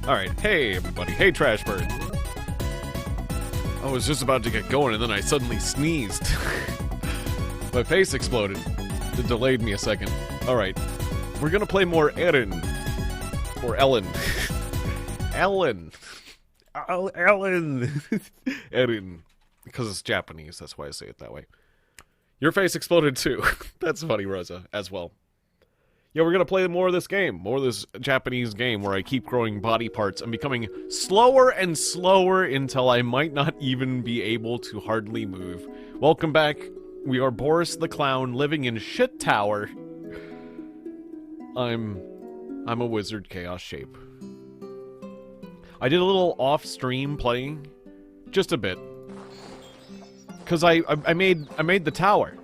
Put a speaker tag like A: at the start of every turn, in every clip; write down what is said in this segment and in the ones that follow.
A: Alright, hey everybody, hey Trash Bird. I was just about to get going and then I suddenly sneezed. My face exploded. It delayed me a second. Alright, we're gonna play more Elin. Or Elin. Elin. Elin. Elin. Because it's Japanese, that's why I say it that way. Your face exploded too. That's funny, Rosa, as well. Yeah, we're gonna play more of this game. More of this Japanese game where I keep growing body parts and becoming slower and slower until I might not even be able to hardly move. Welcome back. We are Boris the Clown living in Shit Tower. I'm a wizard chaos shape. I did a little off-stream playing. Just a bit. Cause I made the tower.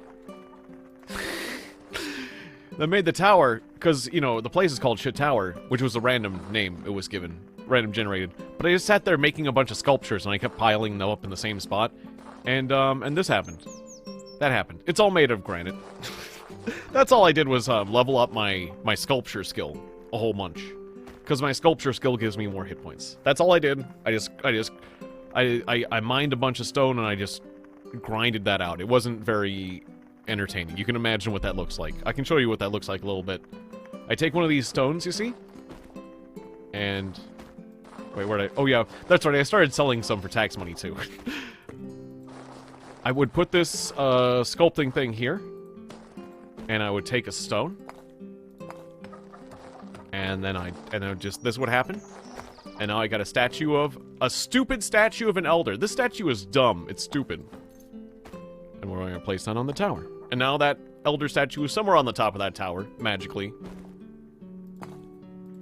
A: I made the tower because, you know, the place is called Shit Tower, which was a random name it was given, random generated. But I just sat there making a bunch of sculptures and I kept piling them up in the same spot. And this happened. That happened. It's all made of granite. That's all I did was level up my sculpture skill a whole bunch. Because my sculpture skill gives me more hit points. That's all I did. I mined a bunch of stone and I just grinded that out. It wasn't very entertaining. You can imagine what that looks like. I can show you what that looks like a little bit. I take one of these stones, you see? And... wait, where'd I... oh yeah, that's right, I started selling some for tax money too. I would put this sculpting thing here. And I would take a stone. And then this would happen. And now I got a statue of... a stupid statue of an elder. This statue is dumb. It's stupid. And we're going to place that on the tower. And now that elder statue is somewhere on the top of that tower, magically.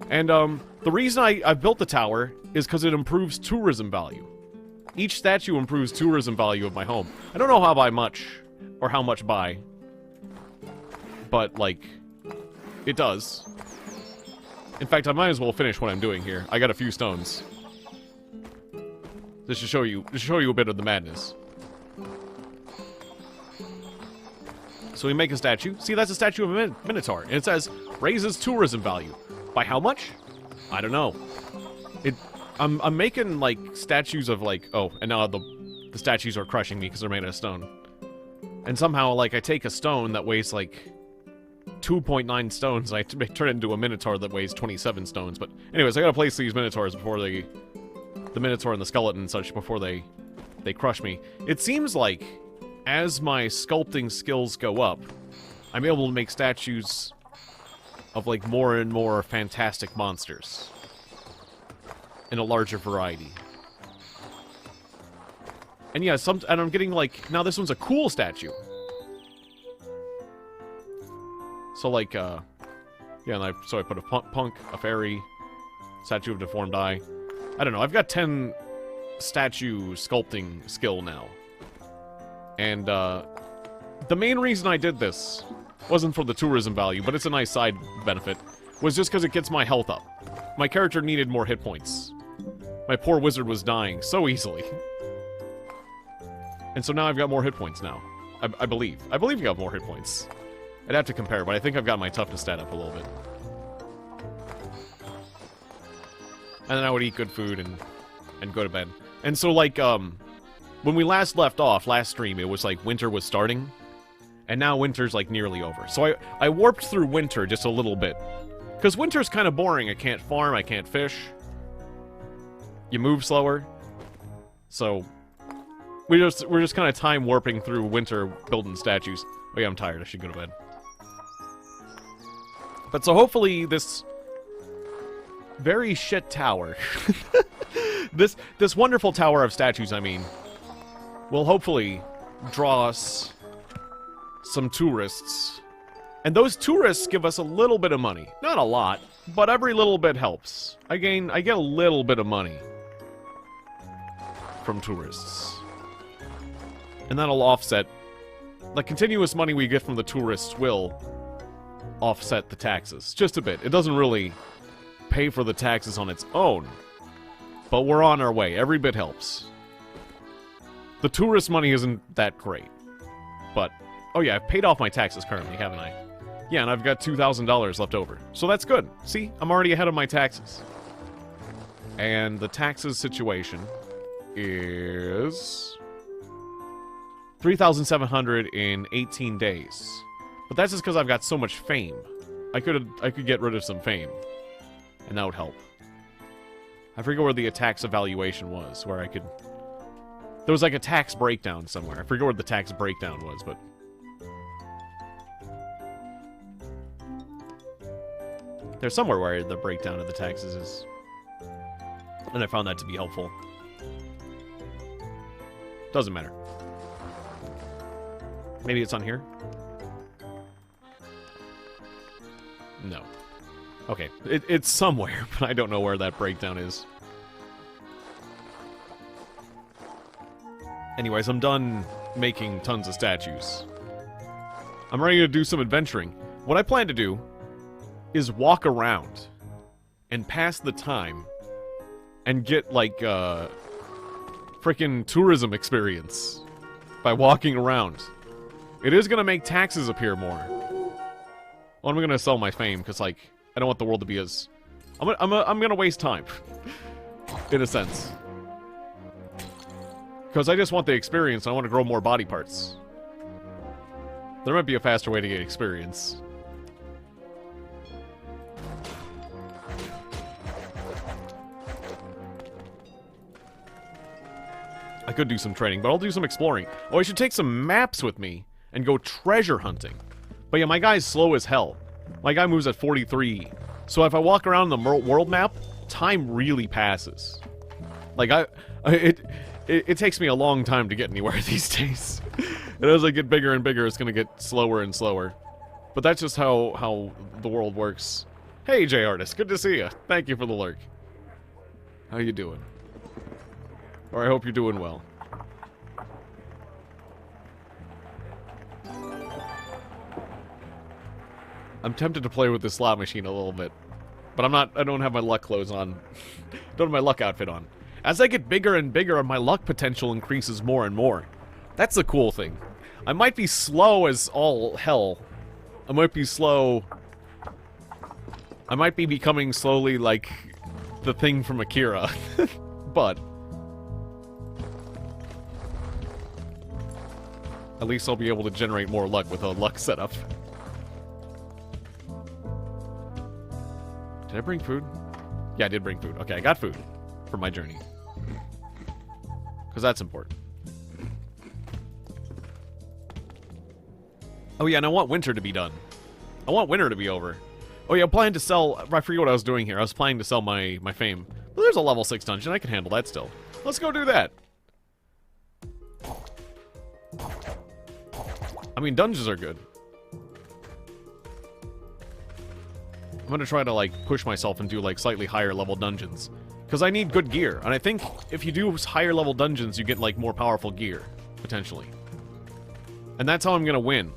A: And, the reason I built the tower is because it improves tourism value. Each statue improves tourism value of my home. I don't know how by much, or how much by. But, like, it does. In fact, I might as well finish what I'm doing here. I got a few stones. This should show you a bit of the madness. So we make a statue. See, that's a statue of a Minotaur. And it says, raises tourism value. By how much? I don't know. I'm making, like, statues of, like... oh, and now the statues are crushing me because they're made of stone. And somehow, like, I take a stone that weighs, like, 2.9 stones, and I turn it into a Minotaur that weighs 27 stones. But anyways, I gotta place these Minotaurs before they... the Minotaur and the skeleton and such before they crush me. It seems like... as my sculpting skills go up, I'm able to make statues of, like, more and more fantastic monsters. In a larger variety. And yeah, and I'm getting, like, now this one's a cool statue. So, like, yeah, and so I put a punk, a fairy, statue of deformed eye. I don't know, I've got 10 statue sculpting skill now. And, the main reason I did this wasn't for the tourism value, but it's a nice side benefit, was just because it gets my health up. My character needed more hit points. My poor wizard was dying so easily. And so now I've got more hit points now. I believe. I believe you got more hit points. I'd have to compare, but I think I've got my toughness stat up a little bit. And then I would eat good food and go to bed. And so, like, when we last left off, last stream, it was like winter was starting. And now winter's, like, nearly over. So I warped through winter just a little bit. Because winter's kind of boring. I can't farm, I can't fish. You move slower. So, we're just kind of time warping through winter building statues. Oh yeah, I'm tired, I should go to bed. But so hopefully this very shit tower, this wonderful tower of statues, I mean, will hopefully draw us some tourists. And those tourists give us a little bit of money. Not a lot, but every little bit helps. I get a little bit of money from tourists. And that'll offset... the continuous money we get from the tourists will offset the taxes. Just a bit. It doesn't really pay for the taxes on its own. But we're on our way. Every bit helps. The tourist money isn't that great. But, oh yeah, I've paid off my taxes currently, haven't I? Yeah, and I've got $2,000 left over. So that's good. See? I'm already ahead of my taxes. And the taxes situation is 3,700 in 18 days. But that's just because I've got so much fame. I could get rid of some fame, and that would help. I forget where the tax evaluation was, where I could... There was like a tax breakdown somewhere. I forget where the tax breakdown was, but... There's somewhere where the breakdown of the taxes is. And I found that to be helpful. Doesn't matter. Maybe it's on here? No. Okay, it's somewhere, but I don't know where that breakdown is. Anyways, I'm done making tons of statues. I'm ready to do some adventuring. What I plan to do is walk around and pass the time and get, like, frickin' tourism experience by walking around. It is gonna make taxes appear more. Well, I'm gonna sell my fame, because, like, I don't want the world to be as... I'm gonna waste time. In a sense. Because I just want the experience, and I want to grow more body parts. There might be a faster way to get experience. I could do some trading, but I'll do some exploring. Oh, I should take some maps with me and go treasure hunting. But yeah, my guy's slow as hell. My guy moves at 43. So if I walk around the world map, time really passes. Like, it takes me a long time to get anywhere these days. And as I get bigger and bigger, it's going to get slower and slower. But that's just how the world works. Hey, J-Artist, good to see you. Thank you for the lurk. How you doing? Or I hope you're doing well. I'm tempted to play with the slot machine a little bit. But I don't have my luck clothes on. Don't have my luck outfit on. As I get bigger and bigger, my luck potential increases more and more. That's the cool thing. I might be slow as all hell. I might be slow. I might be becoming slowly like the thing from Akira. But at least I'll be able to generate more luck with a luck setup. Did I bring food? Yeah, I did bring food. Okay, I got food for my journey. Because that's important. Oh yeah, and I want winter to be done. I want winter to be over. Oh yeah, I'm planning to sell... I forget what I was doing here. I was planning to sell my fame. But there's a level 6 dungeon. I can handle that still. Let's go do that. I mean, dungeons are good. I'm gonna try to, like, push myself and do, like, slightly higher level dungeons. Because I need good gear. And I think if you do higher level dungeons, you get, like, more powerful gear. Potentially. And that's how I'm gonna win.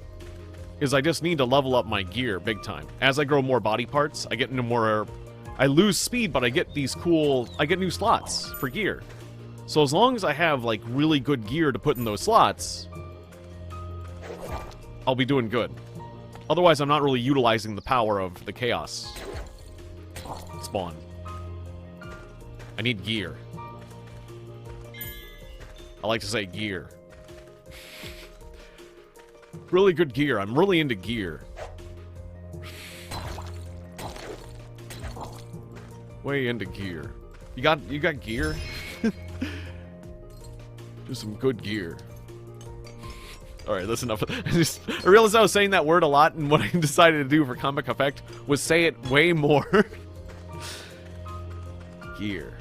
A: Is I just need to level up my gear big time. As I grow more body parts, I get into more... I lose speed, but I get these cool... I get new slots for gear. So as long as I have, like, really good gear to put in those slots, I'll be doing good. Otherwise, I'm not really utilizing the power of the chaos spawn. I need gear. I like to say gear. Really good gear. I'm really into gear. Way into gear. You got gear? Do some good gear. Alright, that's enough. I realized I was saying that word a lot, and what I decided to do for comic effect was say it way more. Gear.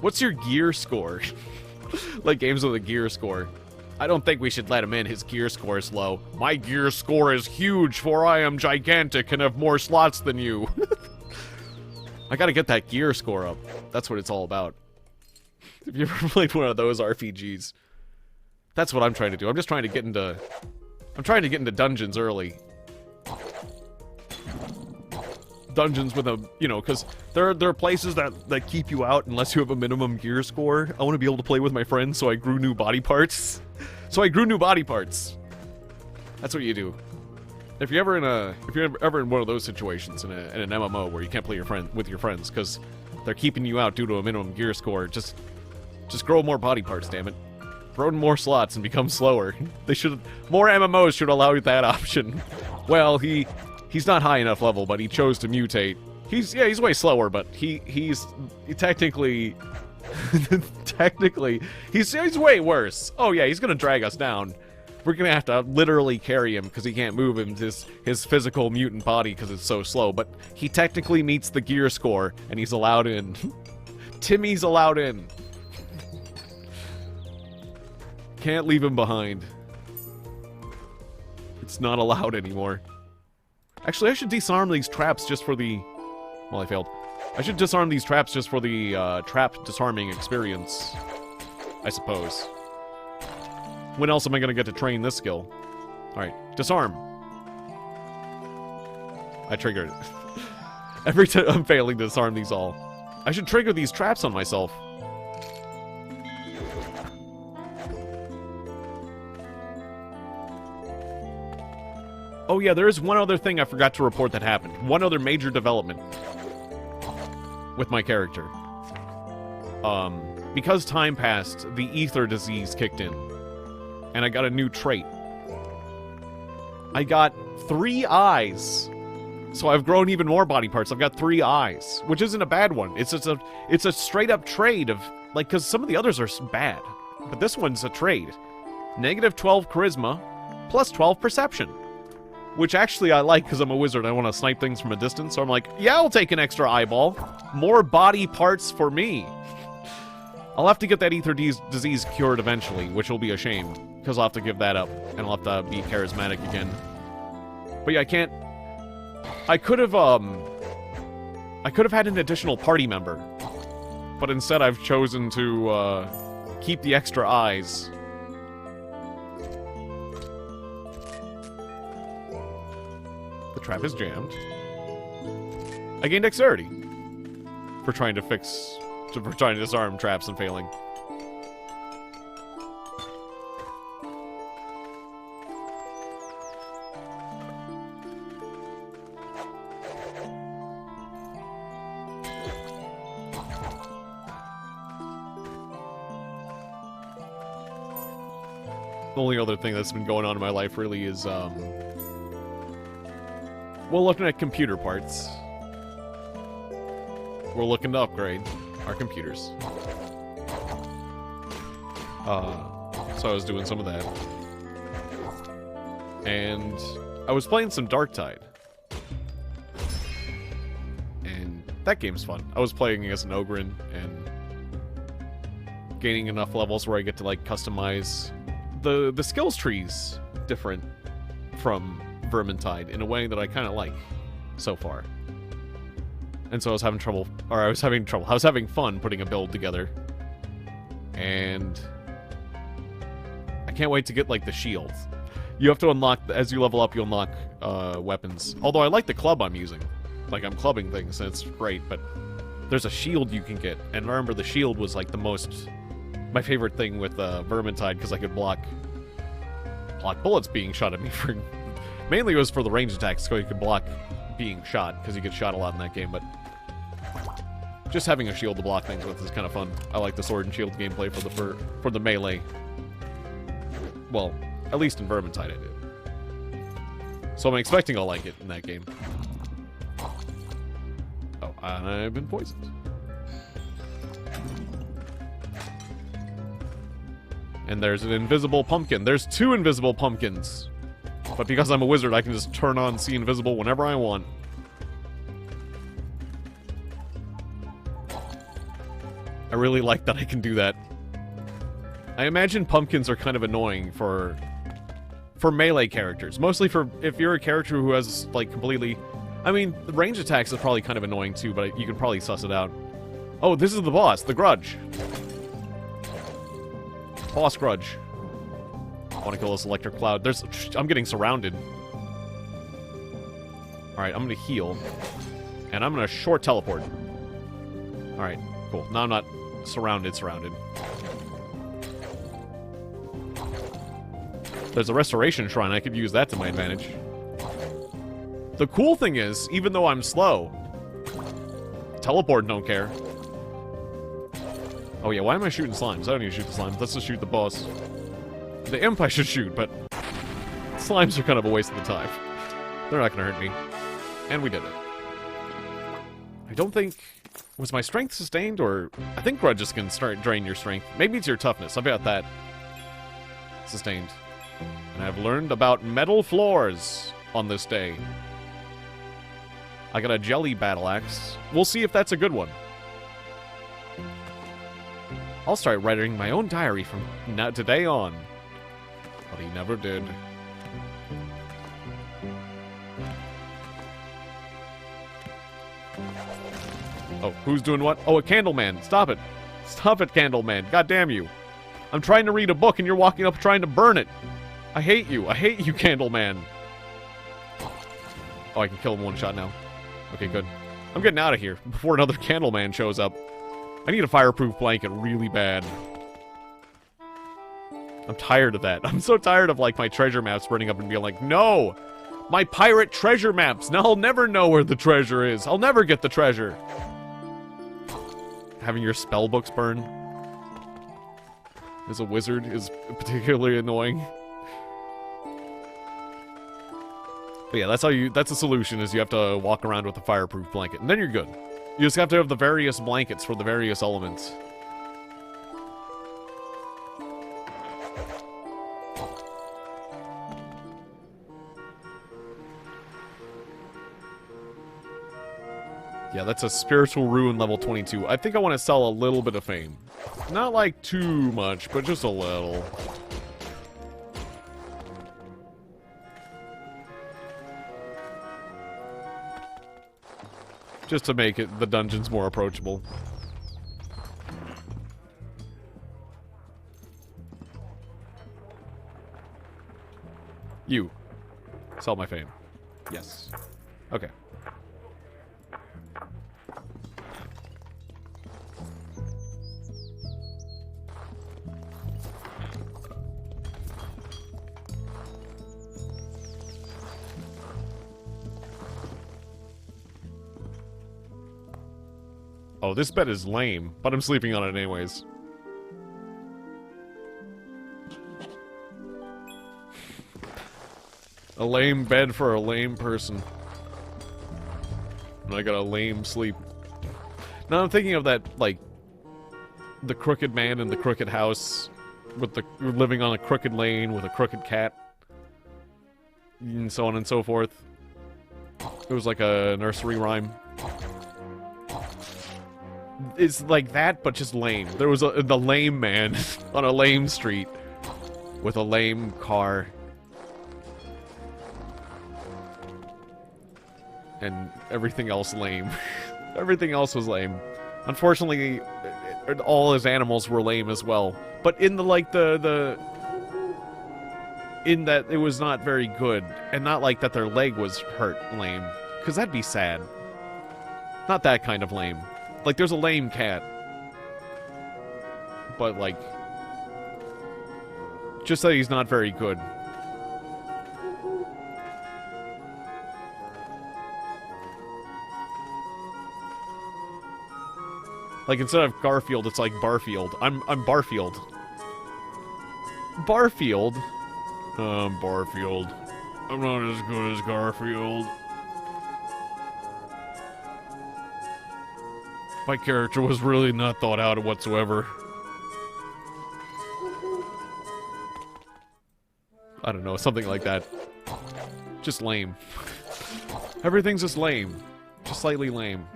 A: What's your gear score? Like games with a gear score. I don't think we should let him in. His gear score is low. My gear score is huge, for I am gigantic and have more slots than you. I gotta get that gear score up. That's what it's all about. Have you ever played one of those RPGs? That's what I'm trying to do. I'm just trying to get into... I'm trying to get into dungeons early. Dungeons with a... You know, because there are places that keep you out unless you have a minimum gear score. I want to be able to play with my friends, so I grew new body parts. So I grew new body parts. That's what you do. If you're ever in one of those situations in an MMO where you can't play with your friends, because They're keeping you out due to a minimum gear score. Just grow more body parts, damn it. Throw in more slots and become slower. They should... More MMOs should allow you that option. Well, he's not high enough level, but he chose to mutate. He's way slower, but he's technically... technically, he's way worse. Oh yeah, he's gonna drag us down. We're gonna have to literally carry him because he can't move his physical mutant body because it's so slow. But he technically meets the gear score, and he's allowed in. Timmy's allowed in. Can't leave him behind. It's not allowed anymore. Actually, I should disarm these traps just for the... Well, I failed. I should disarm these traps just for the trap disarming experience, I suppose. When else am I going to get to train this skill? Alright, disarm. I triggered it. Every time I'm failing to disarm these all. I should trigger these traps on myself. Oh yeah, there is one other thing I forgot to report that happened. One other major development with my character. Because time passed, the ether disease kicked in. And I got a new trait. I got 3 eyes. So I've grown even more body parts. I've got 3 eyes, which isn't a bad one. It's a straight up trade of, like, because some of the others are bad. But this one's a trade. -12 charisma, plus 12 perception. Which actually I like because I'm a wizard. I want to snipe things from a distance. So I'm like, yeah, I'll take an extra eyeball. More body parts for me. I'll have to get that ether disease cured eventually, which will be a shame. Because I'll have to give that up. And I'll have to be charismatic again. But yeah, I can't... I could have had an additional party member. But instead I've chosen to keep the extra eyes. The trap is jammed. I gained dexterity for trying to disarm traps and failing. The only other thing that's been going on in my life really is, we're looking at computer parts. We're looking to upgrade our computers. So I was doing some of that. And I was playing some Darktide. And that game's fun. I was playing as an Ogren and gaining enough levels where I get to, like, customize the skills trees different from Vermintide in a way that I kind of like so far. And so I was having fun putting a build together. And I can't wait to get, like, the shield. You have to unlock, as you level up, you unlock weapons. Although I like the club I'm using. Like, I'm clubbing things, and it's great, but there's a shield you can get. And remember, the shield was, like, my favorite thing with Vermintide, because I could block bullets being shot at me. Mainly it was for the range attacks, so you could block being shot, because you get shot a lot in that game, but just having a shield to block things with is kind of fun. I like the sword and shield gameplay for the melee. Well, at least in Vermintide I do. So I'm expecting I'll like it in that game. Oh, I've been poisoned. And there's an invisible pumpkin. There's 2 invisible pumpkins. But because I'm a wizard, I can just turn on See Invisible whenever I want. I really like that I can do that. I imagine pumpkins are kind of annoying for melee characters. Mostly for if you're a character who has, like, completely... I mean, the range attacks is probably kind of annoying too, but you can probably suss it out. Oh, this is the boss, the Grudge. Boss Grudge. I want to kill this electric cloud. I'm getting surrounded. Alright, I'm gonna heal. And I'm gonna short teleport. Alright, cool. Now I'm not surrounded. There's a restoration shrine. I could use that to my advantage. The cool thing is, even though I'm slow, teleport don't care. Oh yeah, why am I shooting slimes? I don't need to shoot the slimes. Let's just shoot the boss. The imp I should shoot, but slimes are kind of a waste of the time. They're not gonna hurt me. And we did it. I don't think... Was my strength sustained, or... I think grudges can start drain your strength. Maybe it's your toughness. I bet that. Sustained. And I've learned about metal floors on this day. I got a jelly battle axe. We'll see if that's a good one. I'll start writing my own diary from today on. But he never did. Oh, who's doing what? Oh, a Candleman. Stop it. Stop it, Candleman. God damn you. I'm trying to read a book and you're walking up trying to burn it. I hate you. I hate you, Candleman. Oh, I can kill him one shot now. Okay, good. I'm getting out of here before another Candleman shows up. I need a fireproof blanket really bad. I'm tired of that. I'm so tired of, like, my treasure maps burning up and being like, no! My pirate treasure maps! Now I'll never know where the treasure is. I'll never get the treasure. Having your spell books burn as a wizard is particularly annoying. But yeah, that's the solution, is you have to walk around with a fireproof blanket, and then you're good. You just have to have the various blankets for the various elements. Yeah, that's a spiritual ruin level 22. I think I want to sell a little bit of fame. Not like too much, but just a little. Just to make the dungeons more approachable. You. Sell my fame. Yes. Okay. Oh, this bed is lame, but I'm sleeping on it anyways. A lame bed for a lame person. And I got a lame sleep. Now I'm thinking of that, like, the crooked man in the crooked house with the living on a crooked lane with a crooked cat. And so on and so forth. It was like a nursery rhyme. It's like that, but just lame. There was the lame man on a lame street with a lame car. And everything else lame. Everything else was lame. Unfortunately, all his animals were lame as well. But in the, like, in that it was not very good. And not like that their leg was hurt lame. Because that'd be sad. Not that kind of lame. Like, there's a lame cat. But, like... just that he's not very good. Like, instead of Garfield, it's like Barfield. I'm Barfield. Barfield? Barfield. I'm not as good as Garfield. My character was really not thought out whatsoever. I don't know, something like that. Just lame. Everything's just lame. Just slightly lame.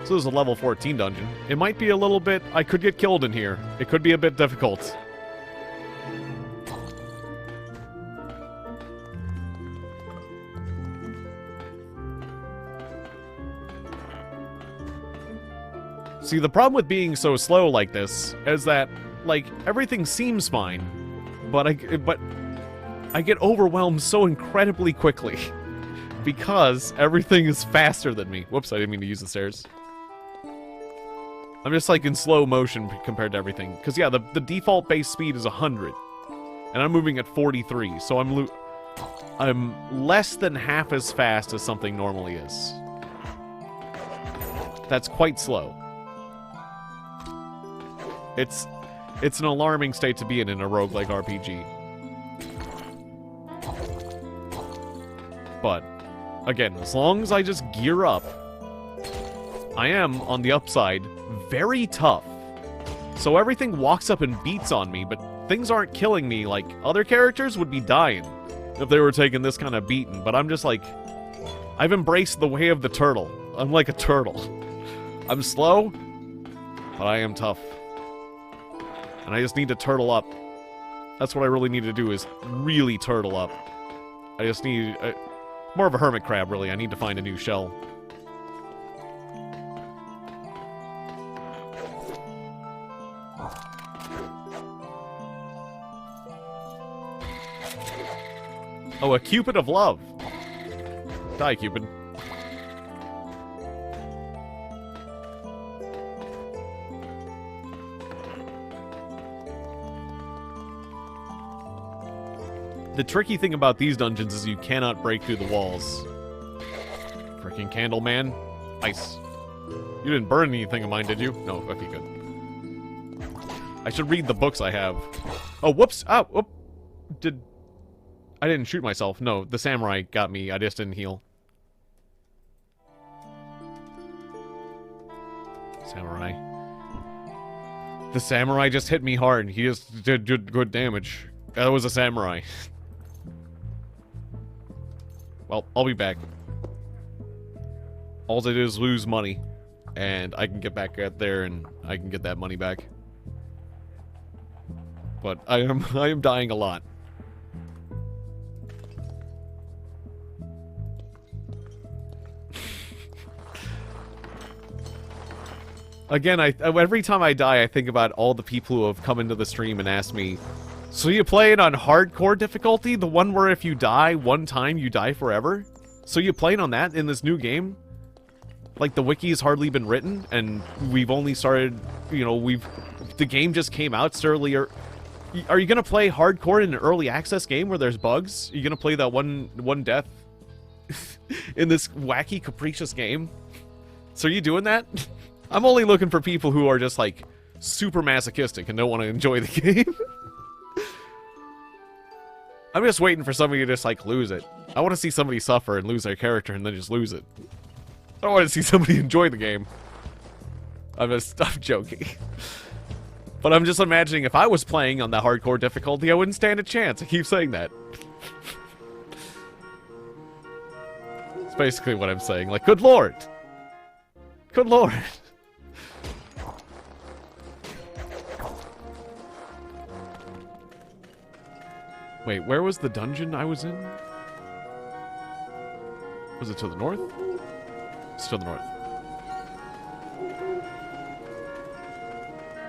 A: So this is a level 14 dungeon. It might be a little bit... I could get killed in here. It could be a bit difficult. See, the problem with being so slow like this is that, like, everything seems fine, but I get overwhelmed so incredibly quickly because everything is faster than me. Whoops, I didn't mean to use the stairs. I'm just, like, in slow motion compared to everything. Because, yeah, the default base speed is 100, and I'm moving at 43, so I'm less than half as fast as something normally is. That's quite slow. It's an alarming state to be in a roguelike RPG. But, again, as long as I just gear up, I am, on the upside, very tough. So everything walks up and beats on me, but things aren't killing me like other characters would be dying if they were taking this kind of beating. But I'm just like, I've embraced the way of the turtle. I'm like a turtle. I'm slow, but I am tough. And I just need to turtle up. That's what I really need to do, is really turtle up. I just need... more of a hermit crab, really. I need to find a new shell. Oh, a Cupid of Love. Die, Cupid. The tricky thing about these dungeons is you cannot break through the walls. Freaking candle man. Ice. You didn't burn anything of mine, did you? No. Okay, good. I should read the books I have. Oh, whoops! Oh, whoop! I didn't shoot myself. No, the samurai got me. I just didn't heal. Samurai. The samurai just hit me hard. He just did good damage. That was a samurai. Well, I'll be back. All I did is lose money. And I can get back out there and I can get that money back. But I am dying a lot. Again, every time I die, I think about all the people who have come into the stream and asked me, so you play it on hardcore difficulty? The one where if you die one time, you die forever? So you playing on that in this new game? Like, the wiki has hardly been written, and we've only started, you know, the game just came out so earlier. Are you gonna play hardcore in an early access game where there's bugs? Are you gonna play that one death in this wacky, capricious game? So are you doing that? I'm only looking for people who are just, like, super masochistic and don't want to enjoy the game. I'm just waiting for somebody to just, like, lose it. I want to see somebody suffer and lose their character and then just lose it. I don't want to see somebody enjoy the game. I'm joking. But I'm just imagining if I was playing on the hardcore difficulty, I wouldn't stand a chance. I keep saying that. It's basically what I'm saying. Like, good lord. Good lord. Wait, where was the dungeon I was in? Was it to the north? It's to the north.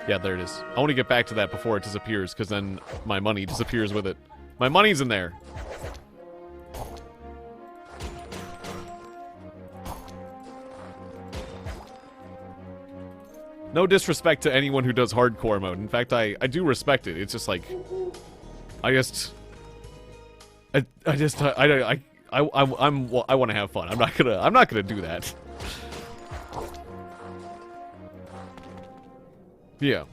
A: Yeah, there it is. I want to get back to that before it disappears, because then my money disappears with it. My money's in there. No disrespect to anyone who does hardcore mode. In fact, I do respect it. It's just like... I want to have fun. I'm not gonna do that. Yeah.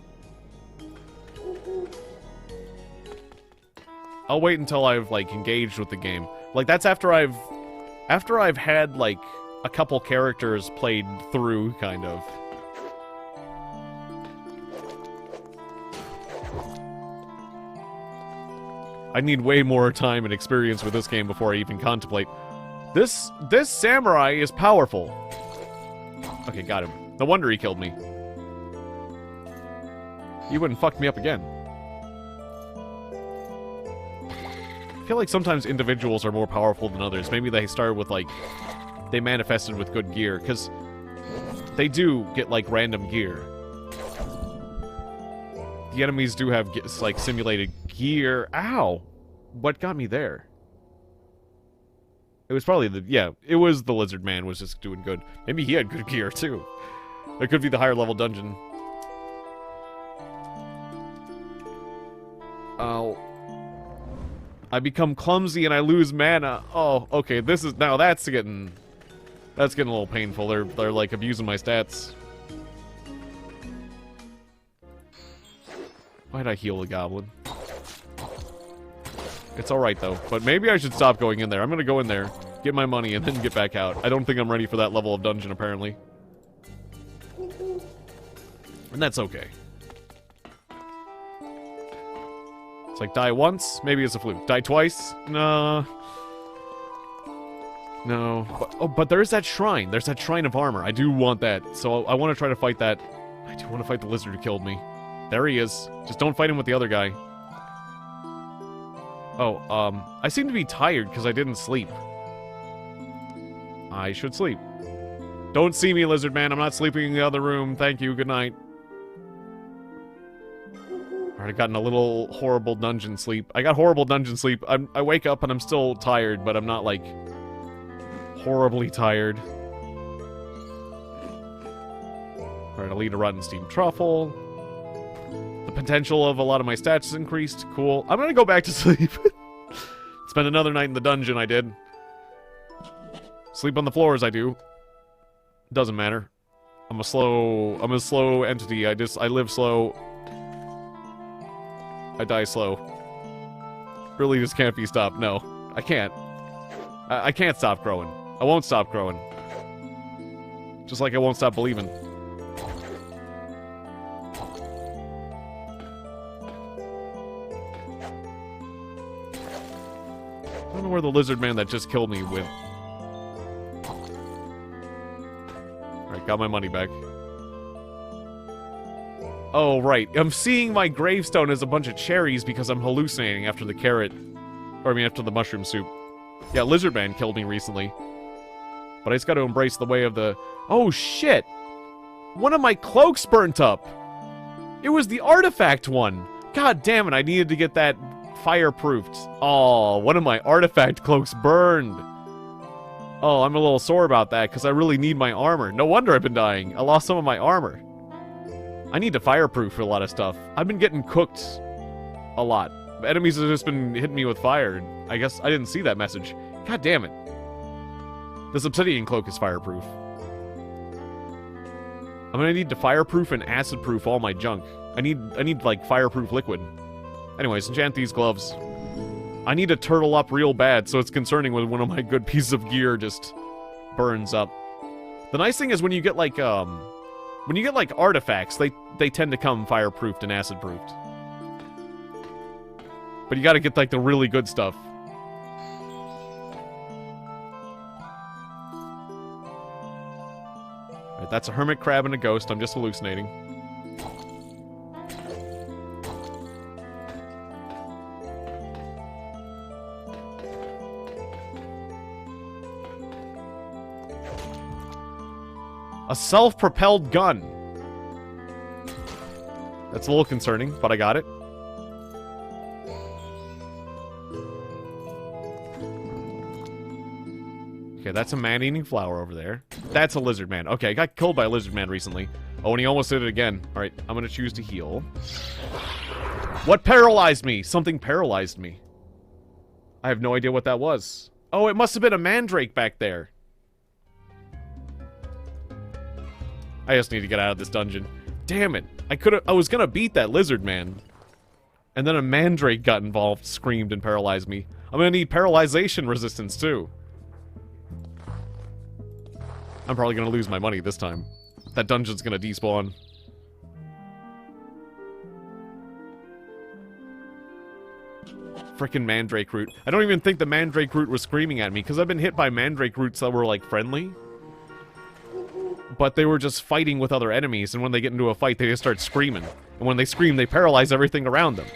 A: I'll wait until I've, like, engaged with the game. Like, that's after I've had, like, a couple characters played through, kind of. I need way more time and experience with this game before I even contemplate. This samurai is powerful. Okay, got him. No wonder he killed me. He wouldn't fuck me up again. I feel like sometimes individuals are more powerful than others. Maybe they started with, like, they manifested with good gear, because they do get, like, random gear. The enemies do have, like, simulated gear. Ow! What got me there? It was probably it was the lizard man was just doing good. Maybe he had good gear, too. It could be the higher level dungeon. Oh. I become clumsy and I lose mana. Oh, okay, this is... Now that's getting... That's getting a little painful. They're like, abusing my stats. Why'd I heal a goblin? It's alright, though. But maybe I should stop going in there. I'm gonna go in there, get my money, and then get back out. I don't think I'm ready for that level of dungeon, apparently. And that's okay. It's like, die once? Maybe it's a fluke. Die twice? No. No. But there's that shrine. There's that shrine of armor. I do want that. So I want to try to fight that. I do want to fight the lizard who killed me. There he is. Just don't fight him with the other guy. Oh, I seem to be tired because I didn't sleep. I should sleep. Don't see me, lizard man. I'm not sleeping in the other room. Thank you. Good night. Alright, I've gotten a little horrible dungeon sleep. I got horrible dungeon sleep. I wake up and I'm still tired, but I'm not, like, horribly tired. Alright, I'll eat a rotten steamed truffle. The potential of a lot of my stats is increased. Cool. I'm gonna go back to sleep. Spend another night in the dungeon, I did. Sleep on the floors, I do. Doesn't matter. I'm a slow entity. I live slow. I die slow. Really just can't be stopped. No, I can't. I can't stop growing. I won't stop growing. Just like I won't stop believing. I don't know where the lizard man that just killed me went. Alright, got my money back. Oh, right. I'm seeing my gravestone as a bunch of cherries because I'm hallucinating after the carrot. Or, I mean, after the mushroom soup. Yeah, Lizard Man killed me recently. But I just gotta embrace the way of the... Oh, shit! One of my cloaks burnt up! It was the artifact one! God damn it, I needed to get that fireproofed. Oh, one of my artifact cloaks burned! Oh, I'm a little sore about that, because I really need my armor. No wonder I've been dying. I lost some of my armor. I need to fireproof a lot of stuff. I've been getting cooked a lot. Enemies have just been hitting me with fire. I guess I didn't see that message. God damn it. This obsidian cloak is fireproof. I'm gonna need to fireproof and acid-proof all my junk. I need like fireproof liquid. Anyways, enchant these gloves. I need to turtle up real bad, so it's concerning when one of my good pieces of gear just burns up. The nice thing is when you get like artifacts, they tend to come fireproofed and acid-proofed. But you gotta get like the really good stuff. Alright, that's a hermit crab and a ghost. I'm just hallucinating. A self-propelled gun. That's a little concerning, but I got it. Okay, that's a man-eating flower over there. That's a lizard man. Okay, I got killed by a lizard man recently. Oh, and he almost did it again. Alright, I'm gonna choose to heal. What paralyzed me? Something paralyzed me. I have no idea what that was. Oh, it must have been a mandrake back there. I just need to get out of this dungeon. Damn it. I was gonna beat that lizard man. And then a mandrake got involved, screamed, and paralyzed me. I'm gonna need paralyzation resistance, too. I'm probably gonna lose my money this time. That dungeon's gonna despawn. Frickin' mandrake root. I don't even think the mandrake root was screaming at me, because I've been hit by mandrake roots that were, like, friendly. But they were just fighting with other enemies, and when they get into a fight, they just start screaming. And when they scream, they paralyze everything around them.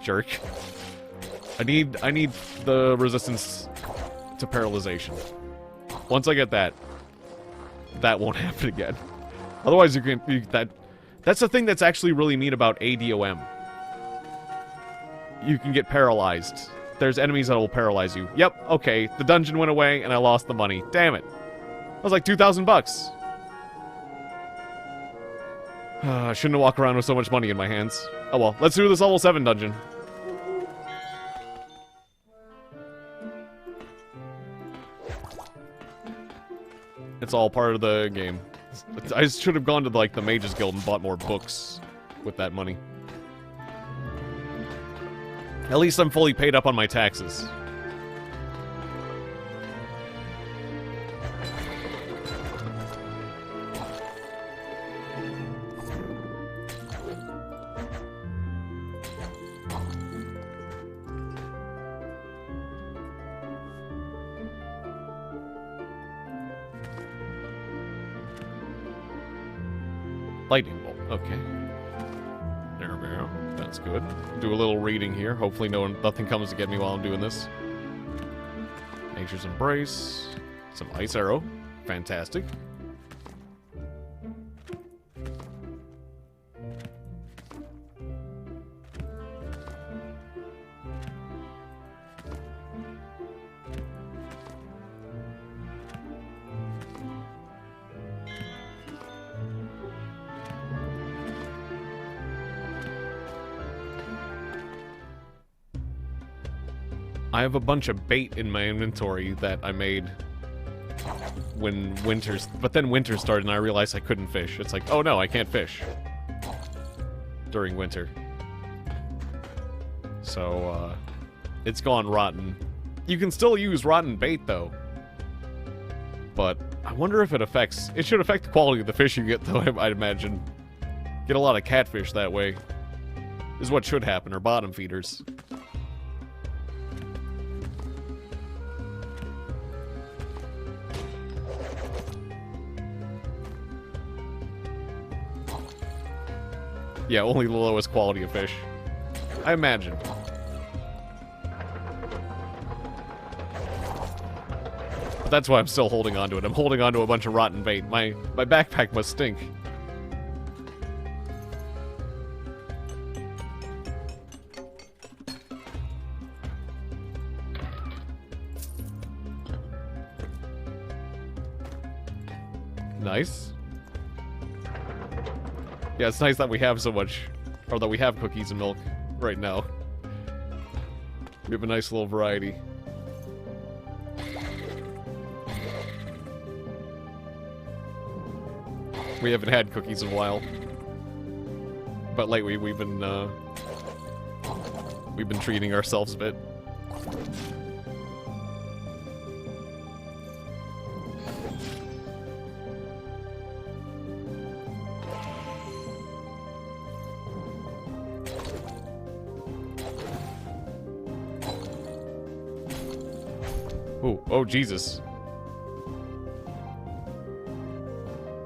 A: Jerk. I need the resistance to paralyzation. Once I get that, that won't happen again. Otherwise, that's the thing that's actually really neat about ADOM. You can get paralyzed. There's enemies that will paralyze you. Yep, okay, the dungeon went away and I lost the money. Damn it. That was like 2,000 bucks. I shouldn't have walked around with so much money in my hands. Oh well, let's do this level 7 dungeon. It's all part of the game. I should have gone to, like, the Mages Guild and bought more books with that money. At least I'm fully paid up on my taxes. Lightning bolt. Okay. There we go. That's good. Do a little reading here. Hopefully nothing comes to get me while I'm doing this. Nature's Embrace. Some Ice Arrow. Fantastic. I have a bunch of bait in my inventory that I made when but then winter started and I realized I couldn't fish. It's like, oh no, I can't fish during winter. So, it's gone rotten. You can still use rotten bait, though. But I wonder if it should affect the quality of the fish you get, though, I'd imagine. Get a lot of catfish that way. Is what should happen, or bottom feeders. Yeah, only the lowest quality of fish. I imagine. But that's why I'm still holding on to it. I'm holding on to a bunch of rotten bait. My backpack must stink. Nice. Yeah, it's nice that we have so much, or that we have cookies and milk right now. We have a nice little variety. We haven't had cookies in a while. But lately we've been treating ourselves a bit. Oh, Jesus.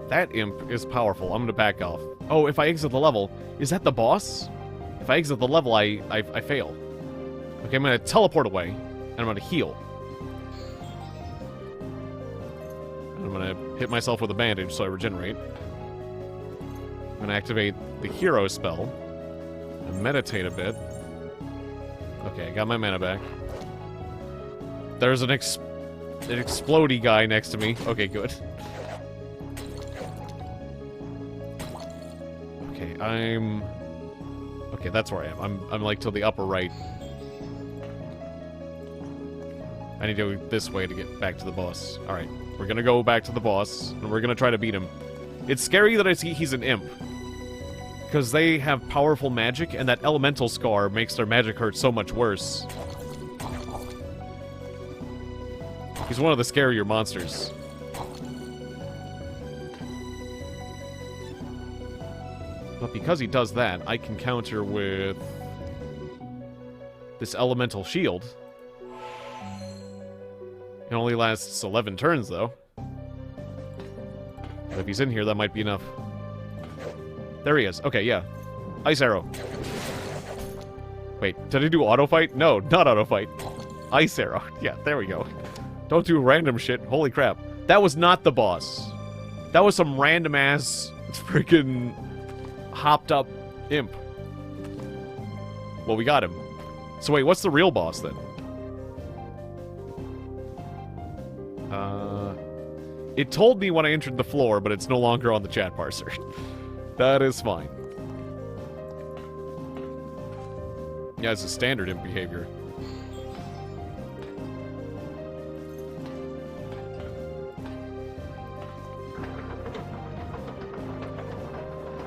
A: That imp is powerful. I'm gonna back off. Oh, if I exit the level, is that the boss? If I exit the level, I fail. Okay, I'm gonna teleport away, and I'm gonna heal. And I'm gonna hit myself with a bandage so I regenerate. I'm gonna activate the hero spell. And meditate a bit. Okay, I got my mana back. There's an explodey guy next to me. Okay, good. Okay, okay, that's where I am. I'm like to the upper right. I need to go this way to get back to the boss. Alright, we're gonna go back to the boss, and we're gonna try to beat him. It's scary that he's an imp. Because they have powerful magic, and that elemental scar makes their magic hurt so much worse. He's one of the scarier monsters. But because he does that, I can counter with this elemental shield. It only lasts 11 turns, though. But if he's in here, that might be enough. There he is. Okay, yeah. Ice Arrow. Wait, did I do auto fight? No, not auto fight. Ice Arrow. Yeah, there we go. Don't do random shit. Holy crap. That was not the boss. That was some random-ass, freaking hopped-up imp. Well, we got him. So wait, what's the real boss, then? It told me when I entered the floor, but it's no longer on the chat parser. That is fine. Yeah, it's a standard imp behavior.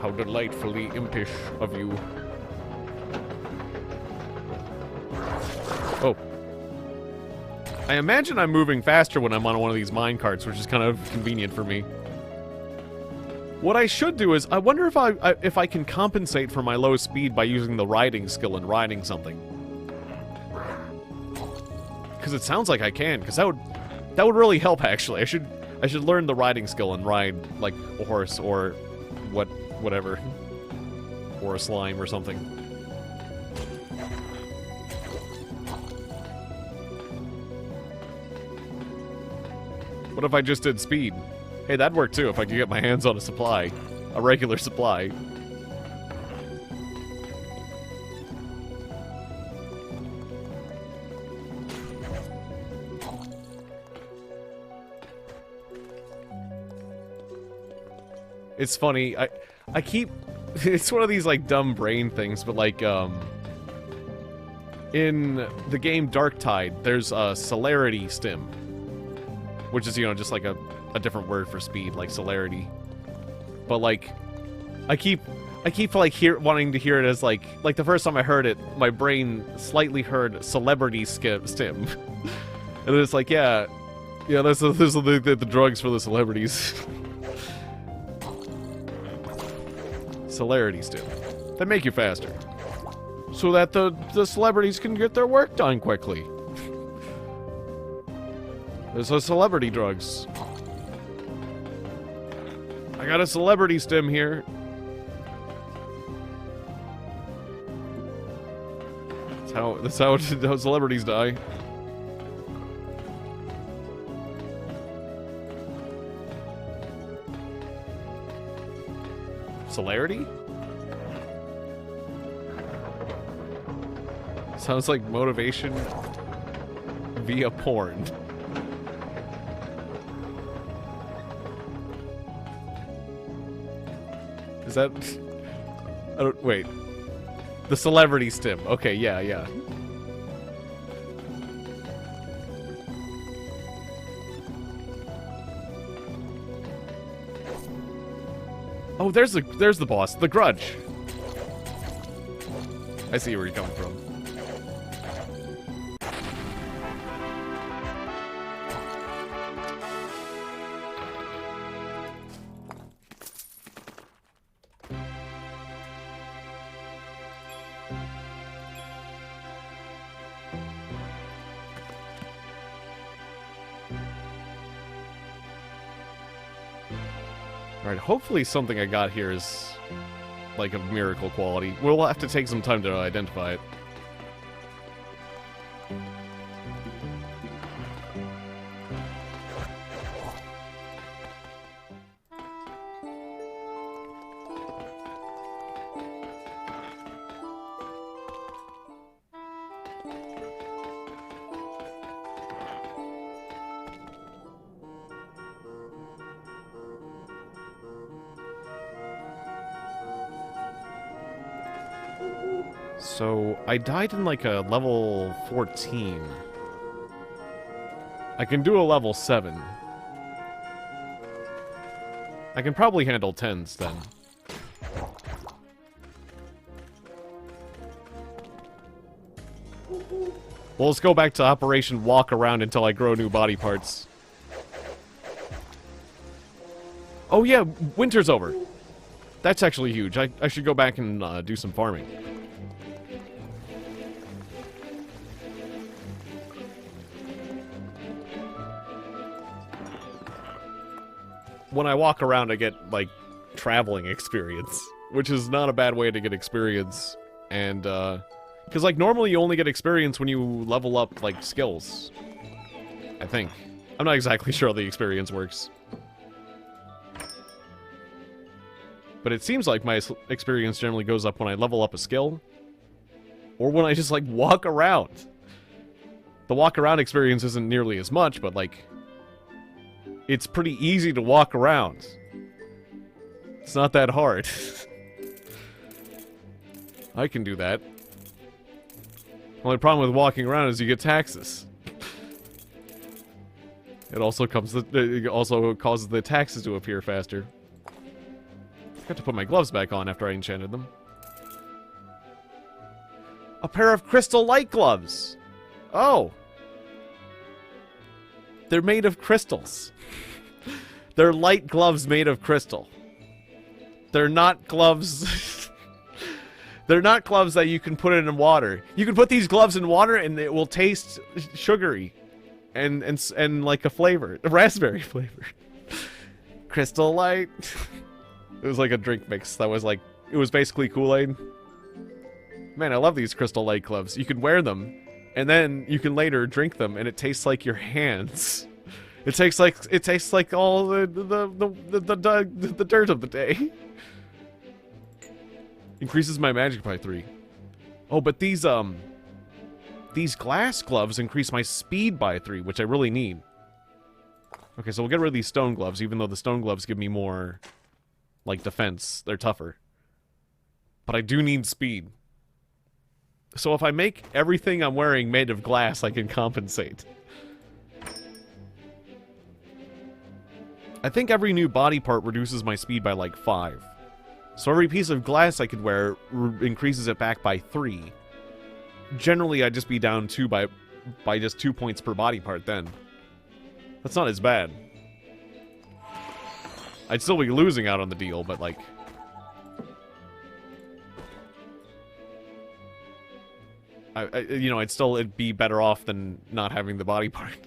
A: How delightfully impish of you. Oh. I imagine I'm moving faster when I'm on one of these mine carts, which is kind of convenient for me. What I should do is, I wonder if I can compensate for my low speed by using the riding skill and riding something. Because it sounds like I can, because that would really help, actually. I should learn the riding skill and ride, like, a horse or whatever. Or a slime or something. What if I just did speed? Hey, that'd work too if I could get my hands on a supply. A regular supply. It's funny, I keep... It's one of these, like, dumb brain things, but, like, in the game Darktide, there's a celerity stim. Which is, you know, just like a different word for speed, like celerity. But, like, I keep like wanting to hear it as, like the first time I heard it, my brain slightly heard celebrity stim. And it's like, yeah, those are the drugs for the celebrities. Celerity stim. They make you faster. So that the celebrities can get their work done quickly. There's a celebrity drugs. I got a celebrity stim here. That's how celebrities die. Celerity? Sounds like motivation via porn. Is that... I don't... Wait. The celebrity stim. Okay, yeah. Oh, there's the boss. The Grudge. I see where you're coming from. Alright, hopefully something I got here is, like, of miracle quality. We'll have to take some time to identify it. So, I died in, like, a level 14. I can do a level 7. I can probably handle 10s, then. Well, let's go back to Operation Walk Around until I grow new body parts. Oh yeah, winter's over. That's actually huge. I should go back and do some farming. When I walk around, I get, like, traveling experience, which is not a bad way to get experience. And, because, like, normally you only get experience when you level up, like, skills. I think. I'm not exactly sure how the experience works. But it seems like my experience generally goes up when I level up a skill. Or when I just, like, walk around. The walk around experience isn't nearly as much, but, like... It's pretty easy to walk around. It's not that hard. I can do that. Only problem with walking around is you get taxes. It also causes the taxes to appear faster. Got to put my gloves back on after I enchanted them. A pair of crystal light gloves! Oh! They're made of crystals. They're light gloves made of crystal. They're not gloves... They're not gloves that you can put in water. You can put these gloves in water and it will taste sugary. And like a flavor. A raspberry flavor. Crystal light. It was like a drink mix that was like... It was basically Kool-Aid. Man, I love these crystal light gloves. You can wear them, and then you can later drink them, and it tastes like your hands. It tastes like all the dirt of the day. Increases my magic by 3. Oh, but these glass gloves increase my speed by 3, which I really need. Okay, so we'll get rid of these stone gloves, even though the stone gloves give me more, like, defense. They're tougher. But I do need speed. So if I make everything I'm wearing made of glass, I can compensate. I think every new body part reduces my speed by, like, 5. So every piece of glass I could wear increases it back by 3. Generally, I'd just be down 2 by just 2 points per body part then. That's not as bad. I'd still be losing out on the deal, but like... it'd be better off than not having the body part.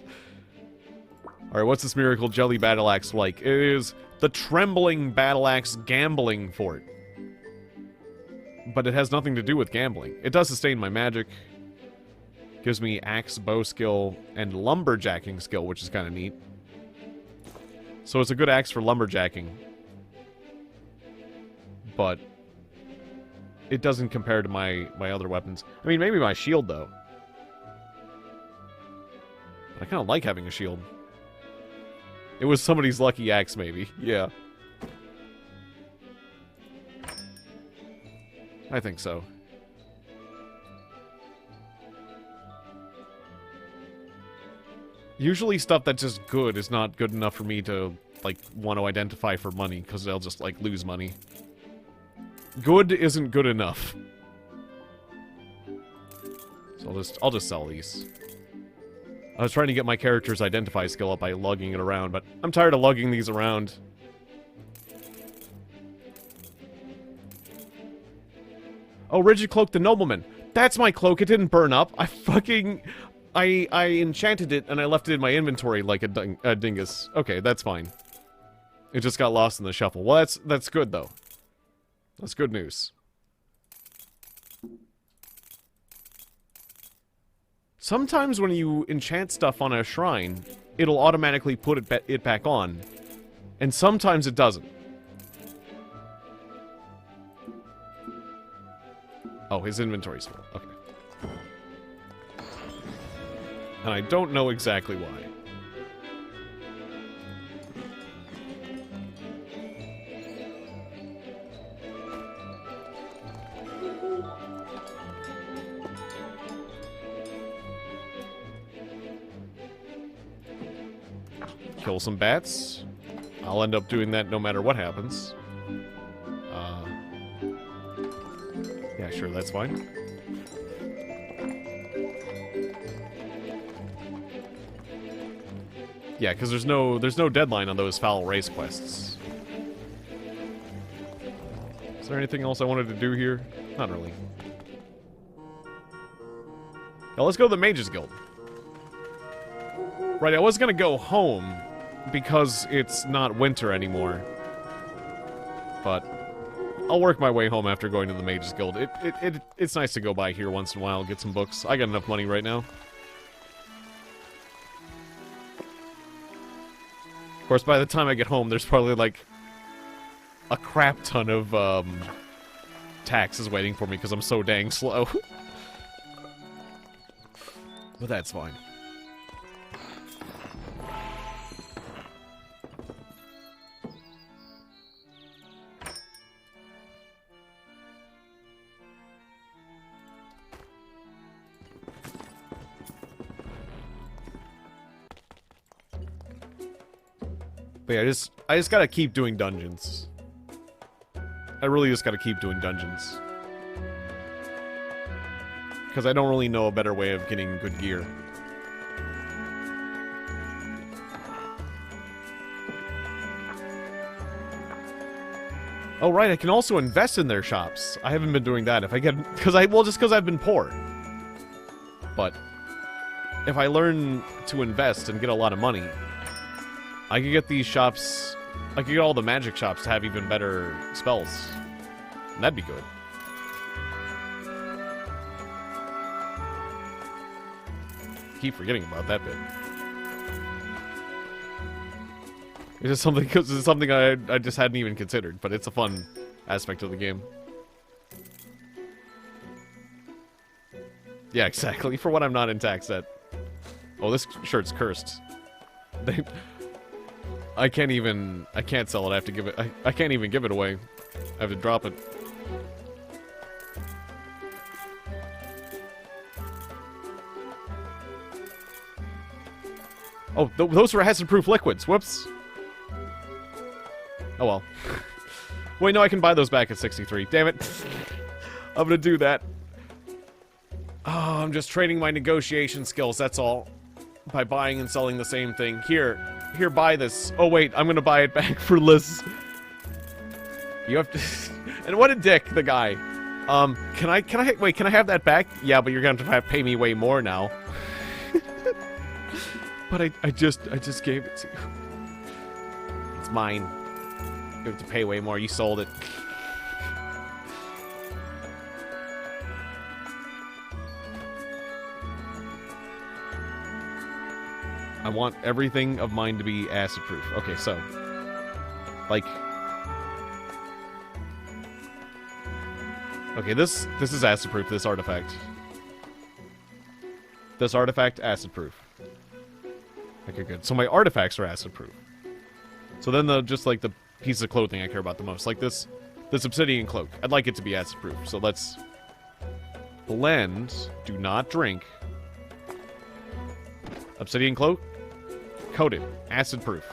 A: Alright, what's this miracle jelly battle axe like? It is the trembling battle axe gambling fort. But it has nothing to do with gambling. It does sustain my magic. Gives me axe, bow skill, and lumberjacking skill, which is kind of neat. So it's a good axe for lumberjacking. But it doesn't compare to my other weapons. I mean, maybe my shield, though. But I kind of like having a shield. It was somebody's lucky axe, maybe. Yeah. I think so. Usually stuff that's just good is not good enough for me to, like, want to identify for money, because they'll just, like, lose money. Good isn't good enough. So I'll just sell these. I was trying to get my character's identify skill up by lugging it around, but I'm tired of lugging these around. Oh, Rigid Cloak the Nobleman. That's my cloak. It didn't burn up. I enchanted it and I left it in my inventory like a dingus. Okay, that's fine. It just got lost in the shuffle. Well, that's good though. That's good news. Sometimes when you enchant stuff on a shrine, it'll automatically put it back on. And sometimes it doesn't. Oh, his inventory's full. Okay. And I don't know exactly why. Kill some bats. I'll end up doing that no matter what happens. Yeah, sure, that's fine. Yeah, because there's no deadline on those foul race quests. Is there anything else I wanted to do here? Not really. Now let's go to the Mages Guild. Right, I was gonna go home because it's not winter anymore. But I'll work my way home after going to the Mages Guild. It's nice to go by here once in a while, get some books. I got enough money right now. Of course, by the time I get home, there's probably, like, a crap ton of, taxes waiting for me because I'm so dang slow. But that's fine. But yeah, I just gotta keep doing dungeons. I really just gotta keep doing dungeons. Because I don't really know a better way of getting good gear. Oh, right, I can also invest in their shops. I haven't been doing that. If I get... Well, just because I've been poor. But if I learn to invest and get a lot of money, I could get these shops... I could get all the magic shops to have even better spells. And that'd be good. Keep forgetting about that bit. It's just something, because it's something I just hadn't even considered, but it's a fun aspect of the game. Yeah, exactly. For what I'm not in tax at. Oh, this shirt's cursed. I can't sell it. I have to give it. I can't even give it away. I have to drop it. Oh, those were acid-proof liquids. Whoops. Oh well. Wait, no, I can buy those back at 63. Damn it. I'm gonna do that. Oh, I'm just training my negotiation skills, that's all. By buying and selling the same thing. Here, buy this. Oh wait, I'm gonna buy it back for less. You have to... And what a dick, the guy. Can I have that back? Yeah, but you're gonna have to pay me way more now. But I just gave it to you. It's mine. You have to pay way more. You sold it. I want everything of mine to be acid-proof. Okay, so... Like... Okay, this is acid-proof, this artifact. This artifact, acid-proof. Okay, good. So my artifacts are acid-proof. So then just like the piece of clothing I care about the most. Like this obsidian cloak. I'd like it to be acid-proof. So let's blend, do not drink. Obsidian cloak, coated, acid-proof.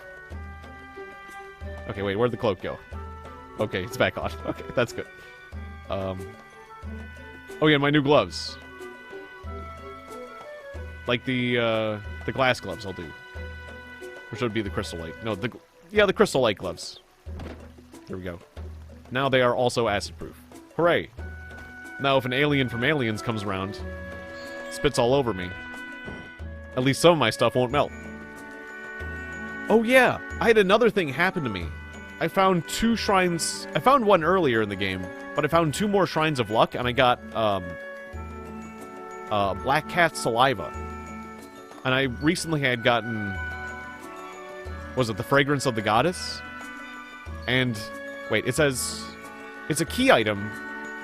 A: Okay, wait, where'd the cloak go? Okay, it's back on. Okay, that's good. Oh yeah, my new gloves. Like the glass gloves I'll do. Or should it be the crystal light? No, the crystal light gloves. There we go. Now they are also acid-proof. Hooray! Now if an alien from Aliens comes around, spits all over me, at least some of my stuff won't melt. Oh yeah! I had another thing happen to me. I found 2 shrines... I found one earlier in the game, but I found 2 more shrines of luck, and I got, Black Cat Saliva. And I recently had gotten... Was it the Fragrance of the Goddess? And... Wait, it says... It's a key item,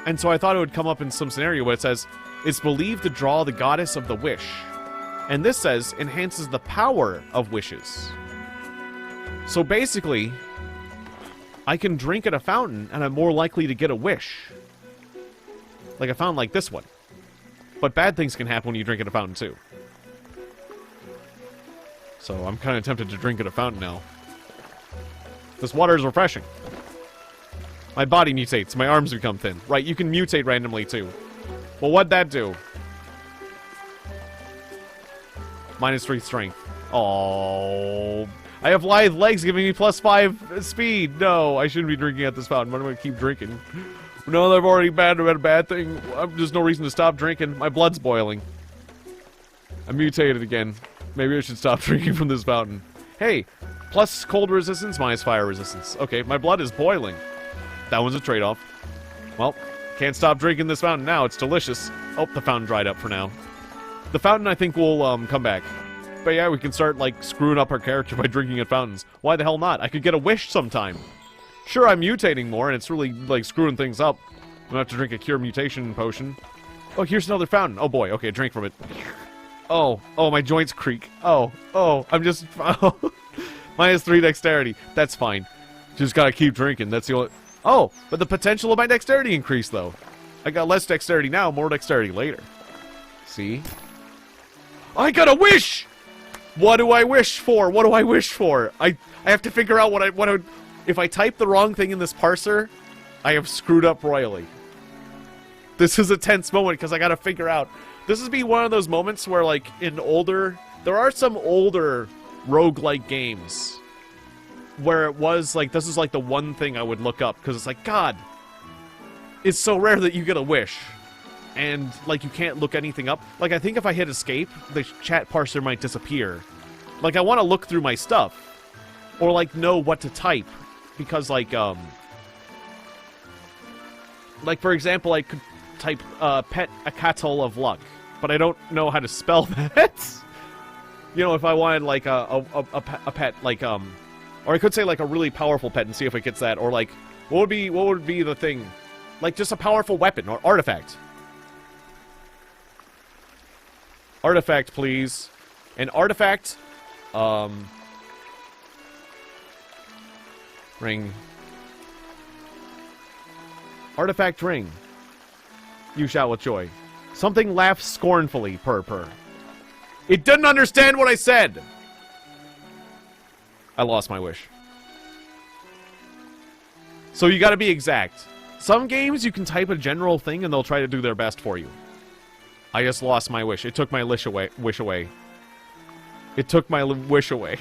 A: and so I thought it would come up in some scenario where it says, it's believed to draw the Goddess of the Wish. And this says, enhances the power of wishes. So basically, I can drink at a fountain, and I'm more likely to get a wish. Like a fountain like this one. But bad things can happen when you drink at a fountain, too. So I'm kind of tempted to drink at a fountain now. This water is refreshing. My body mutates. My arms become thin. Right, you can mutate randomly, too. Well, what'd that do? -3 strength. Oh, I have lithe legs giving me +5 speed. No, I shouldn't be drinking at this fountain. But I'm going to keep drinking. No, I've already had a bad thing. There's no reason to stop drinking. My blood's boiling. I'm mutated again. Maybe I should stop drinking from this fountain. Hey, plus cold resistance, minus fire resistance. Okay, my blood is boiling. That one's a trade-off. Well, can't stop drinking this fountain now. It's delicious. Oh, the fountain dried up for now. The fountain, I think, will come back. But yeah, we can start, like, screwing up our character by drinking at fountains. Why the hell not? I could get a wish sometime. Sure, I'm mutating more, and it's really, like, screwing things up. I'm gonna have to drink a cure mutation potion. Oh, here's another fountain. Oh, boy. Okay, drink from it. Oh, my joints creak. Oh, I'm just... Oh. -3 dexterity. That's fine. Just gotta keep drinking. That's the only... Oh, but the potential of my dexterity increased, though. I got less dexterity now, more dexterity later. See? I got a wish! What do I wish for? What do I wish for? I have to figure out what I... If I type the wrong thing in this parser, I have screwed up royally. This is a tense moment because I gotta figure out. This would be one of those moments where, like, there are some older roguelike games where it was like, this is like the one thing I would look up because it's like, God, it's so rare that you get a wish. And, like, you can't look anything up. Like, I think if I hit escape, the chat parser might disappear. Like, I want to look through my stuff. Or, like, know what to type. Because, like, for example, I could type, pet a cattle of luck. But I don't know how to spell that. You know, if I wanted, like, a pet, like, or I could say, like, a really powerful pet and see if it gets that. Or, like, what would be the thing? Like, just a powerful weapon or artifact. Artifact, please. An artifact. Ring. Artifact ring. You shout with joy. Something laughs scornfully, purr. It didn't understand what I said! I lost my wish. So you gotta be exact. Some games you can type a general thing and they'll try to do their best for you. I just lost my wish. It took my wish away. It took my wish away.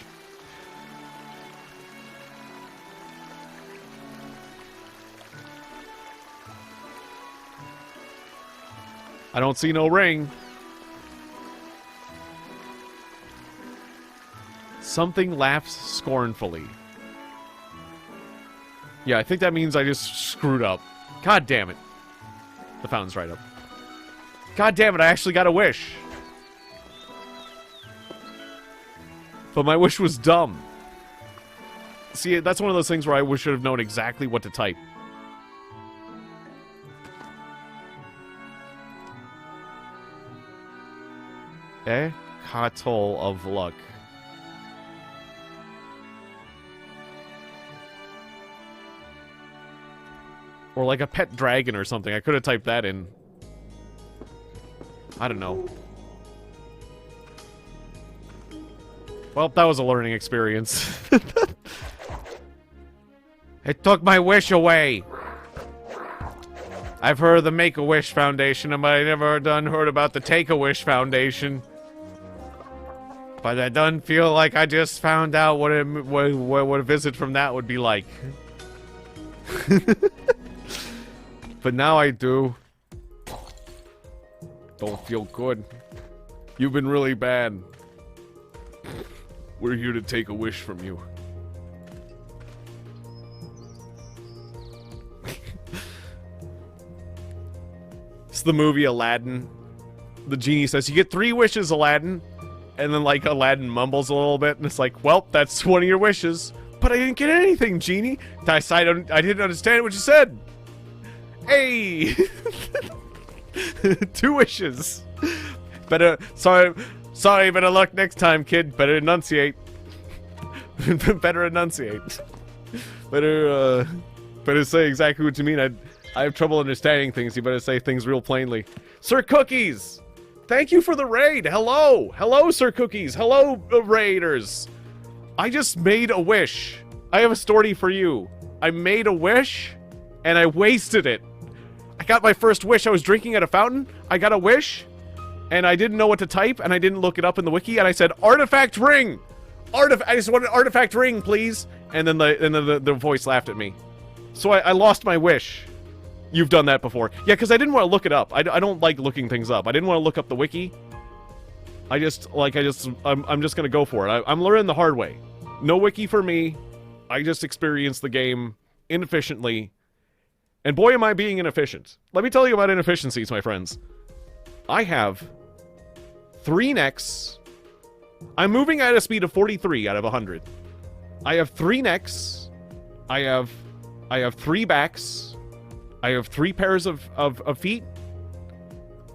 A: I don't see no ring. Something laughs scornfully. Yeah, I think that means I just screwed up. God damn it. The fountain's right up. God damn it, I actually got a wish. But my wish was dumb. See, that's one of those things where I should have known exactly what to type. Cattle of luck. Or like a pet dragon or something. I could have typed that in. I don't know. Well, that was a learning experience. It took my wish away. I've heard of the Make-A-Wish Foundation, but I never heard about the Take-A-Wish Foundation. But I don't feel like I just found out what a visit from that would be like. But now I do. Don't feel good. You've been really bad. We're here to take a wish from you. It's the movie Aladdin. The genie says, you get 3 wishes, Aladdin. And then, like, Aladdin mumbles a little bit, and it's like, well, that's one of your wishes. But I didn't get anything, genie. I didn't understand what you said. Hey! 2 wishes. Sorry, better luck next time, kid. Better enunciate. Better enunciate. Better say exactly what you mean. I have trouble understanding things. You better say things real plainly. Sir Cookies! Thank you for the raid! Hello! Hello, Sir Cookies! Hello, raiders! I just made a wish. I have a story for you. I made a wish, and I wasted it. I got my first wish. I was drinking at a fountain. I got a wish, and I didn't know what to type, and I didn't look it up in the wiki, and I said, artifact ring! I just want an artifact ring, please! And then the voice laughed at me. So I lost my wish. You've done that before. Yeah, because I didn't want to look it up. I don't like looking things up. I didn't want to look up the wiki. I'm just gonna go for it. I'm learning the hard way. No wiki for me. I just experienced the game inefficiently. And boy, am I being inefficient. Let me tell you about inefficiencies, my friends. I have 3 necks. I'm moving at a speed of 43 out of 100. I have 3 necks. I have 3 backs. I have 3 pairs of feet.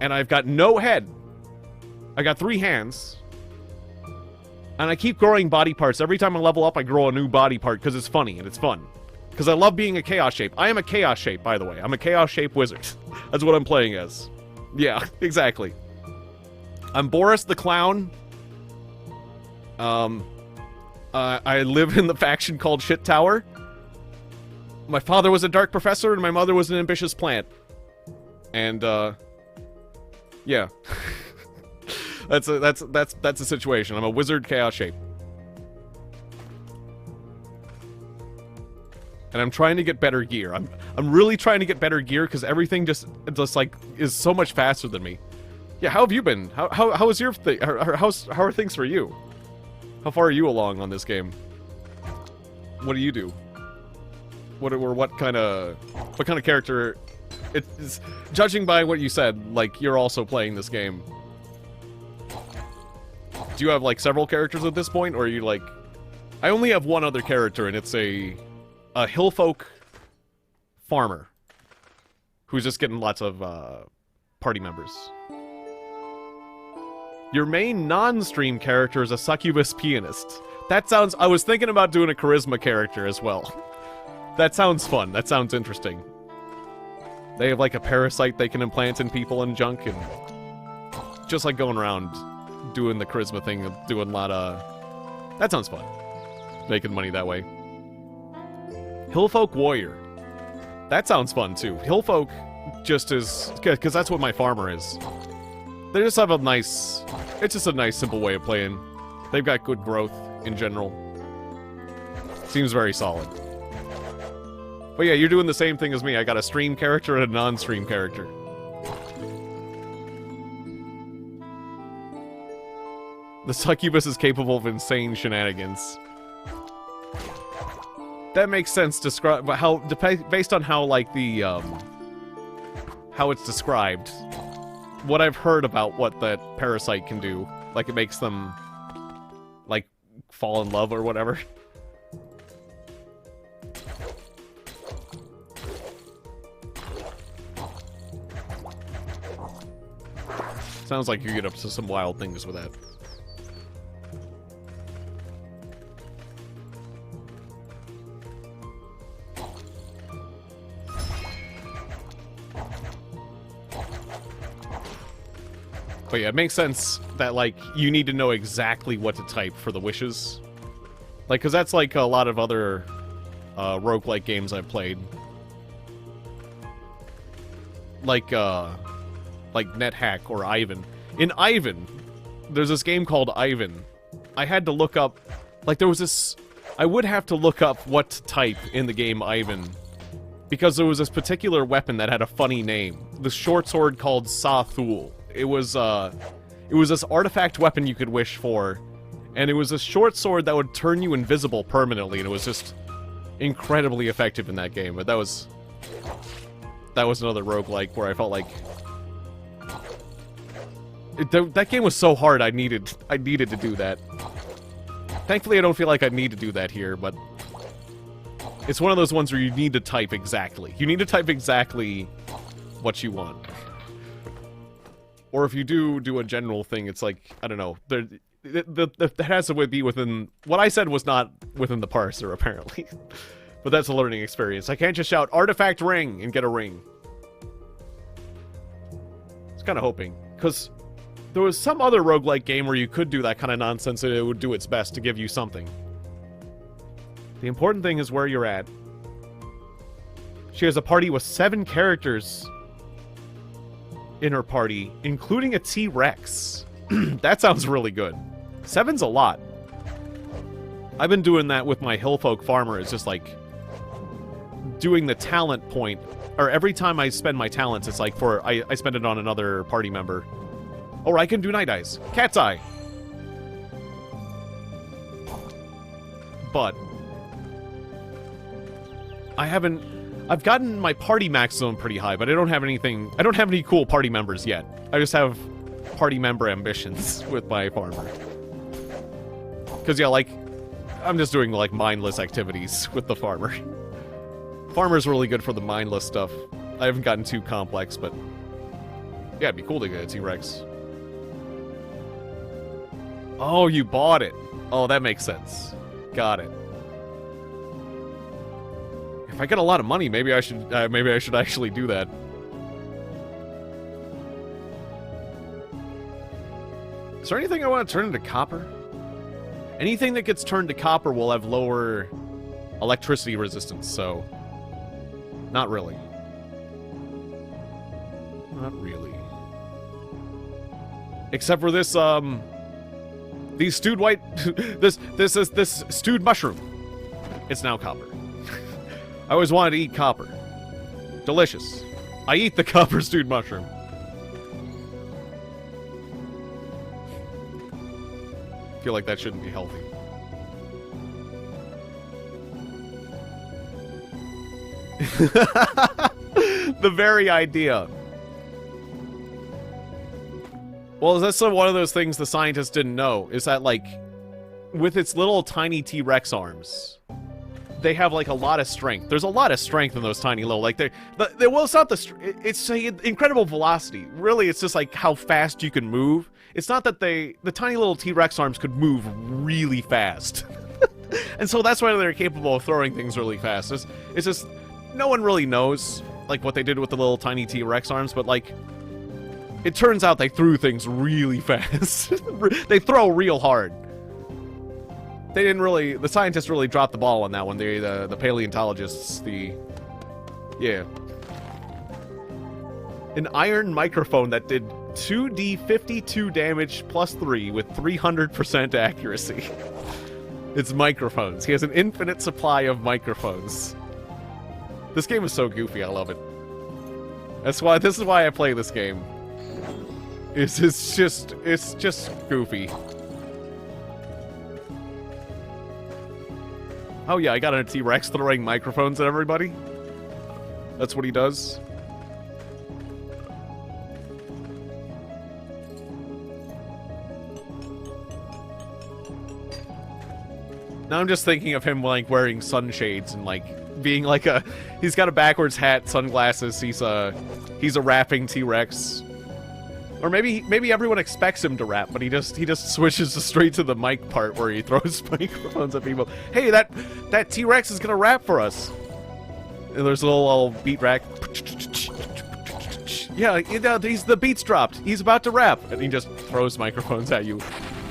A: And I've got no head. I got 3 hands. And I keep growing body parts. Every time I level up, I grow a new body part because it's funny and it's fun. Because I love being a chaos shape. I am a chaos shape, by the way. I'm a chaos shape wizard. That's what I'm playing as. Yeah, exactly. I'm Boris the Clown. I live in the faction called Shit Tower. My father was a dark professor, and my mother was an ambitious plant. And, yeah. That's a situation. I'm a wizard chaos shape. And I'm trying to get better gear. I'm really trying to get better gear because everything just like is so much faster than me. Yeah, how have you been? How is your thing? How are things for you? How far are you along on this game? What do you do? What kind of character? It's judging by what you said, like you're also playing this game. Do you have like several characters at this point, or are you like? I only have one other character, and it's a hillfolk farmer who's just getting lots of party members. Your main non-stream character is a succubus pianist. That sounds... I was thinking about doing a charisma character as well. That sounds fun. That sounds interesting. They have like a parasite they can implant in people and junk, and just like going around doing the charisma thing, doing a lot of... That sounds fun. Making money that way. Hillfolk Warrior. That sounds fun, too. Hillfolk just is... Because that's what my farmer is. They just have a nice... It's just a nice, simple way of playing. They've got good growth, in general. Seems very solid. But yeah, you're doing the same thing as me. I got a stream character and a non-stream character. The succubus is capable of insane shenanigans. That makes sense. Based on how, like, the, how it's described. What I've heard about what that parasite can do. Like, it makes them, like, fall in love or whatever. Sounds like you get up to some wild things with that. But yeah, it makes sense that, like, you need to know exactly what to type for the wishes. Like, because that's like a lot of other roguelike games I've played. Like NetHack or Ivan. In Ivan, there's this game called Ivan. I had to look up... Like, there was this... I would have to look up what to type in the game Ivan. Because there was this particular weapon that had a funny name. The short sword called Sathul. It was this artifact weapon you could wish for, and it was a short sword that would turn you invisible permanently, and it was just incredibly effective in that game. But that was another roguelike where I felt like that game was so hard. I needed to do that. Thankfully, I don't feel like I need to do that here, but it's one of those ones where you need to type exactly. You need to type exactly what you want. Or if you do a general thing, it's like, I don't know, that has to be within... What I said was not within the parser, apparently. But that's a learning experience. I can't just shout, artifact ring, and get a ring. I was kind of hoping. Because there was some other roguelike game where you could do that kind of nonsense and it would do its best to give you something. The important thing is where you're at. She has a party with 7 characters in her party, including a T-Rex. That sounds really good. 7's a lot. I've been doing that with my Hillfolk farmer. It's just like doing the talent point, or every time I spend my talents, it's like I spend it on another party member. Or I can do Night Eyes. Cat's Eye. But I've gotten my party maximum pretty high, but I don't have any cool party members yet. I just have party member ambitions with my farmer. Because, yeah, like, I'm just doing, like, mindless activities with the farmer. Farmer's really good for the mindless stuff. I haven't gotten too complex, but yeah, it'd be cool to get a T-Rex. Oh, you bought it. Oh, that makes sense. Got it. If I get a lot of money, maybe I should actually do that. Is there anything I want to turn into copper? Anything that gets turned to copper will have lower electricity resistance, so Not really. Not really. Except for this, these stewed white... this stewed mushroom. It's now copper. I always wanted to eat copper. Delicious. I eat the copper stewed mushroom. Feel like that shouldn't be healthy. The very idea. Well, that's one of those things the scientists didn't know, is that, like, with its little tiny T-Rex arms, they have, like, a lot of strength. There's a lot of strength in those tiny little, like, well, it's not it's incredible velocity. Really, it's just, like, how fast you can move. It's not that the tiny little T-Rex arms could move really fast. And so that's why they're capable of throwing things really fast. It's just, no one really knows, like, what they did with the little tiny T-Rex arms, but, like, it turns out they threw things really fast. They throw real hard. They didn't really... The scientists really dropped the ball on that one. The paleontologists, yeah. An iron microphone that did 2d52 damage plus 3 with 300% accuracy. It's microphones. He has an infinite supply of microphones. This game is so goofy, I love it. This is why I play this game. It's just goofy. Oh yeah, I got a T-Rex throwing microphones at everybody. That's what he does. Now I'm just thinking of him, like, wearing sunshades and, like, being like he's got a backwards hat, sunglasses, he's a rapping T-Rex. Or maybe everyone expects him to rap, but he just switches straight to the mic part where he throws microphones at people. Hey, that T-Rex is gonna rap for us. And there's a little beat rack. Yeah, the beat's dropped. He's about to rap, and he just throws microphones at you.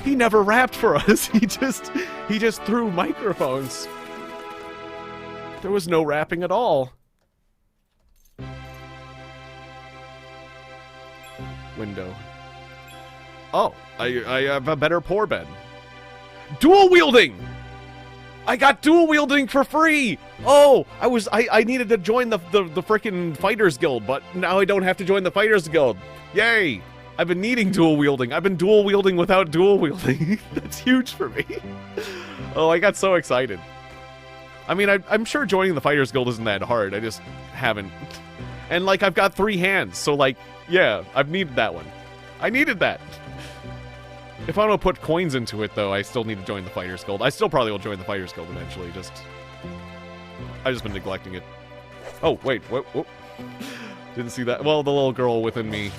A: He never rapped for us. He just threw microphones. There was no rapping at all. Window. Oh, I have a better pour bed. Dual wielding! I got dual wielding for free! Oh, I needed to join the frickin' Fighters Guild, but now I don't have to join the Fighters Guild. Yay! I've been needing dual wielding. I've been dual wielding without dual wielding. That's huge for me. Oh, I got so excited. I mean, I'm sure joining the Fighters Guild isn't that hard. I just haven't. And, like, I've got 3 hands, so, like, yeah, I've needed that one. I needed that. If I don't put coins into it, though, I still need to join the Fighters Guild. I still probably will join the Fighters Guild eventually, I've just been neglecting it. Oh, wait, what? Didn't see that. Well, the little girl within me.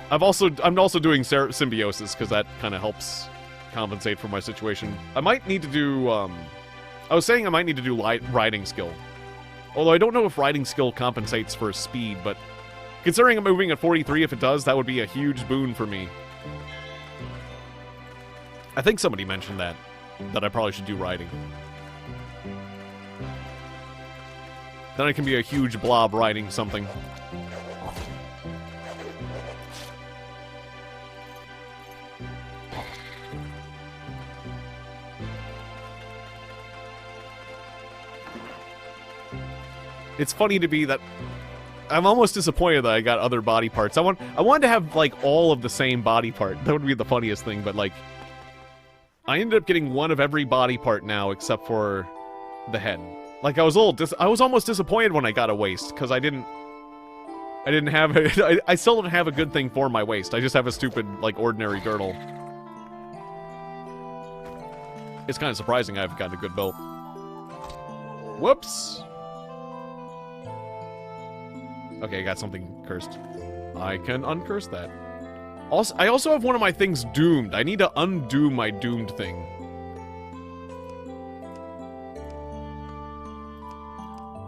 A: I'm also doing symbiosis, because that kind of helps compensate for my situation. I might need to do, I was saying I might need to do riding skill. Although I don't know if riding skill compensates for speed, but considering I'm moving at 43, if it does, that would be a huge boon for me. I think somebody mentioned that I probably should do riding. Then I can be a huge blob riding something. It's funny to be that I'm almost disappointed that I got other body parts. I wanted to have, like, all of the same body part. That would be the funniest thing, but, like, I ended up getting one of every body part now except for the head. Like, I was almost disappointed when I got a waist, because I didn't have I still don't have a good thing for my waist. I just have a stupid, like, ordinary girdle. It's kind of surprising I haven't gotten a good belt. Whoops. Okay, I got something cursed. I can uncurse that. Also, I also have one of my things doomed. I need to undo my doomed thing.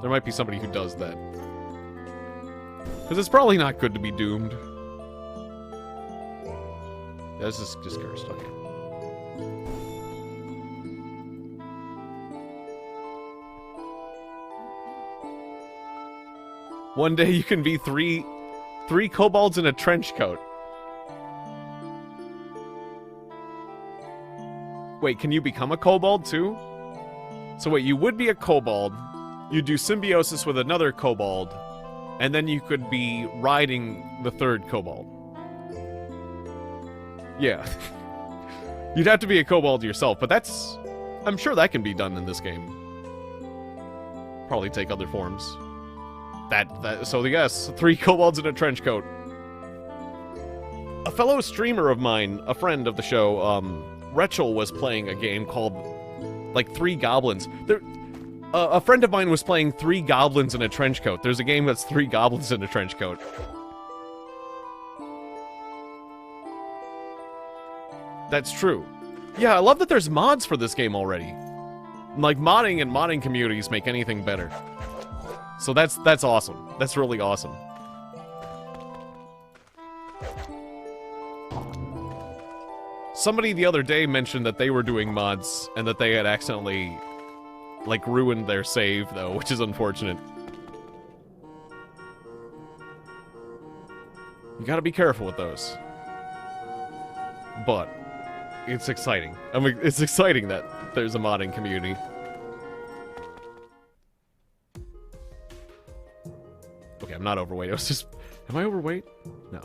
A: There might be somebody who does that. Because it's probably not good to be doomed. Yeah, this is just cursed. Okay. One day you can be three kobolds in a trench coat. Wait, can you become a kobold too? So wait, you would be a kobold, you'd do symbiosis with another kobold, and then you could be riding the third kobold. Yeah. You'd have to be a kobold yourself, but that's... I'm sure that can be done in this game. Probably take other forms. So yes, 3 kobolds in a trench coat. A fellow streamer of mine, a friend of the show, Rachel, was playing a game called, like, 3 Goblins. A friend of mine was playing 3 Goblins in a trench coat. There's a game that's 3 Goblins in a trench coat. That's true. Yeah, I love that there's mods for this game already. Like, modding and modding communities make anything better. So that's awesome. That's really awesome. Somebody the other day mentioned that they were doing mods and that they had accidentally, like, ruined their save, though, which is unfortunate. You gotta be careful with those. But it's exciting. I mean, it's exciting that there's a modding community. Okay, I'm not overweight. I was just... Am I overweight? No.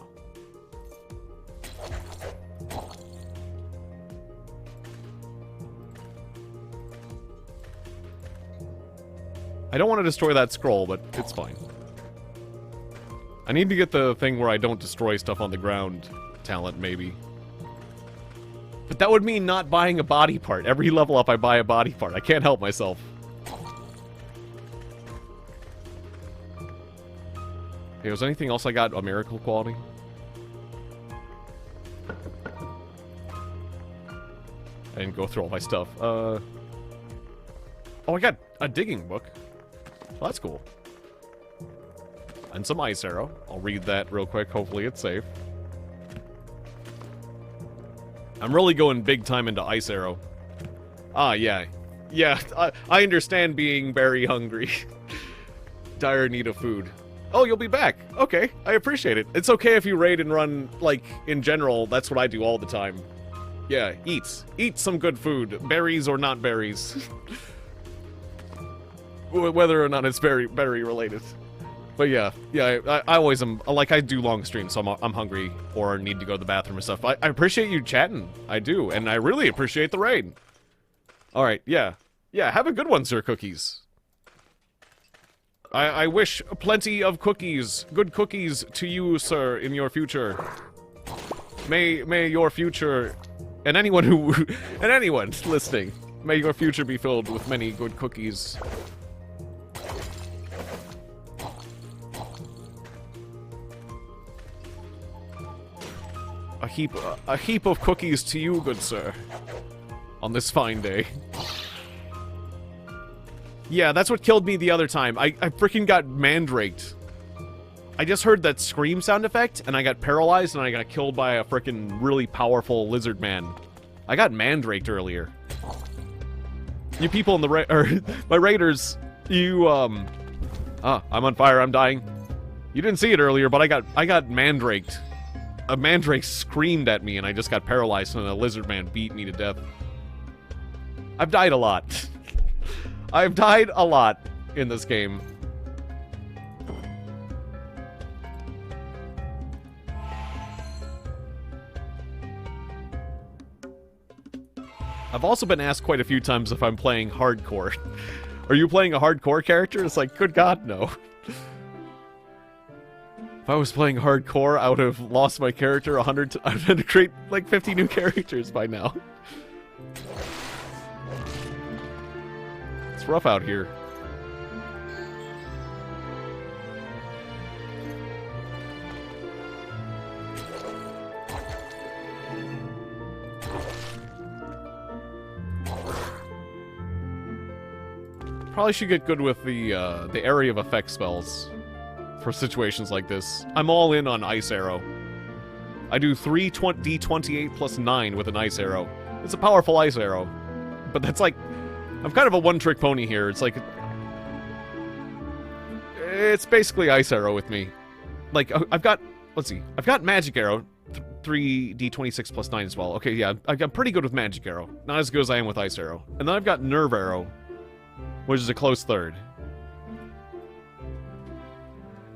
A: I don't want to destroy that scroll, but it's fine. I need to get the thing where I don't destroy stuff on the ground talent, maybe. But that would mean not buying a body part. Every level up, I buy a body part. I can't help myself. Okay, was anything else I got a miracle quality? I didn't go through all my stuff. Oh, I got a digging book. Well, that's cool. And some ice arrow. I'll read that real quick. Hopefully it's safe. I'm really going big time into ice arrow. Ah, yeah. Yeah, I understand being very hungry. Dire need of food. Oh, you'll be back. Okay, I appreciate it. It's okay if you raid and run, like, in general. That's what I do all the time. Yeah, eat. Eat some good food. Berries or not berries. Whether or not it's berry related. But yeah, I always am, like, I do long streams, so I'm hungry or need to go to the bathroom and stuff. I appreciate you chatting. I do, and I really appreciate the raid. Alright, yeah. Yeah, have a good one, Sir Cookies. I wish plenty of cookies, good cookies to you, sir, in your future. May your future, and anyone listening, may your future be filled with many good cookies. A heap of cookies to you, good sir, on this fine day. Yeah, that's what killed me the other time. I freaking got mandraked. I just heard that scream sound effect, and I got paralyzed, and I got killed by a freaking really powerful lizard man. I got mandraked earlier. You people in the my raiders, you I'm on fire. I'm dying. You didn't see it earlier, but I got mandraked. A mandrake screamed at me, and I just got paralyzed, and a lizard man beat me to death. I've died a lot. I've died a lot in this game. I've also been asked quite a few times if I'm playing hardcore. Are you playing a hardcore character? It's like, good God, no. If I was playing hardcore, I would have lost my character 100 times. I've had to create like 50 new characters by now. It's rough out here. Probably should get good with the area of effect spells for situations like this. I'm all in on Ice Arrow. I do 3 D28 plus 9 with an Ice Arrow. It's a powerful Ice Arrow. But that's like... I'm kind of a one-trick pony here. It's like... It's basically Ice Arrow with me. Like, I've got, let's see, I've got Magic Arrow, 3d26 plus 9 as well. Okay, yeah, I'm pretty good with Magic Arrow. Not as good as I am with Ice Arrow. And then I've got Nerve Arrow, which is a close third.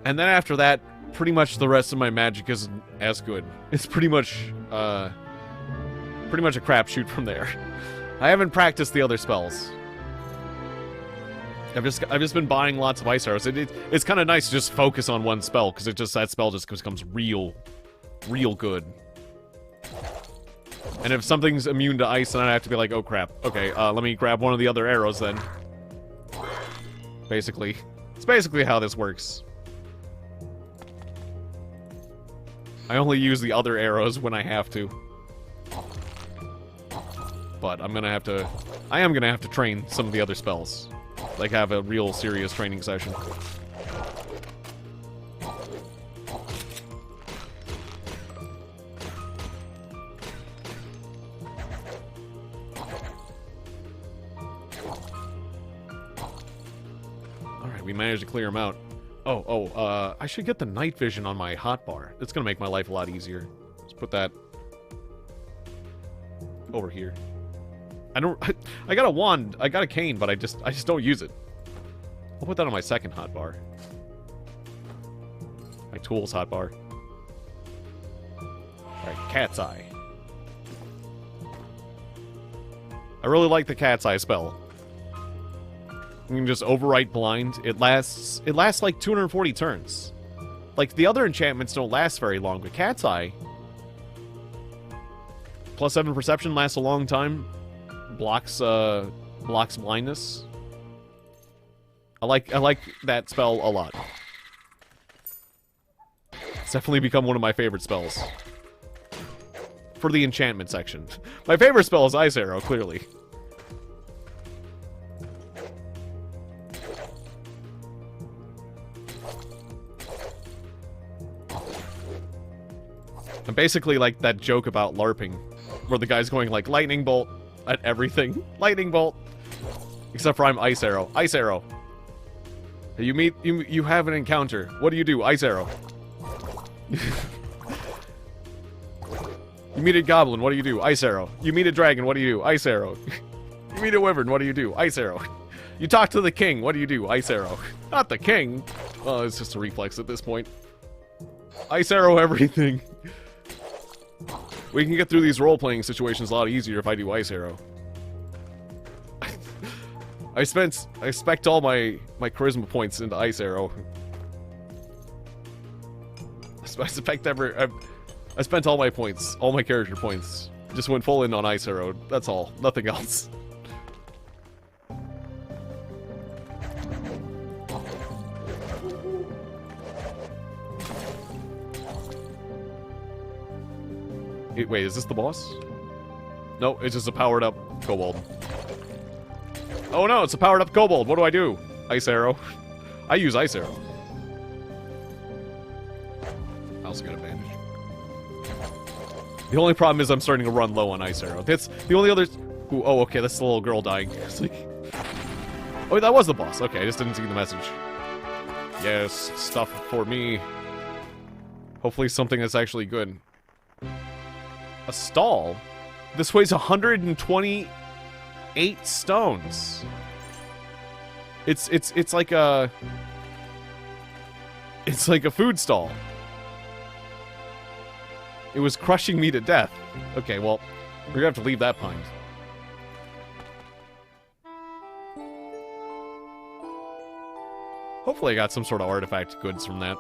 A: And then after that, pretty much the rest of my magic isn't as good. It's pretty much a crapshoot from there. I haven't practiced the other spells. I've just been buying lots of ice arrows. It's kind of nice to just focus on one spell, because that spell just becomes real good. And if something's immune to ice, then I have to be like, oh crap. Okay, let me grab one of the other arrows then. Basically. It's basically how this works. I only use the other arrows when I have to. But I am gonna have to train some of the other spells. Like, have a real serious training session. Alright, we managed to clear him out. I should get the night vision on my hotbar. It's gonna make my life a lot easier. Let's put that over here. I got a wand, I got a cane, but I just don't use it. I'll put that on my second hotbar. My tools hotbar. Alright, Cat's Eye. I really like the Cat's Eye spell. You can just overwrite blind. It lasts like 240 turns. Like, the other enchantments don't last very long, but Cat's Eye, +7 perception, lasts a long time. Blocks blindness. I like that spell a lot. It's definitely become one of my favorite spells. For the enchantment section. My favorite spell is Ice Arrow, clearly. I'm basically like that joke about LARPing, where the guy's going like, lightning bolt at everything. Lightning bolt. Except for I'm Ice Arrow. Ice Arrow. You have an encounter. What do you do? Ice Arrow. You meet a goblin. What do you do? Ice Arrow. You meet a dragon. What do you do? Ice Arrow. You meet a wyvern. What do you do? Ice Arrow. You talk to the king. What do you do? Ice Arrow. Not the king. Well, it's just a reflex at this point. Ice Arrow everything. We can get through these role-playing situations a lot easier if I do Ice Arrow. I spect all my charisma points into Ice Arrow. I spent all my points, all my character points. Just went full in on Ice Arrow. That's all. Nothing else. Wait, is this the boss? No, it's just a powered-up kobold. Oh no, it's a powered-up kobold. What do I do? Ice Arrow. I use Ice Arrow. I also got a bandage. The only problem is I'm starting to run low on Ice Arrow. That's the only other... Ooh, oh, okay, that's the little girl dying. It's like... Oh, that was the boss. Okay, I just didn't see the message. Yes, stuff for me. Hopefully something that's actually good. A stall? This weighs 128 stones. It's like a... It's like a food stall. It was crushing me to death. Okay, well, we're gonna have to leave that behind. Hopefully I got some sort of artifact goods from that.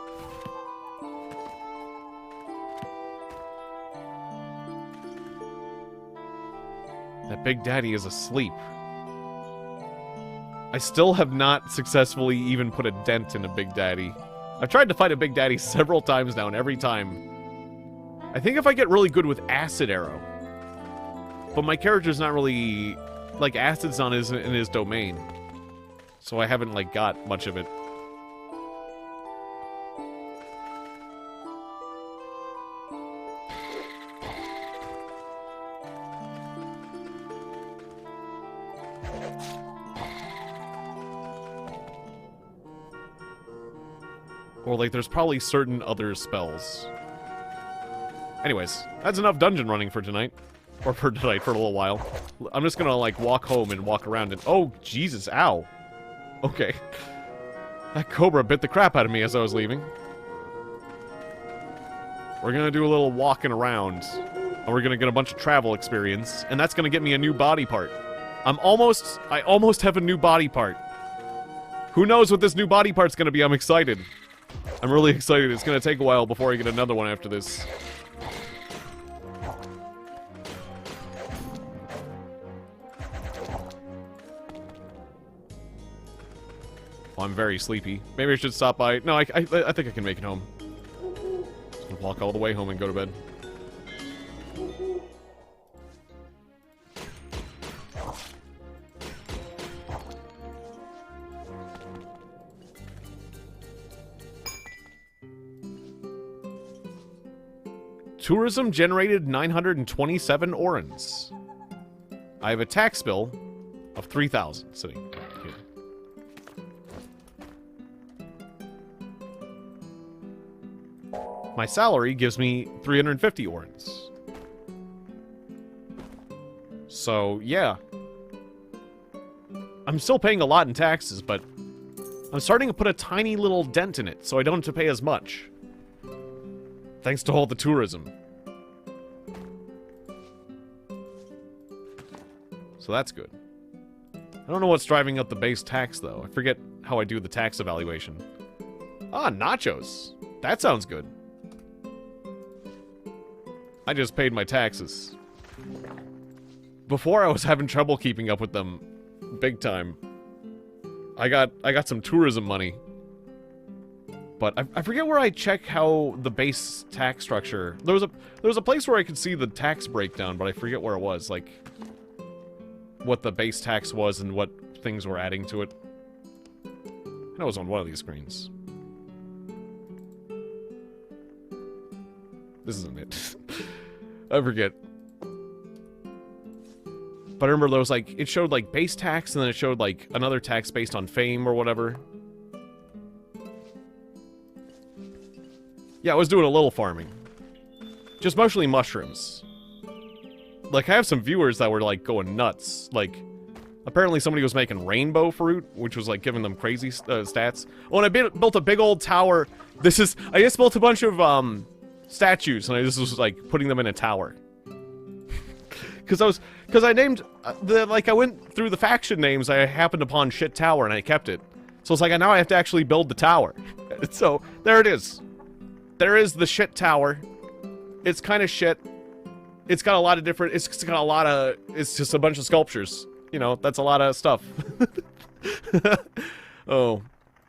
A: That Big Daddy is asleep. I still have not successfully even put a dent in a Big Daddy. I've tried to fight a Big Daddy several times now, and every time... I think if I get really good with Acid Arrow. But my character's not really... Like, Acid's not in his domain. So I haven't, like, got much of it. Or, like, there's probably certain other spells. Anyways, that's enough dungeon running for tonight. Or for tonight, for a little while. I'm just gonna, like, walk home and walk around and... Oh, Jesus, ow. Okay. That cobra bit the crap out of me as I was leaving. We're gonna do a little walking around. And we're gonna get a bunch of travel experience. And that's gonna get me a new body part. I almost have a new body part. Who knows what this new body part's gonna be? I'm excited. I'm really excited. It's gonna take a while before I get another one after this. Oh, I'm very sleepy. Maybe I should stop by. No, I think I can make it home. Just walk all the way home and go to bed. Tourism generated 927 orans. I have a tax bill of 3,000 sitting here. My salary gives me 350 orans. So, yeah. I'm still paying a lot in taxes, but I'm starting to put a tiny little dent in it, so I don't have to pay as much. Thanks to all the tourism. So that's good. I don't know what's driving up the base tax, though. I forget how I do the tax evaluation. Ah, nachos. That sounds good. I just paid my taxes. Before I was having trouble keeping up with them big time. I got some tourism money. But I forget where I check how the base tax structure. There was a place where I could see the tax breakdown, but I forget where it was, like what the base tax was and what things were adding to it. I know it was on one of these screens. This isn't it. I forget. But I remember there was like, it showed like base tax and then it showed like another tax based on fame or whatever. Yeah, I was doing a little farming. Just mostly mushrooms. Like, I have some viewers that were, like, going nuts. Like, apparently somebody was making rainbow fruit, which was, like, giving them crazy stats. Oh, and I built a big old tower. I just built a bunch of, statues, and I just was, like, putting them in a tower. Because I named, I went through the faction names, I happened upon Shit Tower, and I kept it. So it's like, now I have to actually build the tower. So, there it is. There is the Shit Tower. It's kind of shit. It's got a lot of different... It's got a lot of... It's just a bunch of sculptures. You know, that's a lot of stuff. Oh.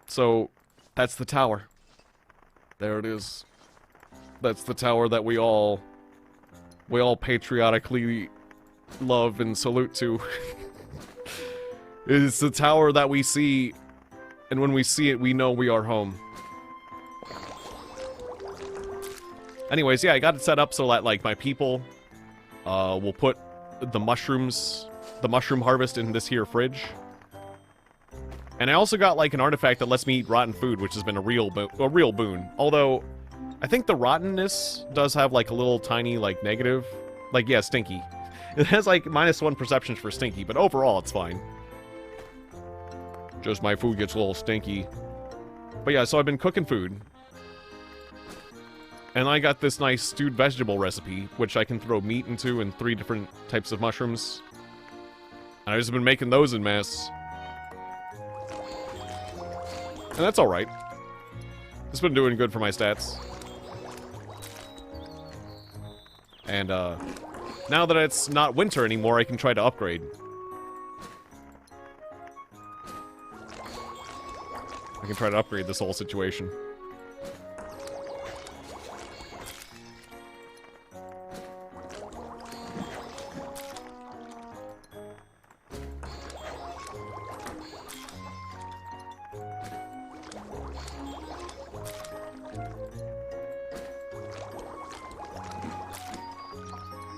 A: So, that's the tower. There it is. That's the tower that we all patriotically love and salute to. It's the tower that we see, and when we see it, we know we are home. Anyways, yeah, I got it set up so that, like, my people will put the mushroom harvest in this here fridge. And I also got, like, an artifact that lets me eat rotten food, which has been a real boon. Although, I think the rottenness does have, like, a little tiny, like, negative. Like, yeah, stinky. It has, like, -1 perceptions for stinky, but overall, it's fine. Just my food gets a little stinky. But yeah, so I've been cooking food. And I got this nice stewed vegetable recipe, which I can throw meat into and 3 different types of mushrooms. And I've just been making those en masse. And that's alright. It's been doing good for my stats. And, now that it's not winter anymore, I can try to upgrade. I can try to upgrade this whole situation.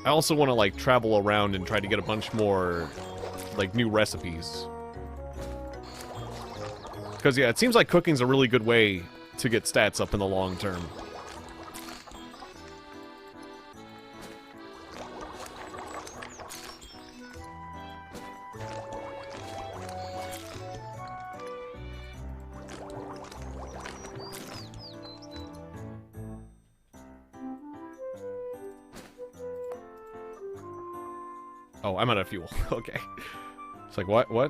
A: I also want to, like, travel around and try to get a bunch more, like, new recipes. Because, yeah, it seems like cooking's a really good way to get stats up in the long term. Oh, I'm out of fuel. Okay. It's like, what? What?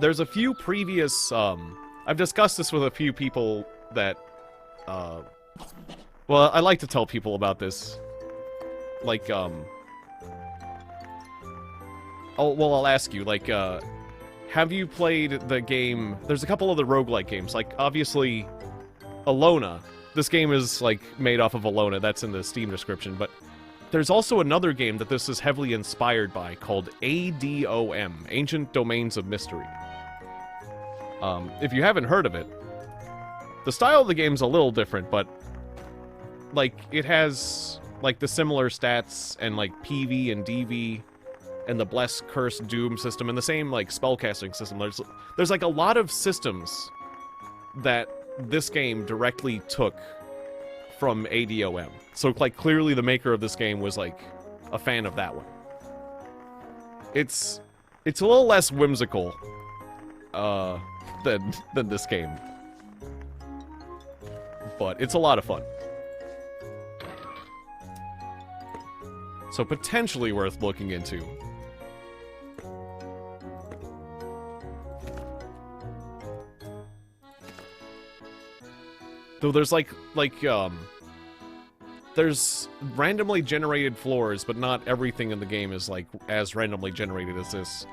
A: There's a few previous, I've discussed this with a few people that, well, I like to tell people about this. Like, oh, well, I'll ask you, like, have you played the game... There's a couple of the roguelike games, like, obviously, Alona. This game is, like, made off of Alona, that's in the Steam description, but there's also another game that this is heavily inspired by called ADOM, Ancient Domains of Mystery. If you haven't heard of it, the style of the game's a little different, but, like, it has, like, the similar stats and, like, PV and DV and the Bless, Curse, Doom system and the same, like, spellcasting system. There's, like, a lot of systems that this game directly took from ADOM. So, like, clearly the maker of this game was, like, a fan of that one. It's a little less whimsical, than this game. But it's a lot of fun. So potentially worth looking into. Though there's there's randomly generated floors, but not everything in the game is, like, as randomly generated as this.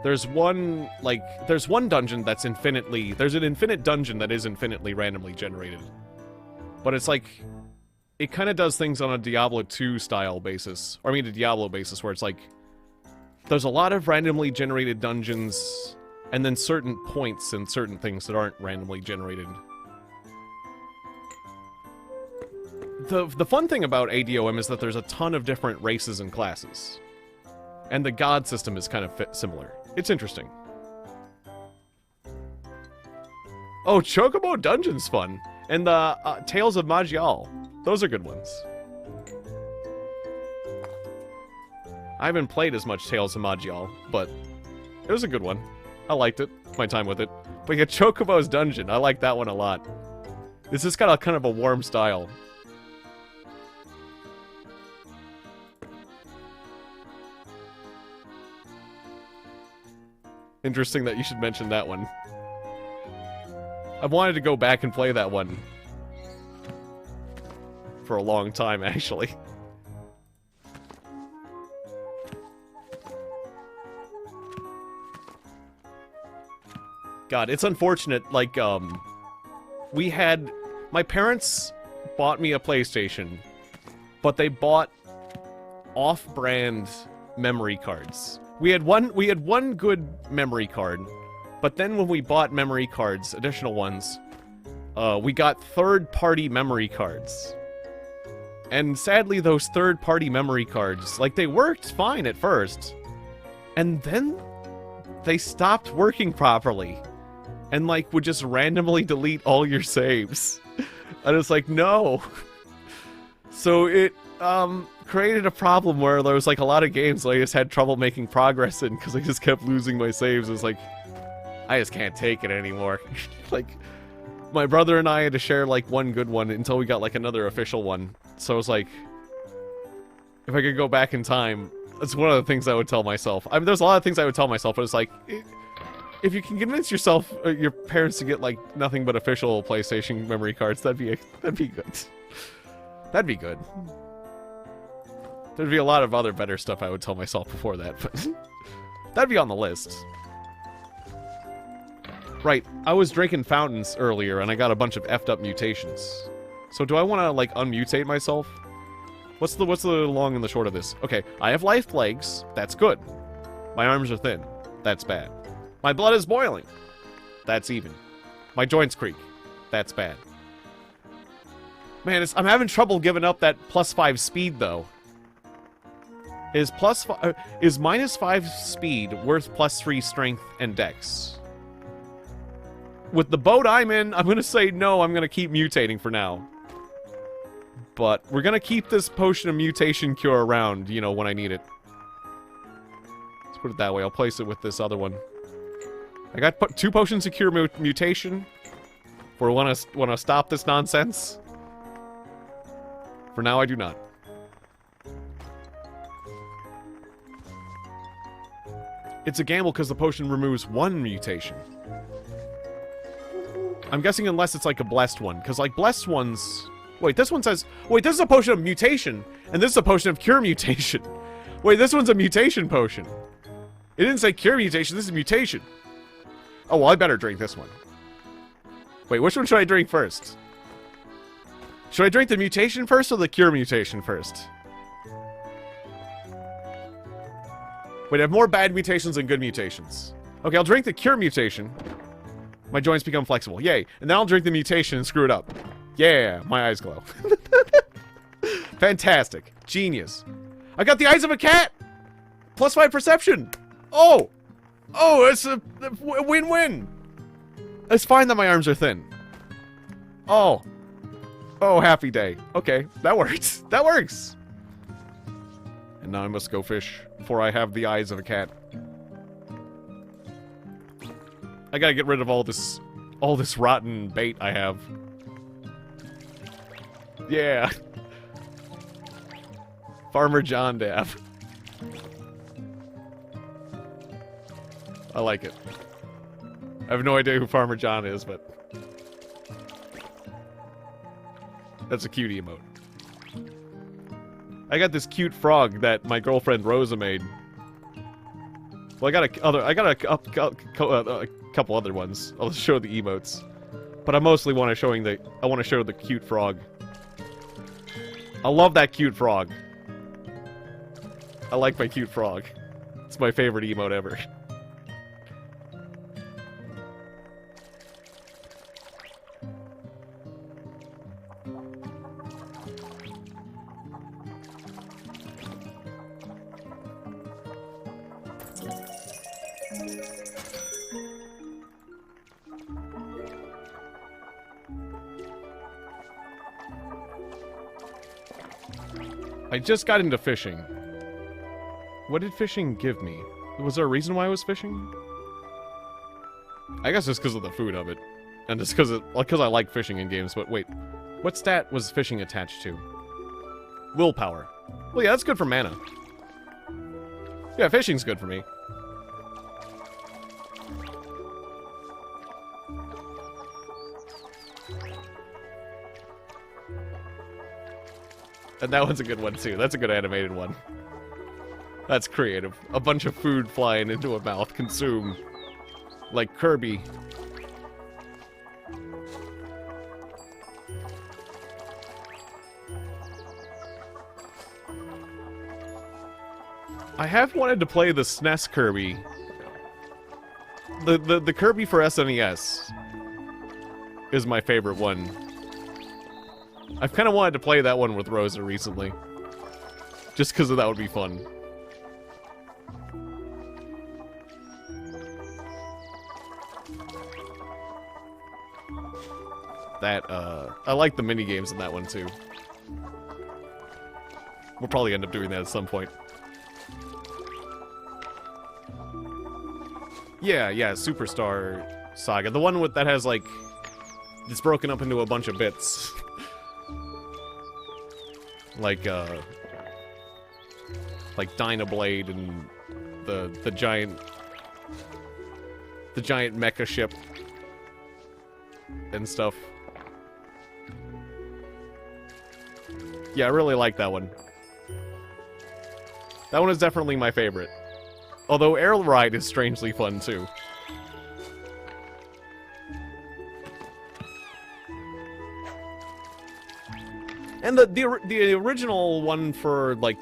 A: There's one dungeon that's infinitely... There's an infinite dungeon that is infinitely randomly generated. But it's like... It kind of does things on a Diablo 2 style basis. Or I mean a Diablo basis, where it's like... There's a lot of randomly generated dungeons, and then certain points and certain things that aren't randomly generated. The fun thing about ADOM is that there's a ton of different races and classes. And the god system is kind of similar. It's interesting. Oh, Chocobo Dungeon's fun. And the Tales of Magial. Those are good ones. I haven't played as much Tales of Magial, but it was a good one. I liked it. My time with it. But yeah, Chocobo's Dungeon. I like that one a lot. It's just got a kind of a warm style. Interesting that you should mention that one. I've wanted to go back and play that one for a long time, actually. God, it's unfortunate, like, my parents bought me a PlayStation, but they bought off-brand memory cards. We had one good memory card, but then when we bought memory cards, additional ones, we got third-party memory cards. And sadly, those third-party memory cards, like, they worked fine at first, and then they stopped working properly, and, like, would just randomly delete all your saves. And it's like, no. So it, created a problem where there was, like, a lot of games that I just had trouble making progress in because I just kept losing my saves. It was like, I just can't take it anymore. Like, my brother and I had to share, like, one good one until we got, like, another official one. So I was like, if I could go back in time, that's one of the things I would tell myself. I mean, there's a lot of things I would tell myself, but it's like, if you can convince yourself, your parents to get, like, nothing but official PlayStation memory cards, that'd be good. That'd be good. There'd be a lot of other better stuff I would tell myself before that, but that'd be on the list. Right, I was drinking fountains earlier, and I got a bunch of effed up mutations. So do I want to, like, unmutate myself? What's the long and the short of this? Okay, I have lithe legs. That's good. My arms are thin. That's bad. My blood is boiling. That's even. My joints creak. That's bad. Man, I'm having trouble giving up that +5 speed, though. Is is -5 speed worth +3 strength and dex? With the boat I'm in, I'm gonna say no, I'm gonna keep mutating for now. But we're gonna keep this potion of mutation cure around, you know, when I need it. Let's put it that way. I'll place it with this other one. I got 2 potions to cure mutation. If we wanna stop this nonsense. For now, I do not. It's a gamble because the potion removes 1 mutation. I'm guessing unless it's like a blessed one, because like blessed ones... Wait, this one says... Wait, this is a potion of mutation, and this is a potion of cure mutation. Wait, this one's a mutation potion. It didn't say cure mutation, this is mutation. Oh, well, I better drink this one. Wait, which one should I drink first? Should I drink the mutation first or the cure mutation first? Wait, I have more bad mutations than good mutations. Okay, I'll drink the cure mutation. My joints become flexible. Yay. And then I'll drink the mutation and screw it up. Yeah, my eyes glow. Fantastic. Genius. I got the eyes of a cat! +5 perception! Oh! Oh, it's a win-win! It's fine that my arms are thin. Oh. Oh, happy day. Okay, that works. That works! And now I must go fish, for I have the eyes of a cat. I gotta get rid of all this rotten bait I have. Yeah. Farmer John Dab. I like it. I have no idea who Farmer John is, but... That's a cute emote. I got this cute frog that my girlfriend Rosa made. Well, I got a couple other ones. I'll show the emotes, but I mostly want to show the cute frog. I love that cute frog. I like my cute frog. It's my favorite emote ever. I just got into fishing. What did fishing give me? Was there a reason why I was fishing? I guess just because of the food of it. And just because I like fishing in games, but wait. What stat was fishing attached to? Willpower. Well, yeah, that's good for mana. Yeah, fishing's good for me. And that one's a good one, too. That's a good animated one. That's creative. A bunch of food flying into a mouth. Consume. Like Kirby. I have wanted to play the SNES Kirby. The Kirby for SNES is my favorite one. I've kind of wanted to play that one with Rosa recently. Just because that would be fun. I like the mini-games in that one, too. We'll probably end up doing that at some point. Yeah, Superstar Saga. The one that has, like... It's broken up into a bunch of bits. Like Dynablade and the giant mecha ship and stuff. Yeah, I really like that one. That one is definitely my favorite. Although Air Ride is strangely fun too. And the original one for, like...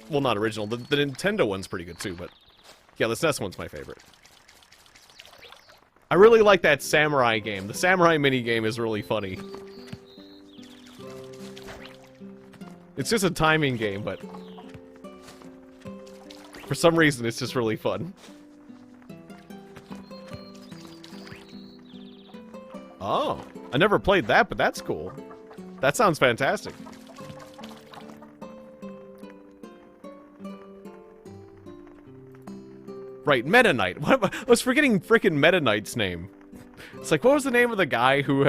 A: Well, not original. The Nintendo one's pretty good, too, but... Yeah, the SNES one's my favorite. I really like that Samurai game. The Samurai minigame is really funny. It's just a timing game, but... For some reason, it's just really fun. Oh, I never played that, but that's cool. That sounds fantastic. Right, Meta Knight. What, I was forgetting frickin' Meta Knight's name. It's like, what was the name of the guy who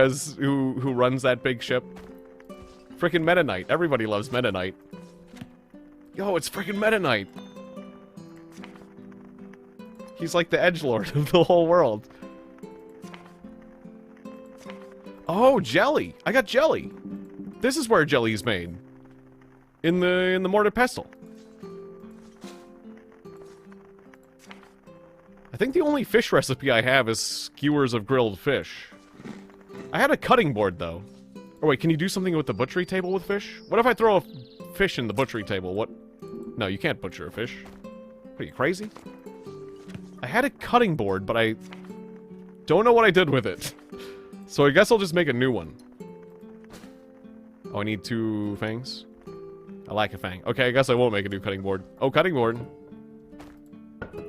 A: runs that big ship? Frickin' Meta Knight. Everybody loves Meta Knight. Yo, it's frickin' Meta Knight. He's like the edgelord of the whole world. Oh, jelly. I got jelly. This is where jelly is made. In the mortar pestle. I think the only fish recipe I have is skewers of grilled fish. I had a cutting board, though. Oh, wait, can you do something with the butchery table with fish? What if I throw a fish in the butchery table? What? No, you can't butcher a fish. What, are you crazy? I had a cutting board, but I don't know what I did with it. So I guess I'll just make a new one. Oh, I need 2 fangs? I like a fang. Okay, I guess I won't make a new cutting board. Oh, cutting board.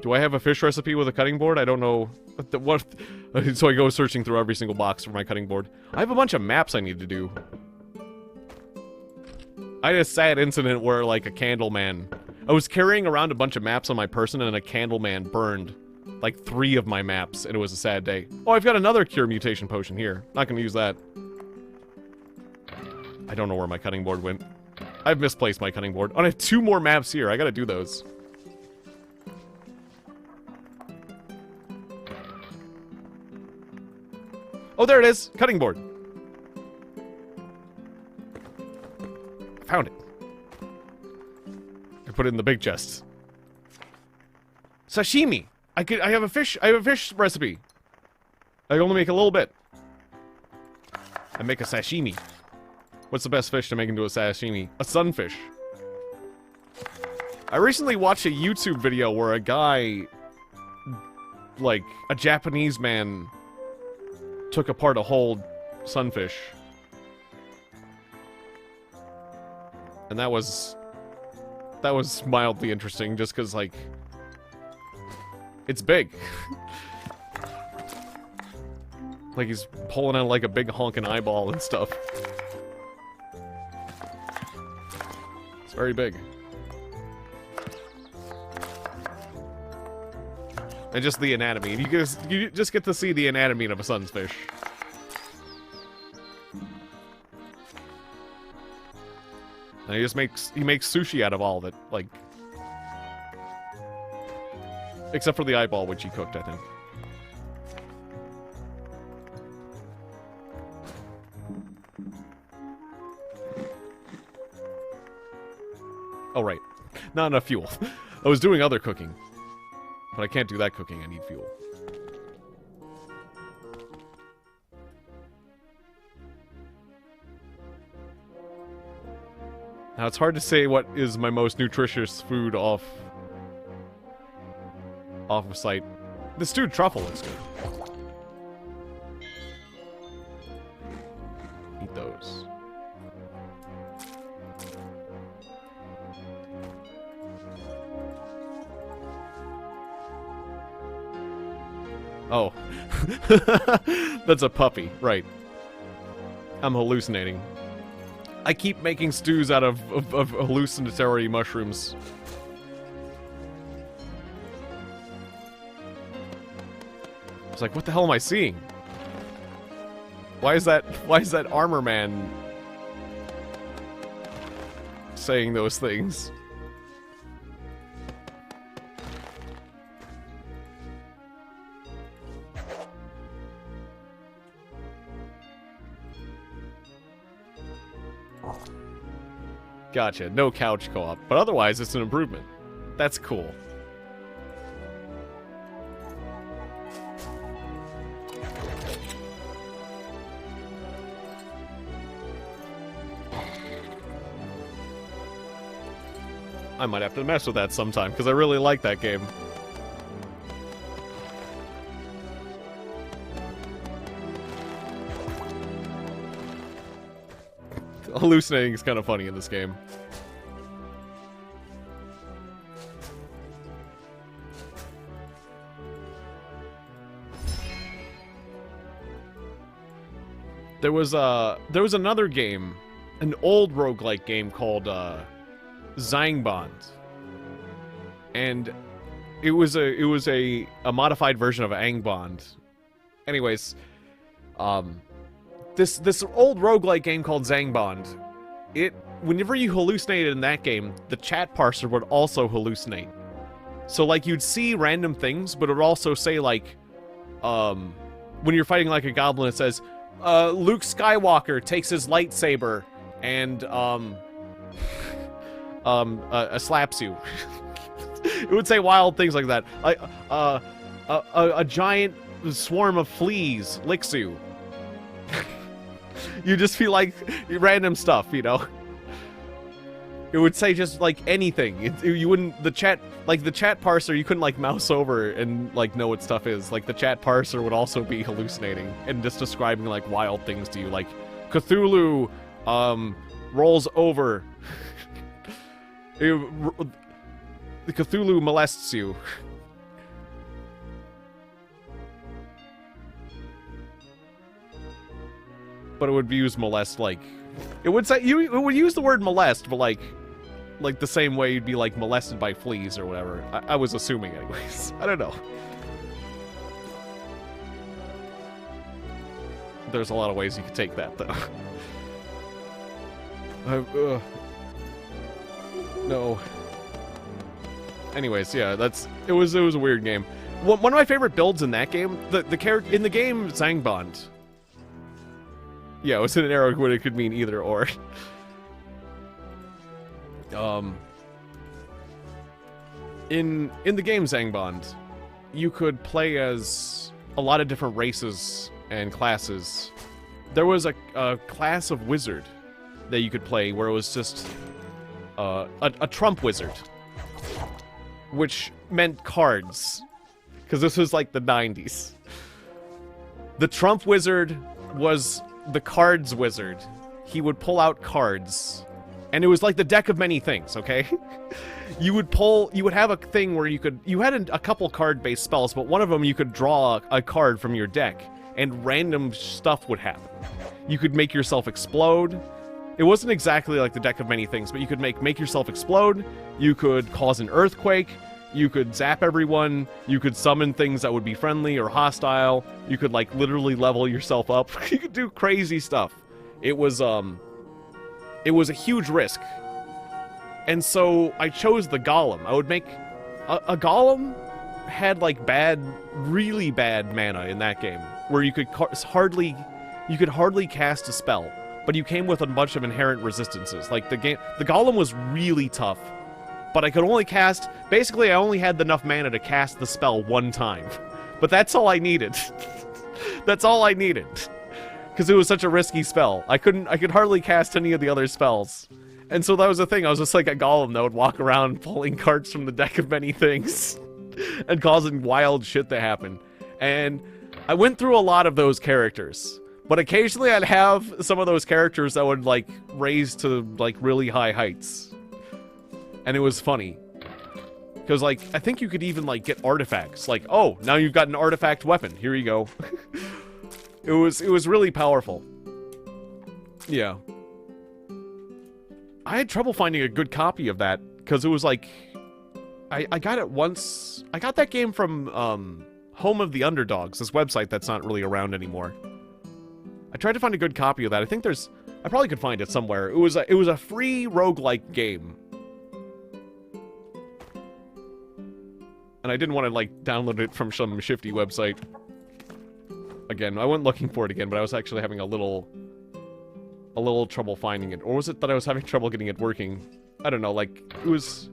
A: Do I have a fish recipe with a cutting board? I don't know. What? So I go searching through every single box for my cutting board. I have a bunch of maps I need to do. I had a sad incident where, like, a candle man... I was carrying around a bunch of maps on my person, and a candle man burned, like, 3 of my maps, and it was a sad day. Oh, I've got another cure mutation potion here. Not gonna use that. I don't know where my cutting board went. I've misplaced my cutting board. Oh, I have 2 more maps here. I gotta do those. Oh, there it is! Cutting board. Found it. I put it in the big chest. Sashimi. I have a fish recipe. I only make a little bit. I make a sashimi. What's the best fish to make into a sashimi? A sunfish. I recently watched a YouTube video where a guy, like, a Japanese man, took apart a whole sunfish. And that was mildly interesting, just because, like, it's big. Like, he's pulling out, like, a big honking eyeball and stuff. It's very big. And just the anatomy. You just get to see the anatomy of a sunfish. And he makes sushi out of all of it, like, except for the eyeball, which he cooked, I think. Oh, right. Not enough fuel. I was doing other cooking. But I can't do that cooking, I need fuel. Now, it's hard to say what is my most nutritious food off of site. The stewed truffle looks good. Eat those. Oh. That's a puppy, right. I'm hallucinating. I keep making stews out of hallucinatory mushrooms. It's like, what the hell am I seeing? Why is that armor man saying those things? Gotcha, no couch co-op, but otherwise it's an improvement. That's cool. I might have to mess with that sometime, because I really like that game. Hallucinating is kind of funny in this game. There was another game, an old roguelike game called Zangbond. And it was a modified version of Angbond. Anyways, this old roguelike game called Zangbond, whenever you hallucinated in that game, the chat parser would also hallucinate. So like you'd see random things, but it would also say like when you're fighting like a goblin, it says Luke Skywalker takes his lightsaber and slaps you. It would say wild things like that. Like a giant swarm of fleas licks you. You just feel like random stuff, you know. It would say just like anything. You wouldn't the chat parser. You couldn't like mouse over and like know what stuff is. Like the chat parser would also be hallucinating and just describing like wild things to you, like Cthulhu rolls over. The Cthulhu molests you. But it would use molest like... It would say... It would use the word molest, but like the same way you'd be like molested by fleas or whatever. I was assuming anyways. I don't know. There's a lot of ways you could take that though. No. Anyways, yeah, it was a weird game. One of my favorite builds in that game, the character in the game Zangbond. Yeah, it was an arrow when it could mean either or. In the game Zangbond, you could play as a lot of different races and classes. There was a class of wizard that you could play where it was just a trump wizard, which meant cards, because this was like the 90s. The trump wizard was the cards wizard. He would pull out cards, and it was like the deck of many things, okay? You would have a thing where you had a couple card-based spells, but one of them you could draw a card from your deck, and random stuff would happen. You could make yourself explode. It wasn't exactly like the deck of many things, but you could make yourself explode, you could cause an earthquake, you could zap everyone, you could summon things that would be friendly or hostile, you could like literally level yourself up. You could do crazy stuff. It was a huge risk. And so I chose the golem. I would make a golem had like really bad mana in that game, where you could hardly cast a spell, but you came with a bunch of inherent resistances. Like the golem was really tough, but I could only cast, basically I only had enough mana to cast the spell one time. But that's all I needed. That's all I needed. Because it was such a risky spell. I could hardly cast any of the other spells. And so that was the thing, I was just like a golem that would walk around pulling cards from the deck of many things. And causing wild shit to happen. And I went through a lot of those characters. But occasionally I'd have some of those characters that would like raise to like really high heights. And it was funny. Because like, I think you could even like get artifacts. Like, oh, now you've got an artifact weapon. Here you go. It was really powerful. Yeah. I had trouble finding a good copy of that. Because it was like, I got it once. I got that game from Home of the Underdogs, this website that's not really around anymore. I tried to find a good copy of that. I think I probably could find it somewhere. It was a free roguelike game. And I didn't want to like download it from some shifty website. Again, I went looking for it again, but I was actually having a little trouble finding it. Or was it that I was having trouble getting it working? I don't know, like, it was...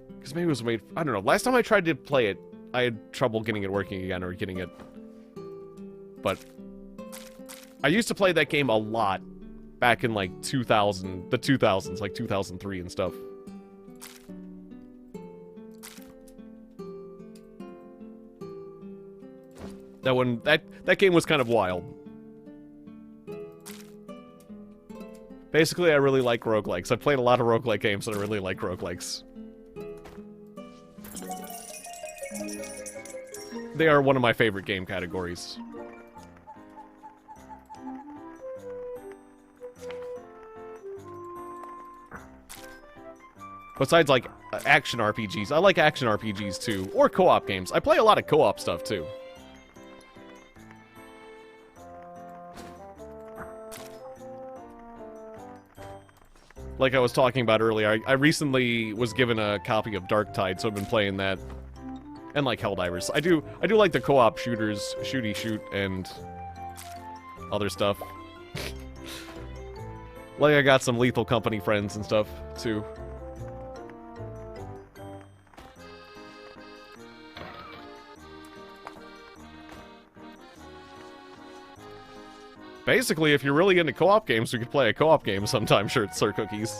A: Because maybe it was made... I don't know. Last time I tried to play it, I had trouble getting it working again, or getting it... But... I used to play that game a lot back in, like, the 2000s, like 2003 and stuff. That game was kind of wild. Basically, I really like roguelikes. I've played a lot of roguelike games, and I really like roguelikes. They are one of my favorite game categories. Besides, like, action RPGs. I like action RPGs, too. Or co-op games. I play a lot of co-op stuff, too. Like I was talking about earlier, I recently was given a copy of Darktide, so I've been playing that. And, like, Helldivers. I do like the co-op shooters, shooty shoot, and other stuff. Like, I got some Lethal Company friends and stuff, too. Basically, if you're really into co-op games, we could play a co-op game sometime, Sir Cookies.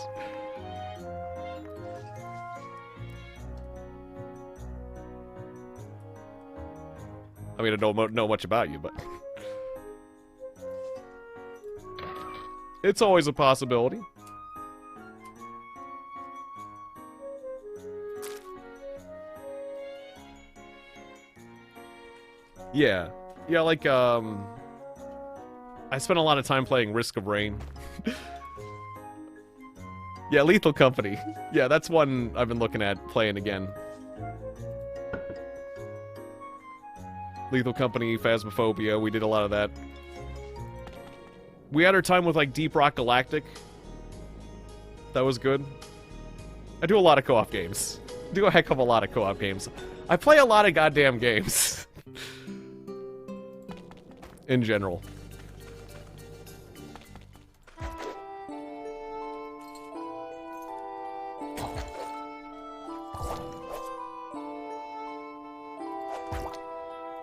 A: I mean, I don't know much about you, but... it's always a possibility. Yeah. Yeah, like, I spent a lot of time playing Risk of Rain. Yeah, Lethal Company. Yeah, that's one I've been looking at playing again. Lethal Company, Phasmophobia, we did a lot of that. We had our time with, like, Deep Rock Galactic. That was good. I do a lot of co-op games. I do a heck of a lot of co-op games. I play a lot of goddamn games. In general.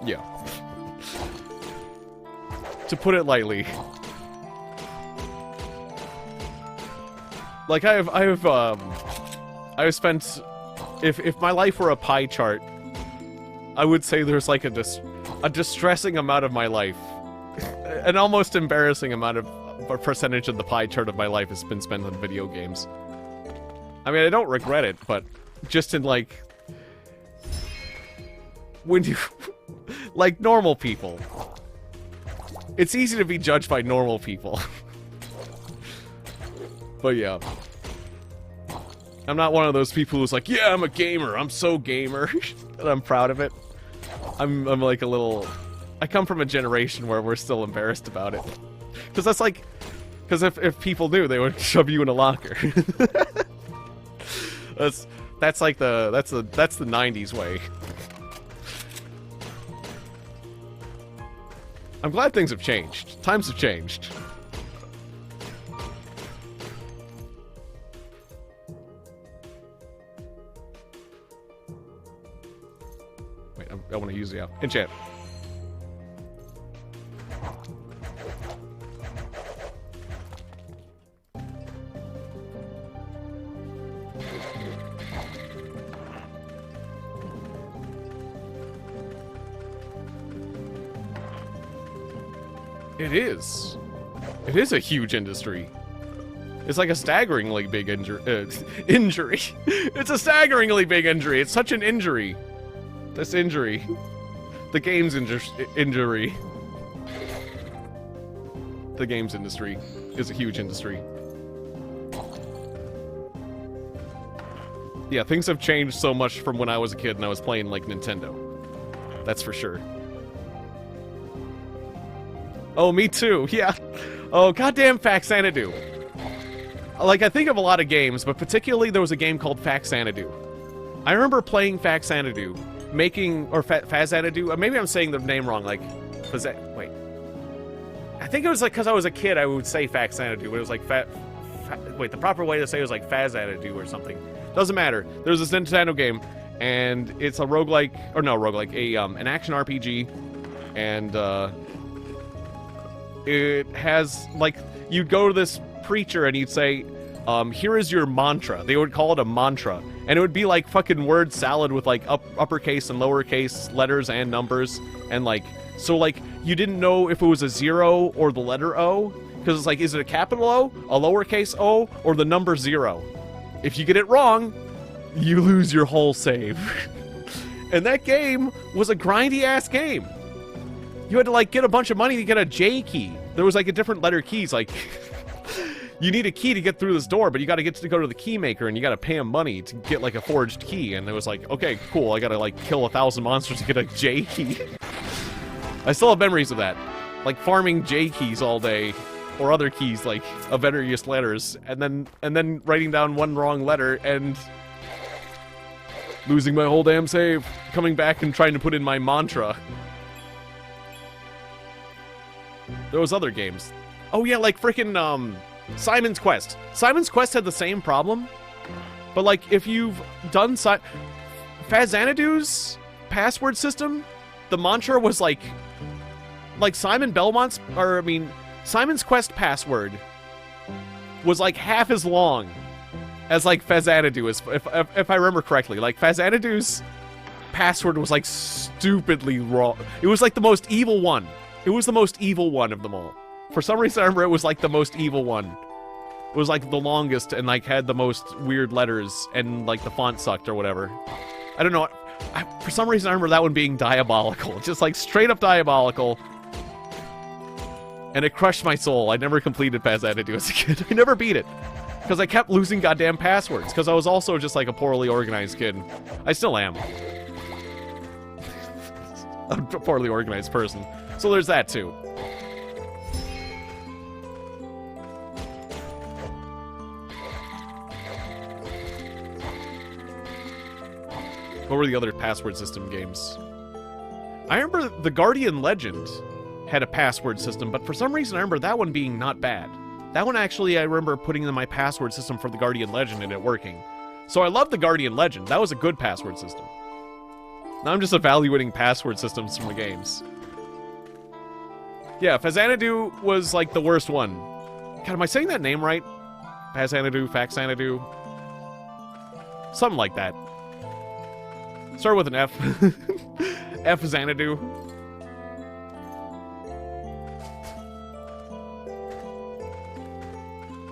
A: Yeah. To put it lightly. Like, I've spent... If my life were a pie chart, I would say there's, like, a distressing amount of my life. An almost embarrassing amount of... a percentage of the pie chart of my life has been spent on video games. I mean, I don't regret it, but just in, like... when you... like, normal people. It's easy to be judged by normal people. But yeah. I'm not one of those people who's like, yeah, I'm a gamer, I'm so gamer. And I'm proud of it. I'm like a little... I come from a generation where we're still embarrassed about it. Because that's like... because if people knew, they would shove you in a locker. That's like the... that's the 90s way. I'm glad things have changed. Times have changed. Wait, I want to use the enchant. It is. It is a huge industry. It's like a staggeringly big injury. It's a staggeringly big injury. It's such an injury. This injury. The games injury. The games industry is a huge industry. Yeah, things have changed so much from when I was a kid and I was playing, like, Nintendo. That's for sure. Oh, me too, yeah. Oh, goddamn Faxanadu. Like, I think of a lot of games, but particularly there was a game called Faxanadu. I remember playing Faxanadu, making... or Fazanadu? Maybe I'm saying the name wrong, like... wait. I think it was, like, because I was a kid, I would say Faxanadu, but it was, like, wait, the proper way to say it was, like, Fazanadu or something. Doesn't matter. There's this Nintendo game, and it's a roguelike... or no, roguelike. An action RPG, and, it has, like, you'd go to this preacher and he'd say, here is your mantra. They would call it a mantra. And it would be like fucking word salad with, like, uppercase and lowercase letters and numbers. And, like, so, like, you didn't know if it was a 0 or the letter O. Because it's like, is it a capital O, a lowercase O, or the number 0? If you get it wrong, you lose your whole save. And that game was a grindy-ass game. You had to, like, get a bunch of money to get a J key. There was, like, a different letter keys, like... you need a key to get through this door, but you gotta go to the key maker, and you gotta pay him money to get, like, a forged key. And it was like, okay, cool, I gotta, like, kill 1,000 monsters to get a J key. I still have memories of that. Like, farming J keys all day, or other keys, like, various letters, and then writing down one wrong letter, and losing my whole damn save, coming back and trying to put in my mantra. There was other games. Oh yeah, like frickin' Simon's Quest. Simon's Quest had the same problem, but like if you've done Fazanadu's password system, the mantra was like Simon's Quest password was like half as long as like Fazanadu, if I remember correctly. Like Fazanadu's password was like stupidly wrong. It was like the most evil one. It was the most evil one of them all. For some reason, I remember it was like the most evil one. It was like the longest and like had the most weird letters and like the font sucked or whatever. I don't know. For some reason, I remember that one being diabolical. Just like straight up diabolical. And it crushed my soul. I never completed Fazanadu as a kid. I never beat it. Because I kept losing goddamn passwords. Because I was also just like a poorly organized kid. I still am. A poorly organized person. So there's that too. What were the other password system games? I remember the Guardian Legend had a password system, but for some reason I remember that one being not bad. That one actually I remember putting in my password system for the Guardian Legend and it working. So I love the Guardian Legend. That was a good password system. Now I'm just evaluating password systems from the games. Yeah, Fazanadu was like the worst one. God, am I saying that name right? Fazanadu, Faxanadu? Something like that. Start with an F. F Xanadu.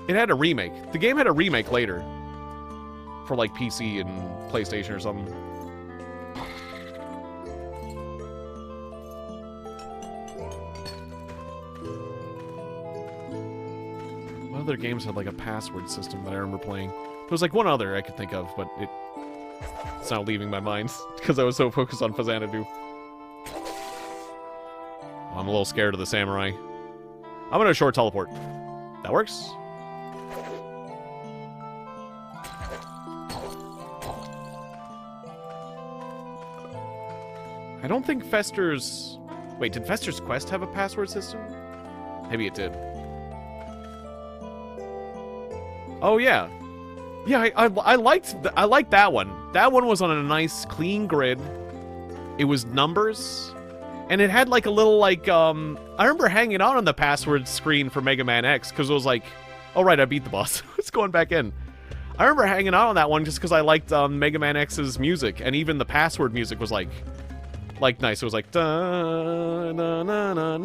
A: It had a remake. The game had a remake later. For like PC and PlayStation or something. What other games had like a password system that I remember playing? There was like one other I could think of, but it's not leaving my mind because I was so focused on Fazanadu. I'm a little scared of the samurai. I'm gonna short teleport. That works. I don't think Fester's... Wait, did Fester's Quest have a password system? Maybe it did. Oh, yeah. Yeah, I liked that one. That one was on a nice, clean grid. It was numbers. And it had, like, a little, like, I remember hanging out on the password screen for Mega Man X, because it was like, oh, right, I beat the boss. It's going back in. I remember hanging out on that one just because I liked Mega Man X's music, and even the password music was, like nice. It was like, da-na-na-na,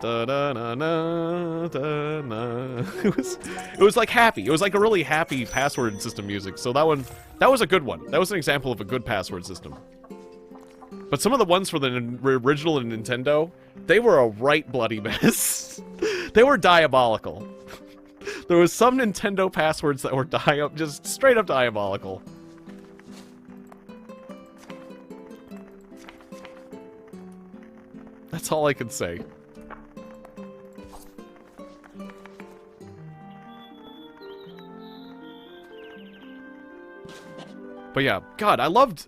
A: da-da-na-na, it was like happy. It was like a really happy password system music. So that was a good one. That was an example of a good password system. But some of the ones for the original Nintendo, they were a right bloody mess. They were diabolical. There was some Nintendo passwords that were just straight up diabolical. That's all I can say. But yeah, God, I loved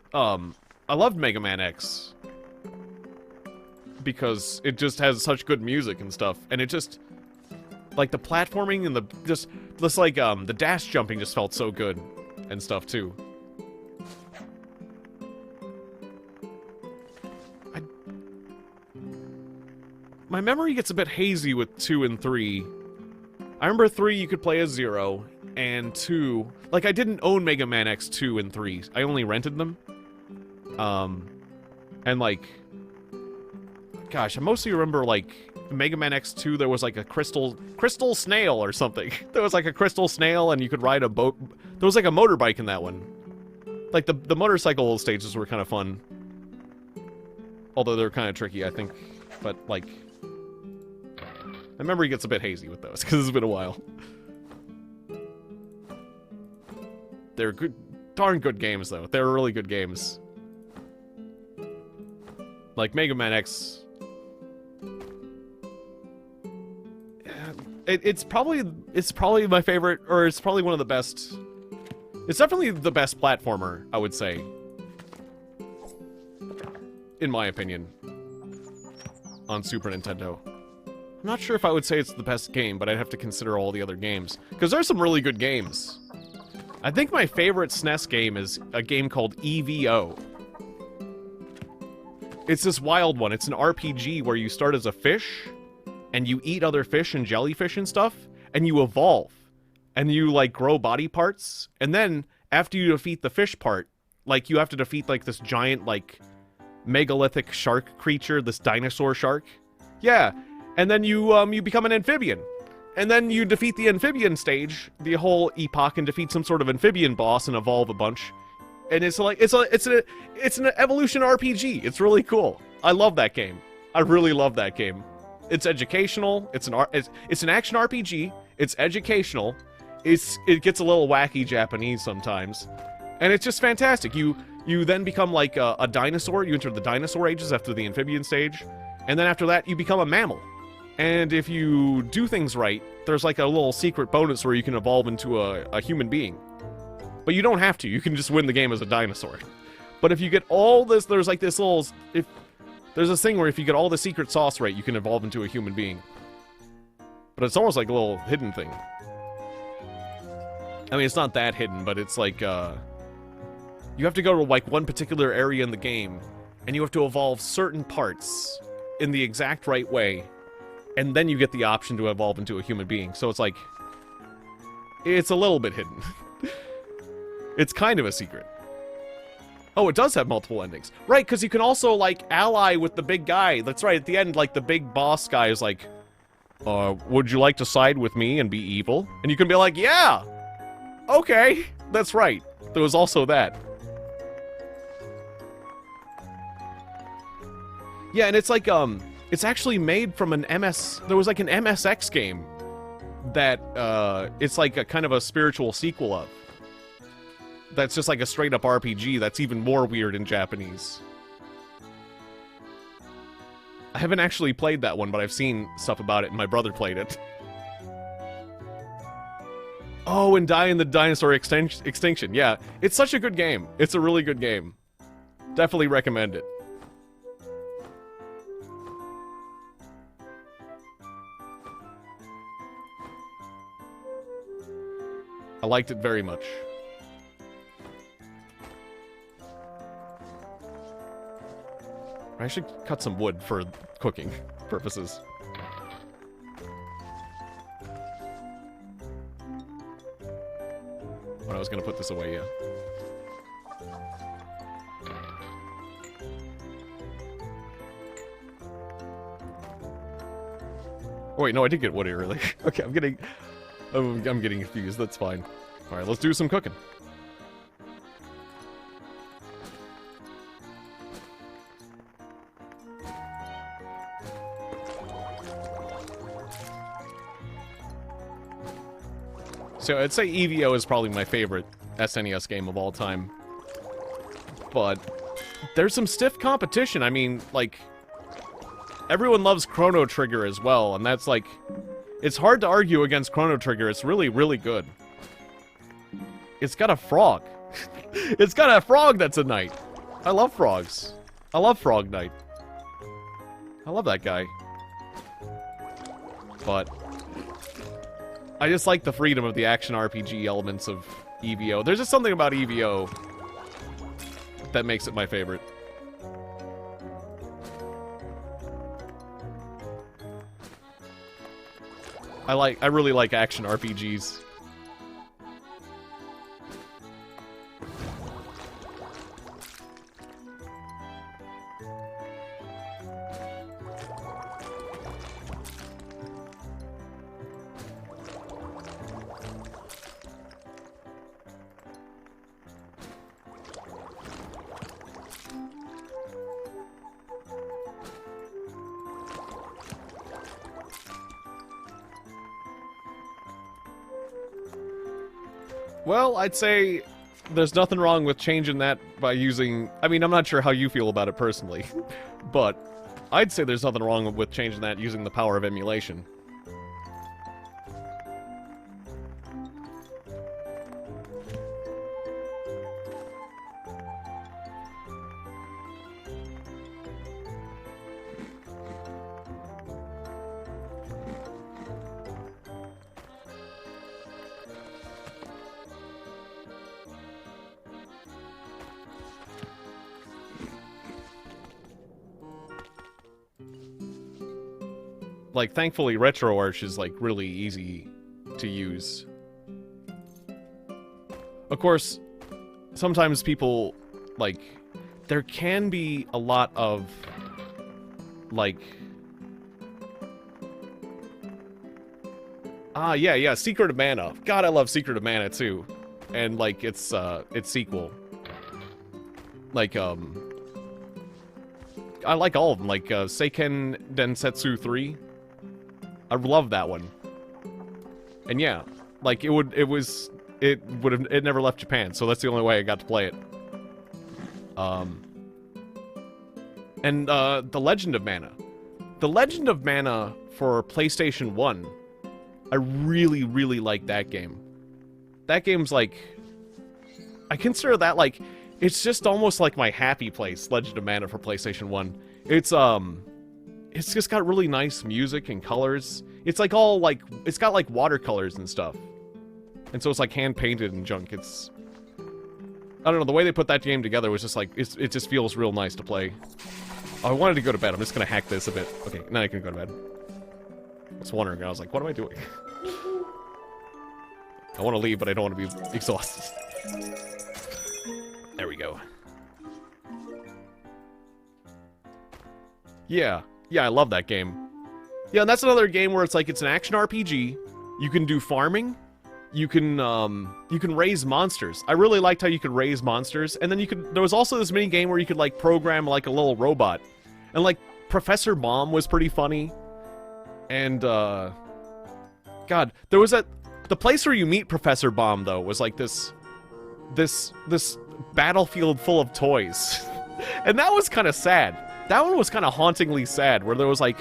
A: Mega Man X. Because it just has such good music and stuff. And it just, like, the platforming and the the dash jumping just felt so good and stuff too. My memory gets a bit hazy with 2 and 3. I remember 3 you could play as Zero, and 2... Like, I didn't own Mega Man X 2 and 3. I only rented them. And, like... Gosh, I mostly remember, like, Mega Man X2, there was, like, a crystal snail or something. There was, like, a crystal snail, and you could ride a boat... There was, like, a motorbike in that one. Like, the motorcycle stages were kind of fun. Although they're kind of tricky, I think. But, like... My memory gets a bit hazy with those, because it's been a while. They're good, darn good games, though. They're really good games. Like, Mega Man X... It's probably my favorite, or it's probably one of the best... It's definitely the best platformer, I would say. In my opinion. On Super Nintendo. I'm not sure if I would say it's the best game, but I'd have to consider all the other games. Because there's some really good games. I think my favorite SNES game is a game called EVO. It's this wild one. It's an RPG where you start as a fish, and you eat other fish and jellyfish and stuff, and you evolve. And you, like, grow body parts. And then, after you defeat the fish part, like, you have to defeat, like, this giant, like, megalithic shark creature, this dinosaur shark. Yeah. And then you become an amphibian. And then you defeat the amphibian stage, the whole epoch, and defeat some sort of amphibian boss and evolve a bunch. And it's like, it's an evolution RPG. It's really cool. I love that game. I really love that game. It's educational. It's an action RPG. It's educational. It gets a little wacky Japanese sometimes. And it's just fantastic. You then become like a dinosaur. You enter the dinosaur ages after the amphibian stage. And then after that, you become a mammal. And if you do things right, there's like a little secret bonus where you can evolve into a human being. But you don't have to. You can just win the game as a dinosaur. But if you get all this, there's like this little... There's this thing where if you get all the secret sauce right, you can evolve into a human being. But it's almost like a little hidden thing. I mean, it's not that hidden, but it's like, you have to go to, like, one particular area in the game, and you have to evolve certain parts in the exact right way, and then you get the option to evolve into a human being. So it's like... It's a little bit hidden. It's kind of a secret. Oh, it does have multiple endings. Right, because you can also, like, ally with the big guy. That's right, at the end, like, the big boss guy is like, would you like to side with me and be evil? And you can be like, yeah! Okay, that's right. There was also that. Yeah, and it's like, it's actually made from an there was like an MSX game that, it's like a kind of a spiritual sequel of. That's just like a straight-up RPG that's even more weird in Japanese. I haven't actually played that one, but I've seen stuff about it, and my brother played it. Oh, and Die in the Dinosaur Extinction. Yeah, it's such a good game. It's a really good game. Definitely recommend it. I liked it very much. I should cut some wood for cooking purposes. When I was gonna put this away, yeah. Oh wait, no, I did get wood earlier. Okay, I'm getting confused. That's fine. All right, let's do some cooking. So I'd say EVO is probably my favorite SNES game of all time. But there's some stiff competition. I mean, like, everyone loves Chrono Trigger as well, and that's like, it's hard to argue against Chrono Trigger. It's really, really good. It's got a frog. It's got a frog that's a knight. I love frogs. I love Frog Knight. I love that guy. But I just like the freedom of the action RPG elements of EVO. There's just something about EVO that makes it my favorite. I really like action RPGs. Well, I'd say there's nothing wrong with changing that by using... I mean, I'm not sure how you feel about it personally, but I'd say there's nothing wrong with changing that using the power of emulation. Like, thankfully, RetroArch is, like, really easy to use. Of course, sometimes people, like, there can be a lot of, like... yeah, Secret of Mana. God, I love Secret of Mana, too. And, like, its sequel. Like, I like all of them, like, Seiken Densetsu 3. I love that one. And yeah, like, it never left Japan, so that's the only way I got to play it. And, The Legend of Mana. The Legend of Mana for PlayStation 1, I really, really like that game. That game's, like... I consider that, like... It's just almost like my happy place, Legend of Mana for PlayStation 1. It's just got really nice music and colors. It's like all like, it's got like watercolors and stuff. And so it's like hand-painted and junk. It's, I don't know, the way they put that game together was just like, it just feels real nice to play. Oh, I wanted to go to bed. I'm just gonna hack this a bit. Okay, now I can go to bed. I was wondering, I was like, what am I doing? I want to leave, but I don't want to be exhausted. There we go. Yeah, I love that game. Yeah, and that's another game where it's like, it's an action RPG. You can do farming. You can raise monsters. I really liked how you could raise monsters. And then there was also this mini game where you could, like, program, like, a little robot. And, like, Professor Bomb was pretty funny. And, God, there was the place where you meet Professor Bomb, though, was, like, this battlefield full of toys. And that was kind of sad. That one was kind of hauntingly sad, where there was, like,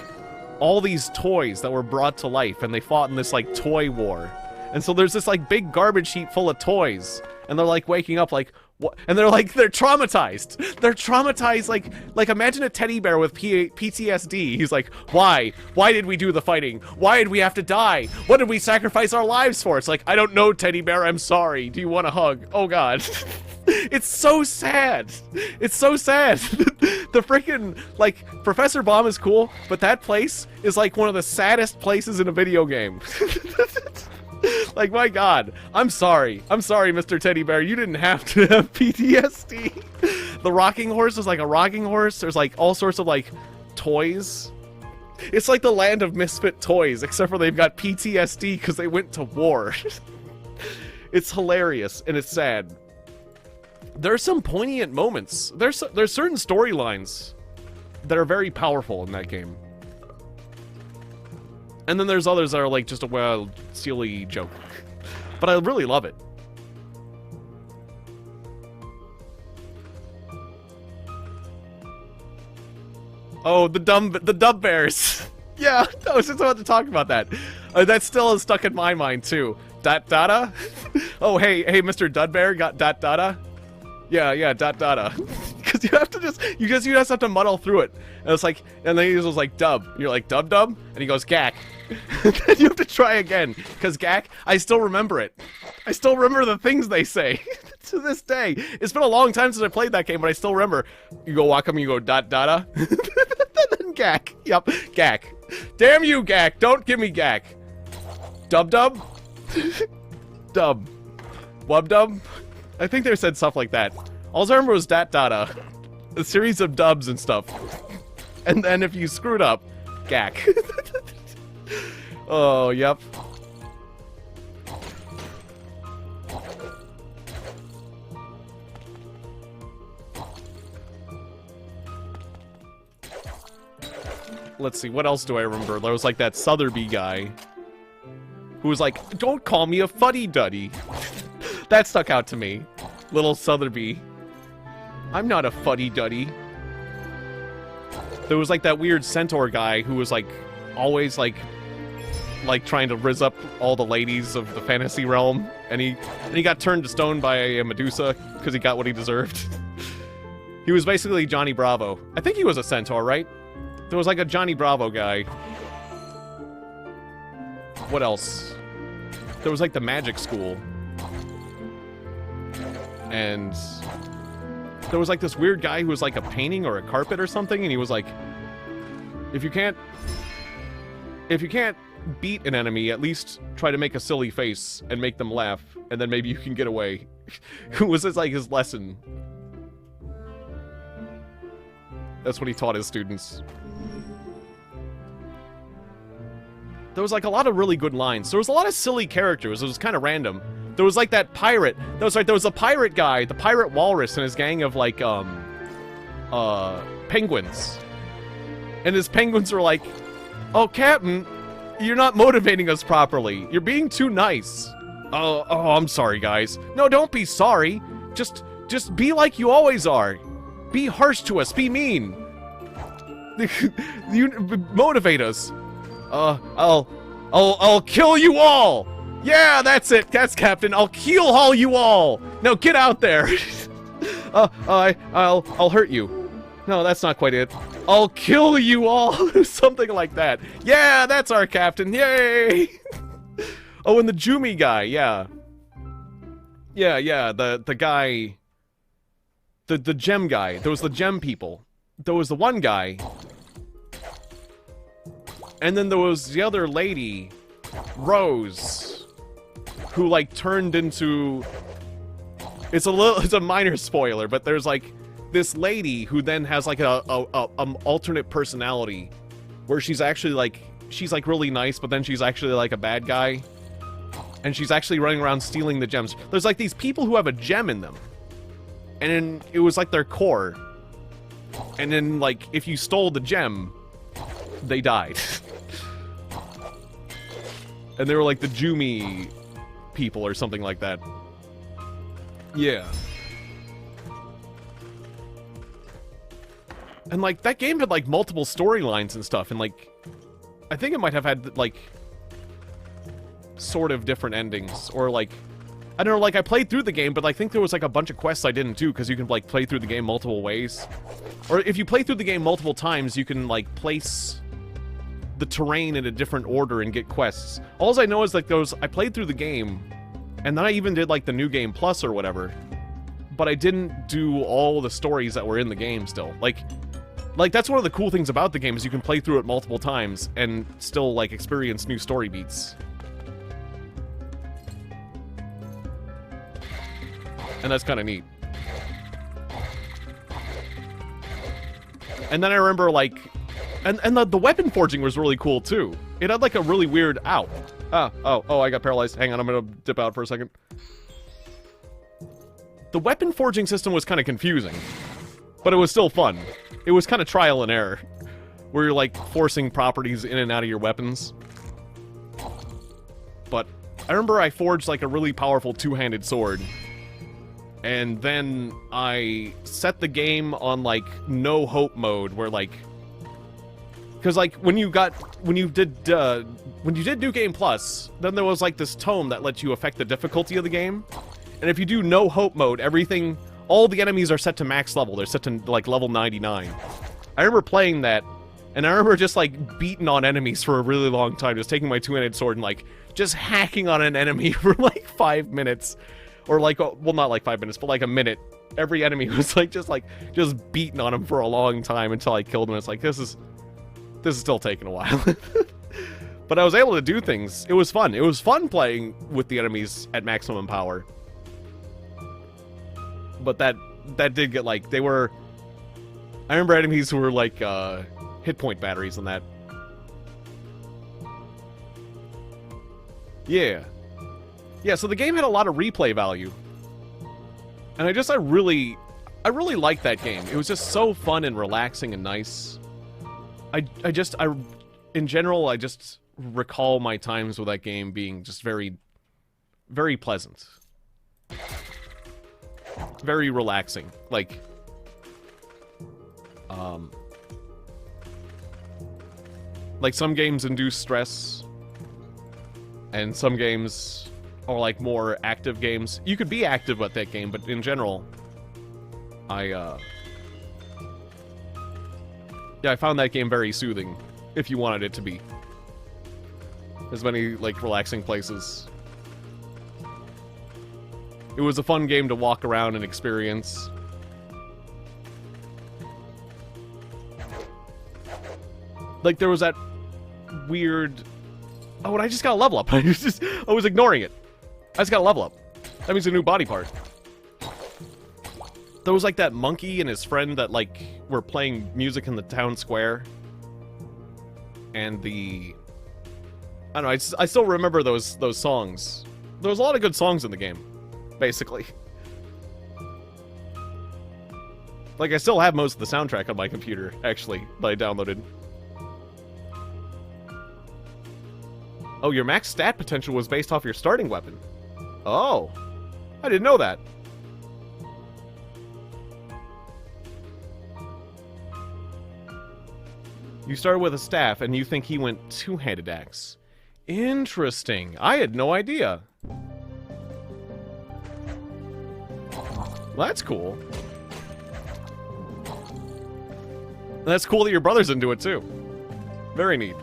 A: all these toys that were brought to life, and they fought in this, like, toy war. And so there's this, like, big garbage heap full of toys, and they're, like, waking up, like, what? And they're, like, they're traumatized. They're traumatized, like, imagine a teddy bear with PTSD. He's like, why? Why did we do the fighting? Why did we have to die? What did we sacrifice our lives for? It's like, I don't know, teddy bear, I'm sorry. Do you want a hug? Oh, God. It's so sad. It's so sad. The freaking, like, Professor Bomb is cool, but that place is, like, one of the saddest places in a video game. Like, my God. I'm sorry. I'm sorry, Mr. Teddy Bear. You didn't have to have PTSD. The rocking horse is like a rocking horse. There's, like, all sorts of, like, toys. It's like the land of misfit toys, except for they've got PTSD because they went to war. It's hilarious, and it's sad. There's some poignant moments. There's certain storylines that are very powerful in that game. And then there's others that are like just a wild, silly joke. But I really love it. Oh, the dumb bears. Yeah, I was just about to talk about that. That still is stuck in my mind too. Dot data? Oh, hey, Mr. Dudbear got dot data? Yeah, dot data. Because you just have to muddle through it. And it's like, and then he was like, dub. And you're like, dub? And he goes, gack. And then you have to try again. Because gack, I still remember it. I still remember the things they say. To this day. It's been a long time since I played that game, but I still remember. You go Wacom, you go dot data. And then gack. Yep, gack. Damn you, gack. Don't give me gack. Dub? Dub. Wub. I think they said stuff like that. All I remember was dat data. A series of dubs and stuff. And then if you screwed up, gack. Oh, yep. Let's see, what else do I remember? There was like that Sotheby guy who was like, don't call me a fuddy-duddy. That stuck out to me. Little Sotheby. I'm not a fuddy-duddy. There was like that weird centaur guy who was like always like trying to rizz up all the ladies of the fantasy realm, and he got turned to stone by a Medusa because he got what he deserved. He was basically Johnny Bravo. I think he was a centaur, right? There was like a Johnny Bravo guy. What else? There was like the magic school. And there was like this weird guy who was like a painting or a carpet or something, and he was like, if you can't beat an enemy, at least try to make a silly face and make them laugh, and then maybe you can get away. Was this like his lesson? That's what he taught his students. There was like a lot of really good lines. There was a lot of silly characters. It was kind of random. There was like that pirate. That was right. There was a pirate guy, the pirate walrus, and his gang of like penguins. And his penguins were like, "Oh, Captain, you're not motivating us properly. You're being too nice." Oh, I'm sorry, guys. No, don't be sorry. Just be like you always are. Be harsh to us. Be mean. You motivate us. I'll kill you all. Yeah, that's it. That's Captain. I'll keel haul you all. Now get out there. I'll hurt you. No, that's not quite it. I'll kill you all. Something like that. Yeah, that's our Captain. Yay. Oh, and the Jumi guy. Yeah. Yeah. The guy. The gem guy. There was the gem people. There was the one guy. And then there was the other lady, Rose, who like turned into... It's a minor spoiler, but there's like this lady who then has like a alternate personality where she's actually like, she's like really nice, but then she's actually like a bad guy. And she's actually running around stealing the gems. There's like these people who have a gem in them. And then it was like their core. And then like if you stole the gem, they died. And they were like the Jumi people or something like that. Yeah. And like that game had like multiple storylines and stuff, and like I think it might have had like sort of different endings, or like I don't know, like I played through the game, but I think there was like a bunch of quests I didn't do because you can like play through the game multiple ways. Or if you play through the game multiple times, you can like place the terrain in a different order and get quests. All I know is like I played through the game, and then I even did like the New Game Plus or whatever, but I didn't do all the stories that were in the game still. Like that's one of the cool things about the game is you can play through it multiple times and still like experience new story beats. And that's kind of neat. And then I remember like and the weapon forging was really cool too. It had like a really weird ow. Oh, I got paralyzed. Hang on, I'm gonna dip out for a second. The weapon forging system was kind of confusing, but it was still fun. It was kind of trial and error, where you're like forcing properties in and out of your weapons. But I remember I forged like a really powerful two-handed sword, and then I set the game on like no hope mode, where like, because like when you did New Game Plus, then there was like this tome that lets you affect the difficulty of the game, and if you do no hope mode, all the enemies are set to max level. They're set to like level 99. I remember playing that, and I remember just like beating on enemies for a really long time, just taking my two-handed sword and like just hacking on an enemy for like 5 minutes. Or like, well, not like 5 minutes, but like a minute. Every enemy was like just beating on him for a long time until I killed him. It's like, this is still taking a while. But I was able to do things. It was fun. It was fun playing with the enemies at maximum power. But that did get like, they were... I remember enemies who were like hit point batteries on that. Yeah. Yeah, so the game had a lot of replay value. And I really liked that game. It was just so fun and relaxing and nice. In general, I just recall my times with that game being just very, very pleasant. very relaxing. Like some games induce stress, and some games are like more active games. You could be active at that game, but in general, I found that game very soothing, if you wanted it to be. There's many, like, relaxing places. It was a fun game to walk around and experience. Like, there was that weird... Oh, and I just got a level up. I was ignoring it. I just got a level up. That means a new body part. There was, like, that monkey and his friend that, like, were playing music in the town square. And the... I don't know, I still remember those songs. There was a lot of good songs in the game, basically. Like, I still have most of the soundtrack on my computer, actually, that I downloaded. Oh, your max stat potential was based off your starting weapon. Oh, I didn't know that. You started with a staff, and you think he went two-handed axe. Interesting. I had no idea. Well, that's cool. And that's cool that your brother's into it, too. Very neat.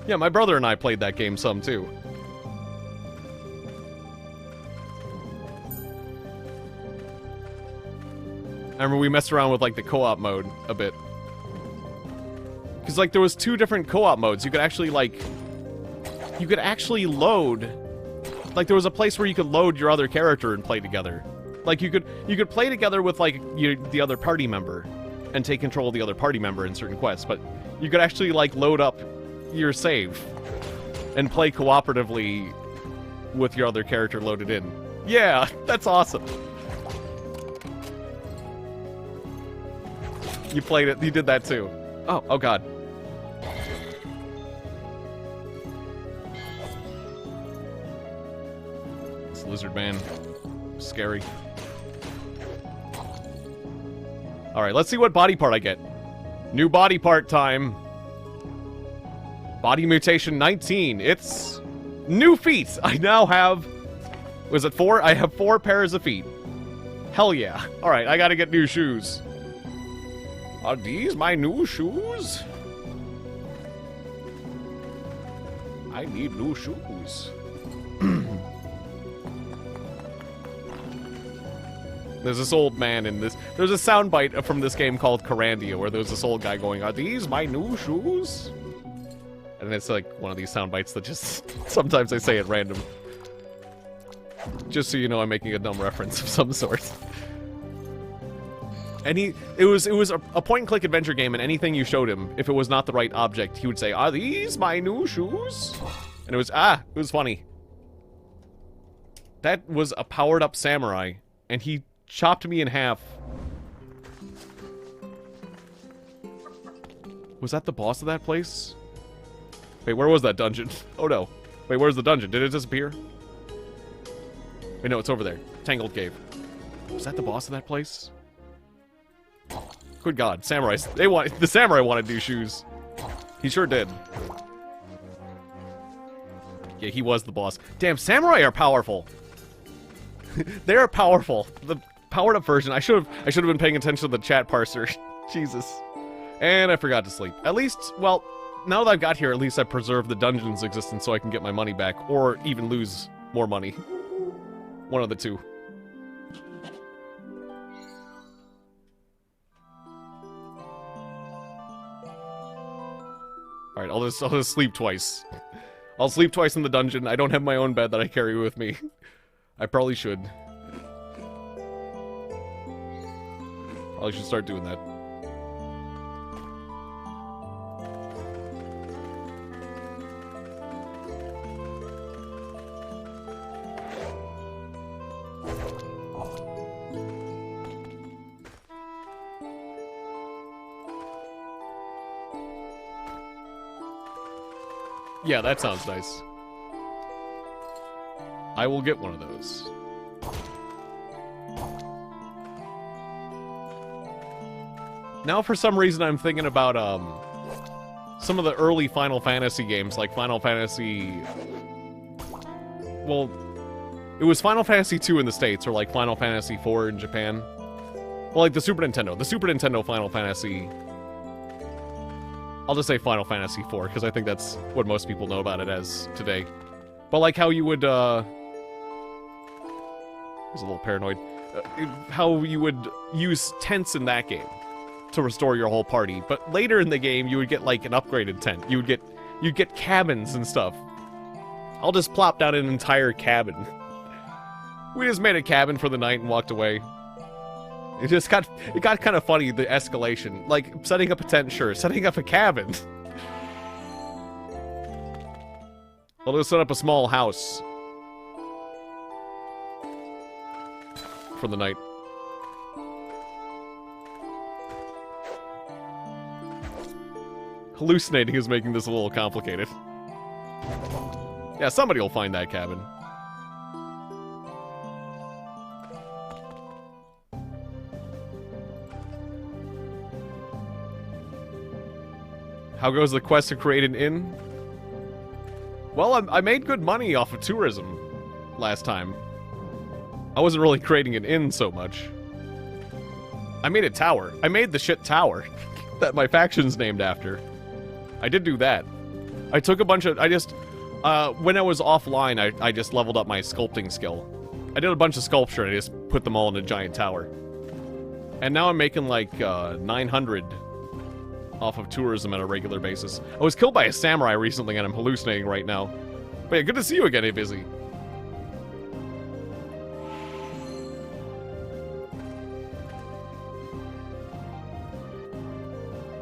A: Yeah, my brother and I played that game some, too. I remember we messed around with, like, the co-op mode a bit. Because, like, there was 2 different co-op modes. You could actually, like... You could actually load... Like, there was a place where you could load your other character and play together. Like, you could play together with, like, the other party member and take control of the other party member in certain quests, but you could actually, like, load up your save and play cooperatively with your other character loaded in. Yeah, that's awesome. You played it, you did that too. Oh god. This lizard man. Scary. Alright, let's see what body part I get. New body part time. Body mutation 19. It's new feet. I now have... Was it 4? I have 4 pairs of feet. Hell yeah. Alright, I gotta get new shoes. Are these my new shoes? I need new shoes. There's this old man in this... There's a soundbite from this game called Carandia where there's this old guy going, are these my new shoes? And it's like one of these sound bites that just sometimes I say at random. Just so you know I'm making a dumb reference of some sort. And it was a point-and-click adventure game, and anything you showed him, if it was not the right object, he would say, are these my new shoes? And it was funny. That was a powered-up samurai, and he chopped me in half. Was that the boss of that place? Wait, where was that dungeon? Oh no. Wait, where's the dungeon? Did it disappear? Wait, no, it's over there. Tangled Cave. Was that the boss of that place? Good God, samurais. The samurai wanted new shoes. He sure did. Yeah, he was the boss. Damn, samurai are powerful. They are powerful. The powered up version. I should have been paying attention to the chat parser. Jesus. And I forgot to sleep. At least, well, now that I've got here, at least I preserved the dungeon's existence so I can get my money back, or even lose more money. One of the two. Alright, I'll just sleep twice. I'll sleep twice in the dungeon. I don't have my own bed that I carry with me. I probably should. Probably should start doing that. Yeah, that sounds nice. I will get one of those. Now for some reason I'm thinking about, some of the early Final Fantasy games, like Final Fantasy... Well, it was Final Fantasy 2 in the States, or like Final Fantasy 4 in Japan. Well, like the Super Nintendo. The Super Nintendo Final Fantasy... I'll just say Final Fantasy 4, because I think that's what most people know about it as today. But like how you would, I was a little paranoid. How you would use tents in that game to restore your whole party. But later in the game, you would get like an upgraded tent. You'd get cabins and stuff. I'll just plop down an entire cabin. We just made a cabin for the night and walked away. It got kind of funny, the escalation. Like, setting up a tent, sure. Setting up a cabin. I'll just set up a small house. For the night. Hallucinating is making this a little complicated. Yeah, somebody will find that cabin. How goes the quest to create an inn? Well, I made good money off of tourism last time. I wasn't really creating an inn so much. I made a tower. I made the shit tower that my faction's named after. I did do that. I took a bunch of... when I was offline, I just leveled up my sculpting skill. I did a bunch of sculpture and I just put them all in a giant tower. And now I'm making like 900 off of tourism on a regular basis. I was killed by a samurai recently and I'm hallucinating right now. But yeah, good to see you again, hey Busy.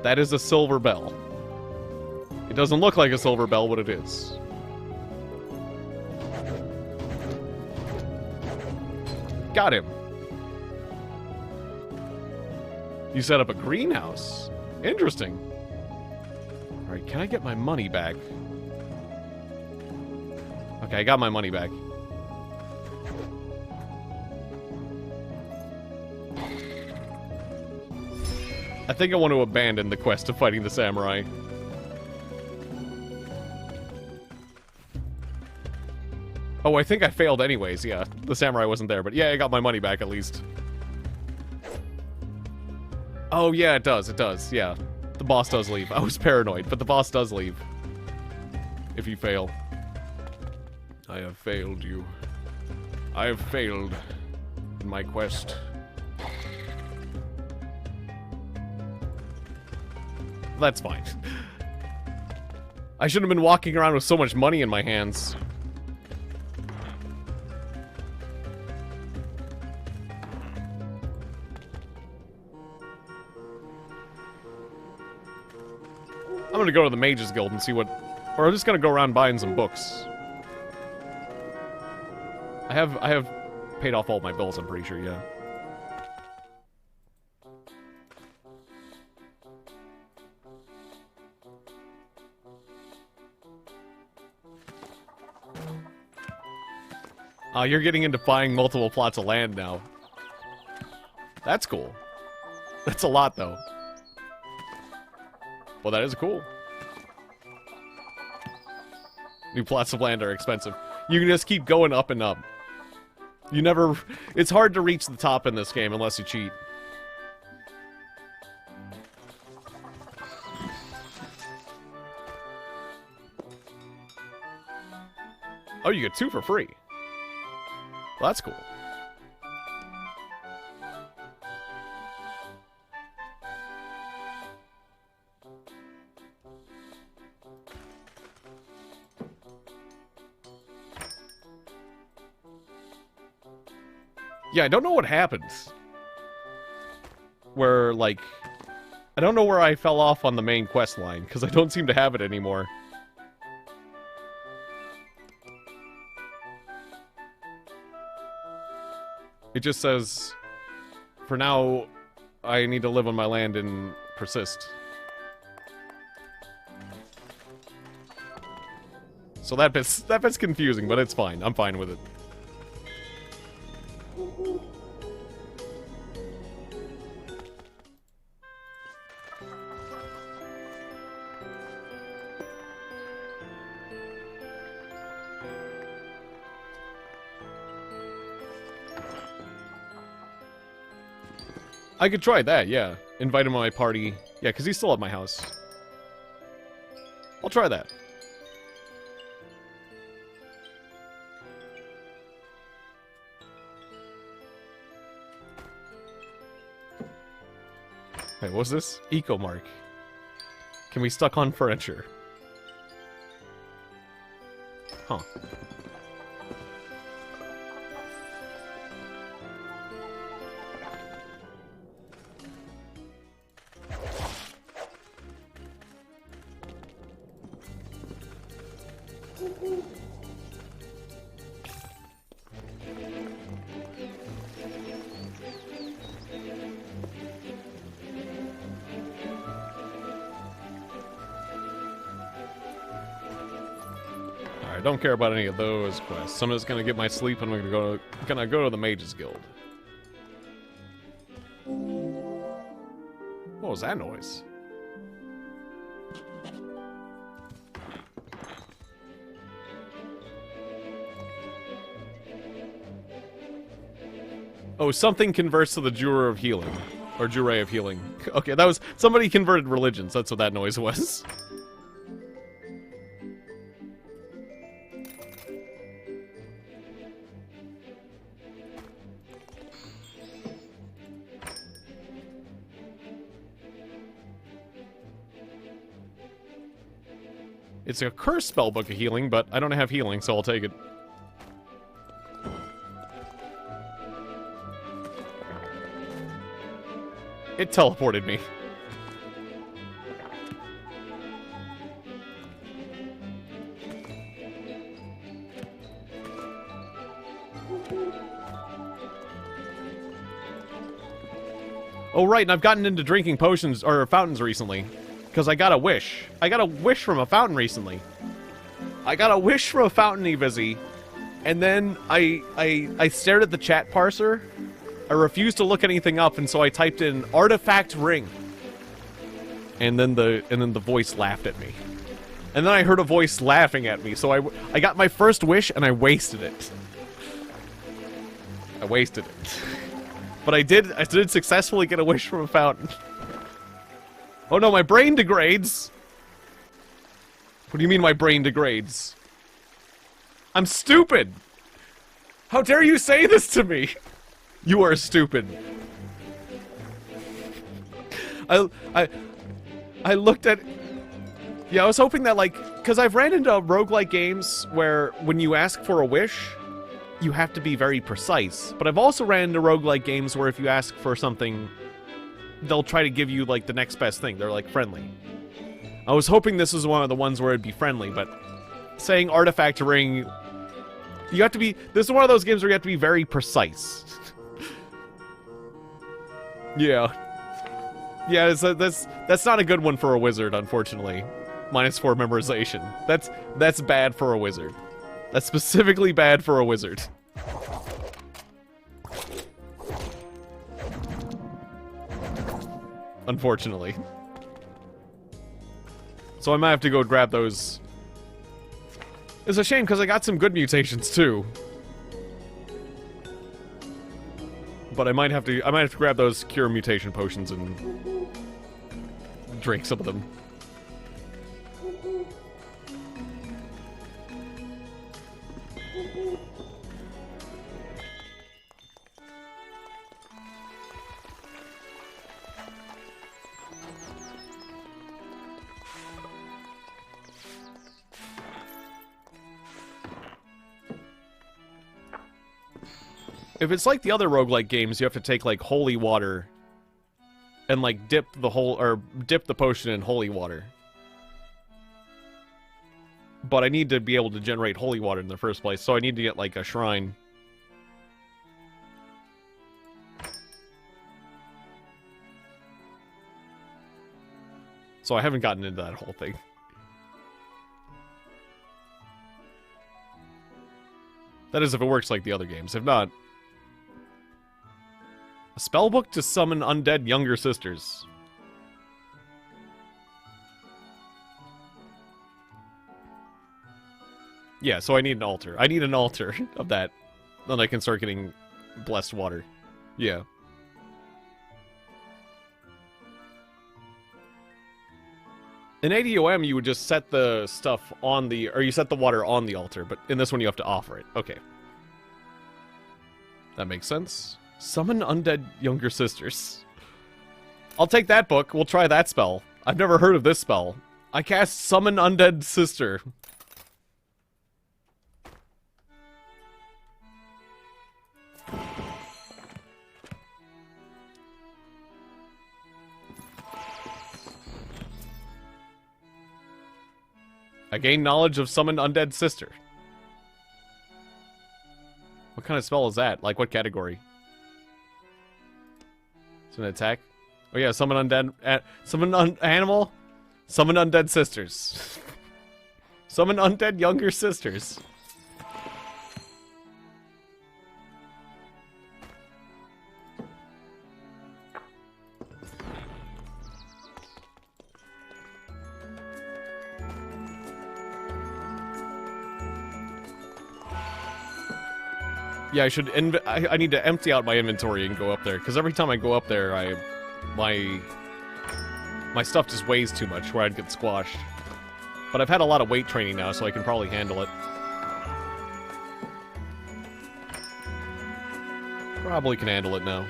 A: That is a silver bell. It doesn't look like a silver bell, but it is. Got him. You set up a greenhouse. Interesting. Alright, can I get my money back? Okay, I got my money back. I think I want to abandon the quest of fighting the samurai. Oh, I think I failed anyways, yeah. The samurai wasn't there, but yeah, I got my money back at least. Oh, yeah, it does, yeah. The boss does leave. I was paranoid, but the boss does leave. If you fail. I have failed you. I have failed in my quest. That's fine. I shouldn't have been walking around with so much money in my hands. I'm gonna go to the Mages Guild and see what... Or I'm just gonna go around buying some books. I have paid off all my bills, I'm pretty sure, yeah. You're getting into buying multiple plots of land now. That's cool. That's a lot, though. Well, that is cool. New plots of land are expensive. You can just keep going up and up. You never... It's hard to reach the top in this game unless you cheat. Oh, you get 2 for free. Well, that's cool. Yeah, I don't know what happens. Where, like... I don't know where I fell off on the main quest line, because I don't seem to have it anymore. It just says, for now, I need to live on my land and persist. So that bit's confusing, but it's fine. I'm fine with it. I could try that, yeah. Invite him to my party. Yeah, because he's still at my house. I'll try that. Wait, what was this? Eco mark. Can we stuck on furniture? Huh. I don't care about any of those quests. I'm just gonna get my sleep and I'm gonna go to the Mages Guild. What was that noise? Oh, something converts to the Jura of Healing. Or Jure of Healing. Okay, that was... Somebody converted religions. That's what that noise was. It's a curse spellbook of healing, but I don't have healing, so I'll take it. It teleported me. Oh, right, and I've gotten into drinking potions, or fountains recently. Because I got a wish. I got a wish from a fountain recently. I got a wish from a fountain, Evizzy. And then I stared at the chat parser. I refused to look anything up, and so I typed in artifact ring. And then the voice laughed at me. And then I heard a voice laughing at me, so I got my first wish and I wasted it. I wasted it. But I did successfully get a wish from a fountain. Oh no, my brain degrades! What do you mean my brain degrades? I'm stupid! How dare you say this to me? You are stupid. I looked at... Yeah, I was hoping that, like... Because I've ran into roguelike games where when you ask for a wish, you have to be very precise. But I've also ran into roguelike games where if you ask for something, they'll try to give you, like, the next best thing. They're, like, friendly. I was hoping this was one of the ones where it'd be friendly, but saying artifact ring... You have to be... This is one of those games where you have to be very precise. Yeah. Yeah, that's not a good one for a wizard, unfortunately. -4 memorization. That's bad for a wizard. That's specifically bad for a wizard. Unfortunately. So I might have to go grab those. It's a shame because I got some good mutations too. But I might have to grab those cure mutation potions and drink some of them. If it's like the other roguelike games, you have to take, like, holy water and, like, dip the potion in holy water. But I need to be able to generate holy water in the first place, so I need to get, like, a shrine. So I haven't gotten into that whole thing. That is if it works like the other games. If not... A spellbook to summon undead younger sisters. Yeah, so I need an altar. I need an altar of that. Then I can start getting blessed water. Yeah. In ADOM, you would just set the stuff on the... Or you set the water on the altar, but in this one you have to offer it. Okay. That makes sense. Summon undead younger sisters. I'll take that book. We'll try that spell. I've never heard of this spell. I cast Summon Undead Sister. I gain knowledge of Summon Undead Sister. What kind of spell is that? Like, what category? It's an attack? Oh yeah, summon undead... animal? Summon undead sisters. Summon undead younger sisters. Yeah, I need to empty out my inventory and go up there, because every time I go up there, my stuff just weighs too much, where I'd get squashed. But I've had a lot of weight training now, so I can probably handle it. Probably can handle it now.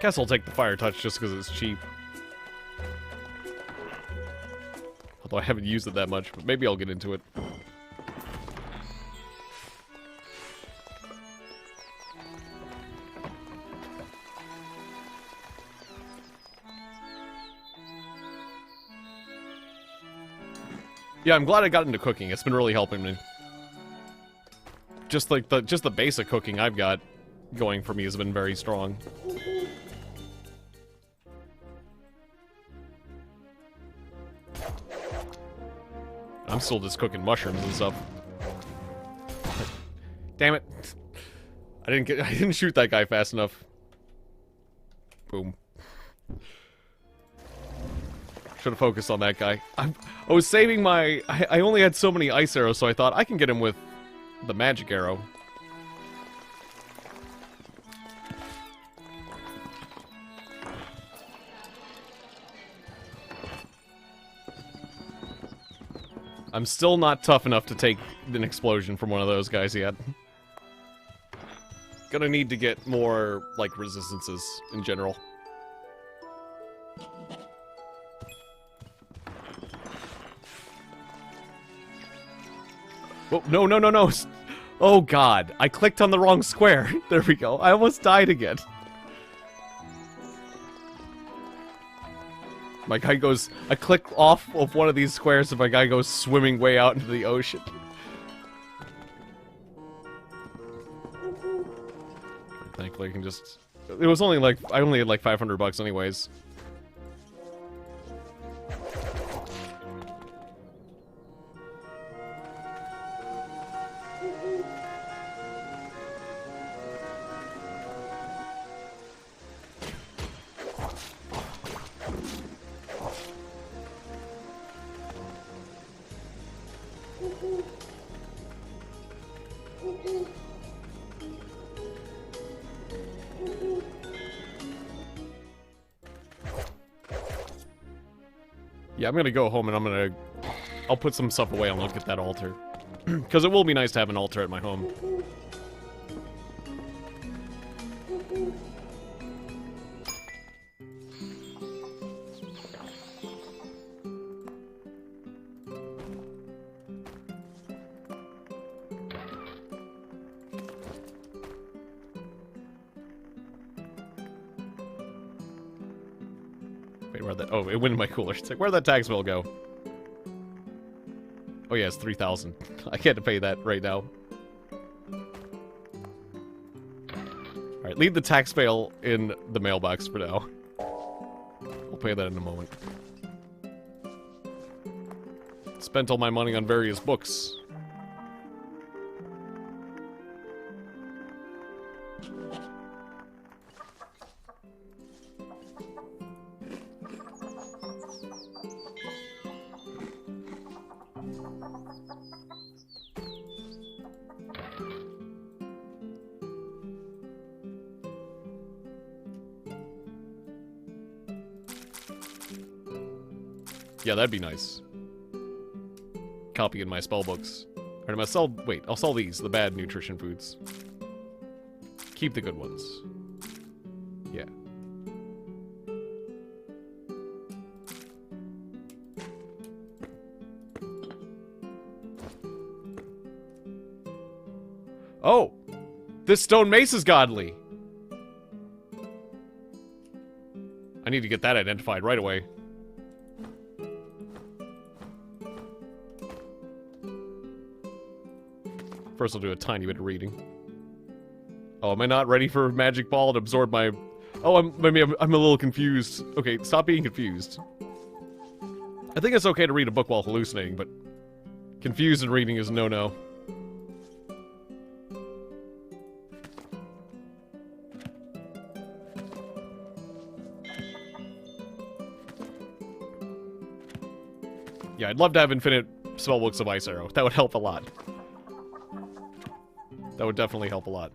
A: Guess I'll take the fire touch just because it's cheap. Although I haven't used it that much, but maybe I'll get into it. Yeah, I'm glad I got into cooking. It's been really helping me. Just like the basic cooking I've got going for me has been very strong. I'm still just cooking mushrooms and stuff. Damn it. I didn't shoot that guy fast enough. Boom. Should have focused on that guy. I was saving my... I only had so many ice arrows, so I thought I can get him with the magic arrow. I'm still not tough enough to take an explosion from one of those guys yet. Gonna need to get more, like, resistances in general. Oh, no, no, no, no! Oh god, I clicked on the wrong square. There we go. I almost died again. My guy goes... I click off of one of these squares and my guy goes swimming way out into the ocean. Thankfully I can just... It was only like... I only had like $500 anyways. Yeah, I'm gonna go home and I'll put some stuff away and look at that altar. Because it will be nice to have an altar at my home. Oh, it went in my cooler. It's like, where'd that tax bill go? Oh yeah, it's 3,000. I can't pay that right now. Alright, leave the tax bill in the mailbox for now. We'll pay that in a moment. Spent all my money on various books. Yeah, that'd be nice. Copy in my spell books. Alright, I'm gonna sell... Wait, I'll sell these, the bad nutrition foods. Keep the good ones. Yeah. Oh! This stone mace is godly! I need to get that identified right away. First, I'll do a tiny bit of reading. Oh, am I not ready for Magic Ball to absorb my... Oh, maybe I'm a little confused. Okay, stop being confused. I think it's okay to read a book while hallucinating, but... confused and reading is no-no. Yeah, I'd love to have infinite spellbooks of Ice Arrow. That would help a lot. That would definitely help a lot.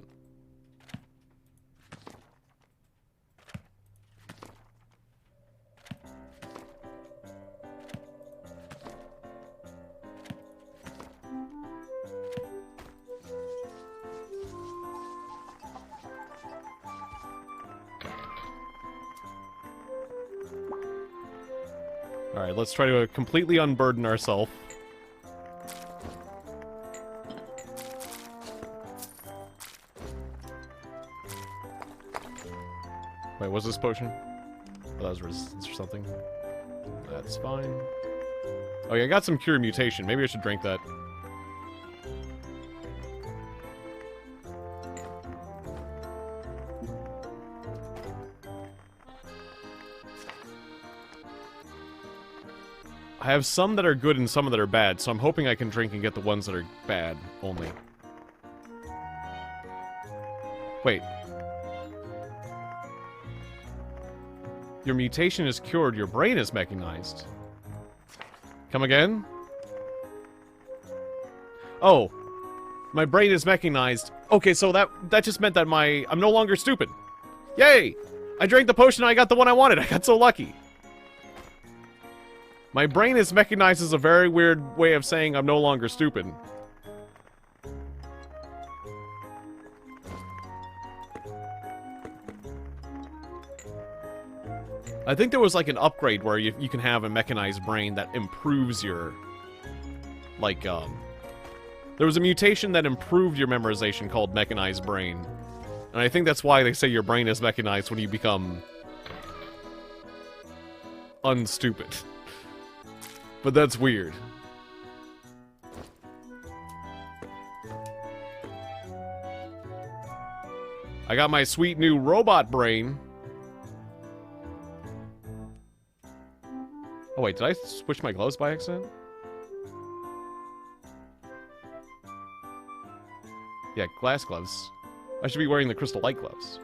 A: Alright, let's try to completely unburden ourselves. Wait, was this potion? Oh, that was resistance or something. That's fine. Oh yeah, I got some Cure Mutation. Maybe I should drink that. I have some that are good and some that are bad, so I'm hoping I can drink and get the ones that are bad only. Wait. Your mutation is cured, your brain is mechanized. Come again? Oh. My brain is mechanized. Okay, so that just meant that I'm no longer stupid. Yay! I drank the potion and I got the one I wanted. I got so lucky. My brain is mechanized is a very weird way of saying I'm no longer stupid. I think there was like an upgrade where you can have a mechanized brain that improves your... Like, there was a mutation that improved your memorization called mechanized brain. And I think that's why they say your brain is mechanized when you become... unstupid. But that's weird. I got my sweet new robot brain. Oh wait, did I switch my gloves by accident? Yeah, glass gloves. I should be wearing the crystal light gloves.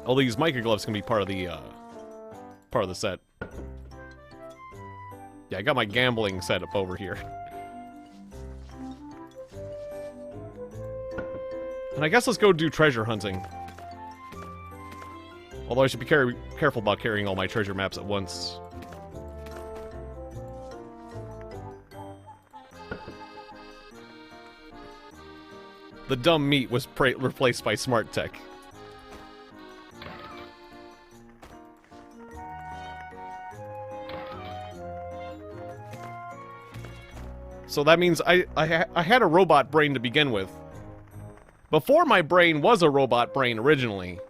A: All these mica gloves can be part of the set. Yeah, I got my gambling setup over here. And I guess let's go do treasure hunting. Although I should be careful about carrying all my treasure maps at once. The dumb meat was replaced by smart tech. So that means I had a robot brain to begin with. Before my brain was a robot brain originally.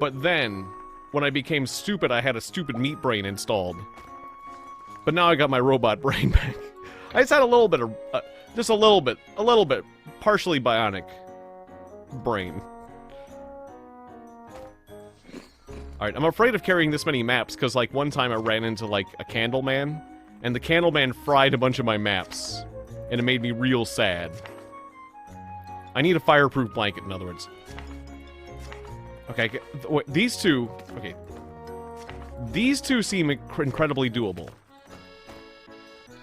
A: But then, when I became stupid, I had a stupid meat brain installed. But now I got my robot brain back. I just had a little bit of, just a little bit, partially bionic brain. Alright, I'm afraid of carrying this many maps, because, like, one time I ran into, like, a candle man, and the candle man fried a bunch of my maps, and it made me real sad. I need a fireproof blanket, in other words. Okay, these two... Okay. These two seem incredibly doable.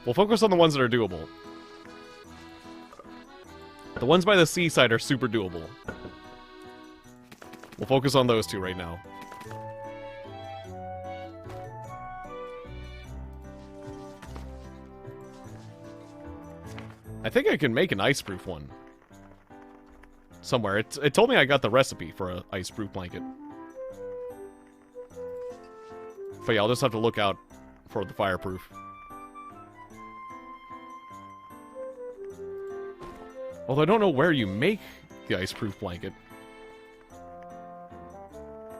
A: We'll focus on the ones that are doable. The ones by the seaside are super doable. We'll focus on those two right now. I think I can make an ice-proof one. Somewhere. It told me I got the recipe for an ice-proof blanket. But yeah, I'll just have to look out for the fireproof. Although I don't know where you make the ice-proof blanket.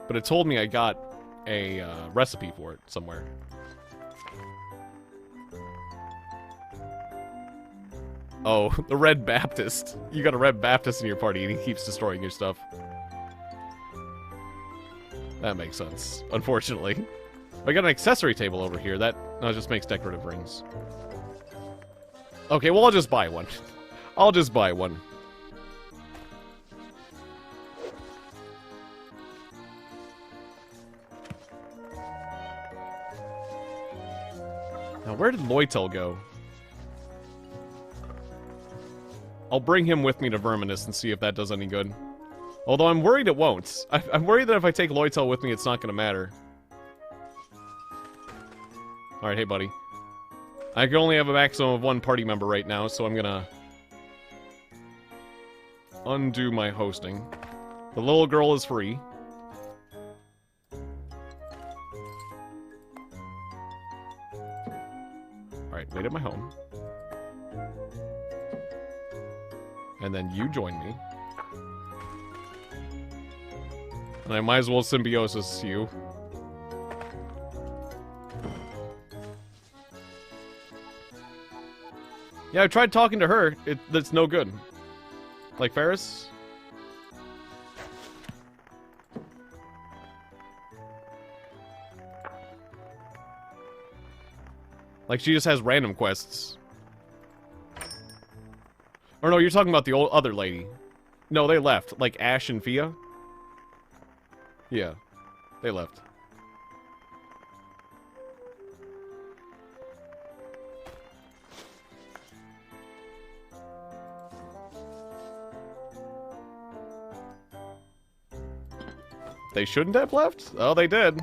A: But it told me I got a recipe for it somewhere. Oh, the Red Baptist. You got a Red Baptist in your party and he keeps destroying your stuff. That makes sense, unfortunately. I got an accessory table over here. That just makes decorative rings. Okay, well, I'll just buy one. I'll just buy one. Now, where did Loitel go? I'll bring him with me to Verminus and see if that does any good. Although I'm worried it won't. I'm worried that if I take Loitel with me, it's not going to matter. Alright, hey buddy. I can only have a maximum of one party member right now, so I'm gonna... undo my hosting. The little girl is free. Alright, wait at my home. And then you join me. And I might as well symbiosis you. Yeah, I tried talking to her. That's no good. Like Ferris? Like, she just has random quests. Or no, you're talking about the old other lady. No, they left. Like Ash and Fia? Yeah, they left. They shouldn't have left? Oh, they did.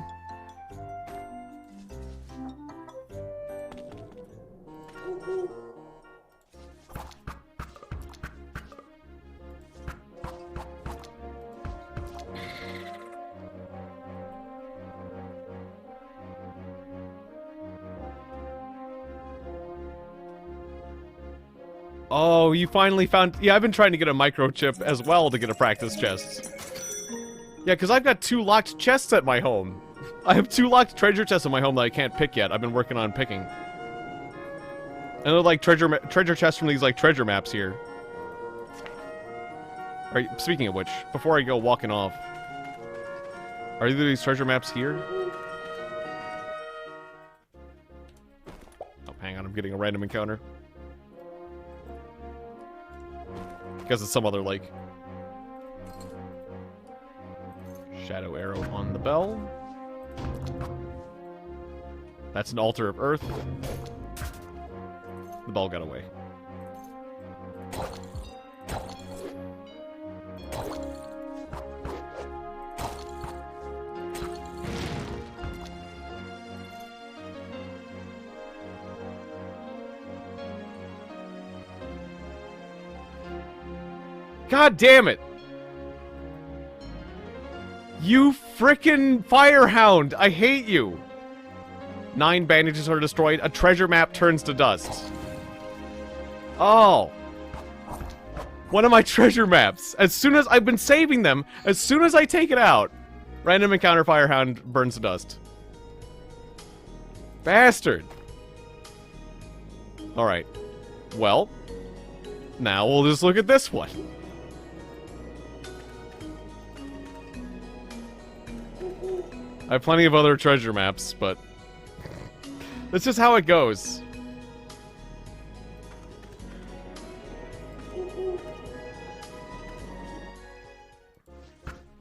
A: Oh, you finally found... Yeah, I've been trying to get a microchip as well to get a practice chest. Yeah, because I've got 2 locked chests at my home. I have 2 locked treasure chests at my home that I can't pick yet. I've been working on picking. And they're like treasure chests from these like treasure maps here. Alright, speaking of which, before I go walking off, are there these treasure maps here? Oh, hang on, I'm getting a random encounter. Because it's some other lake. Shadow arrow on the bell. That's an altar of earth. The bell got away. God damn it! You frickin' firehound! I hate you! 9 bandages are destroyed. A treasure map turns to dust. Oh. One of my treasure maps. As soon as I've been saving them, as soon as I take it out, random encounter firehound burns to dust. Bastard. Alright. Well, now we'll just look at this one. I have plenty of other treasure maps, but that's just how it goes.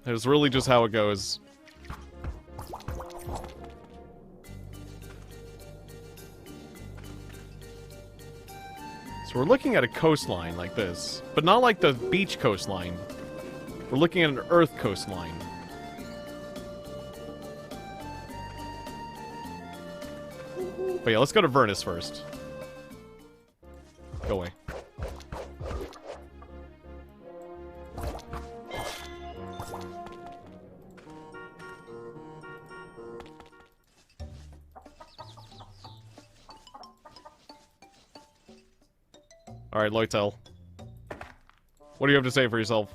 A: It's really just how it goes. So we're looking at a coastline like this, but not like the beach coastline. We're looking at an Earth coastline. But yeah, let's go to Vernus first. Go away. Alright, Loitel. What do you have to say for yourself?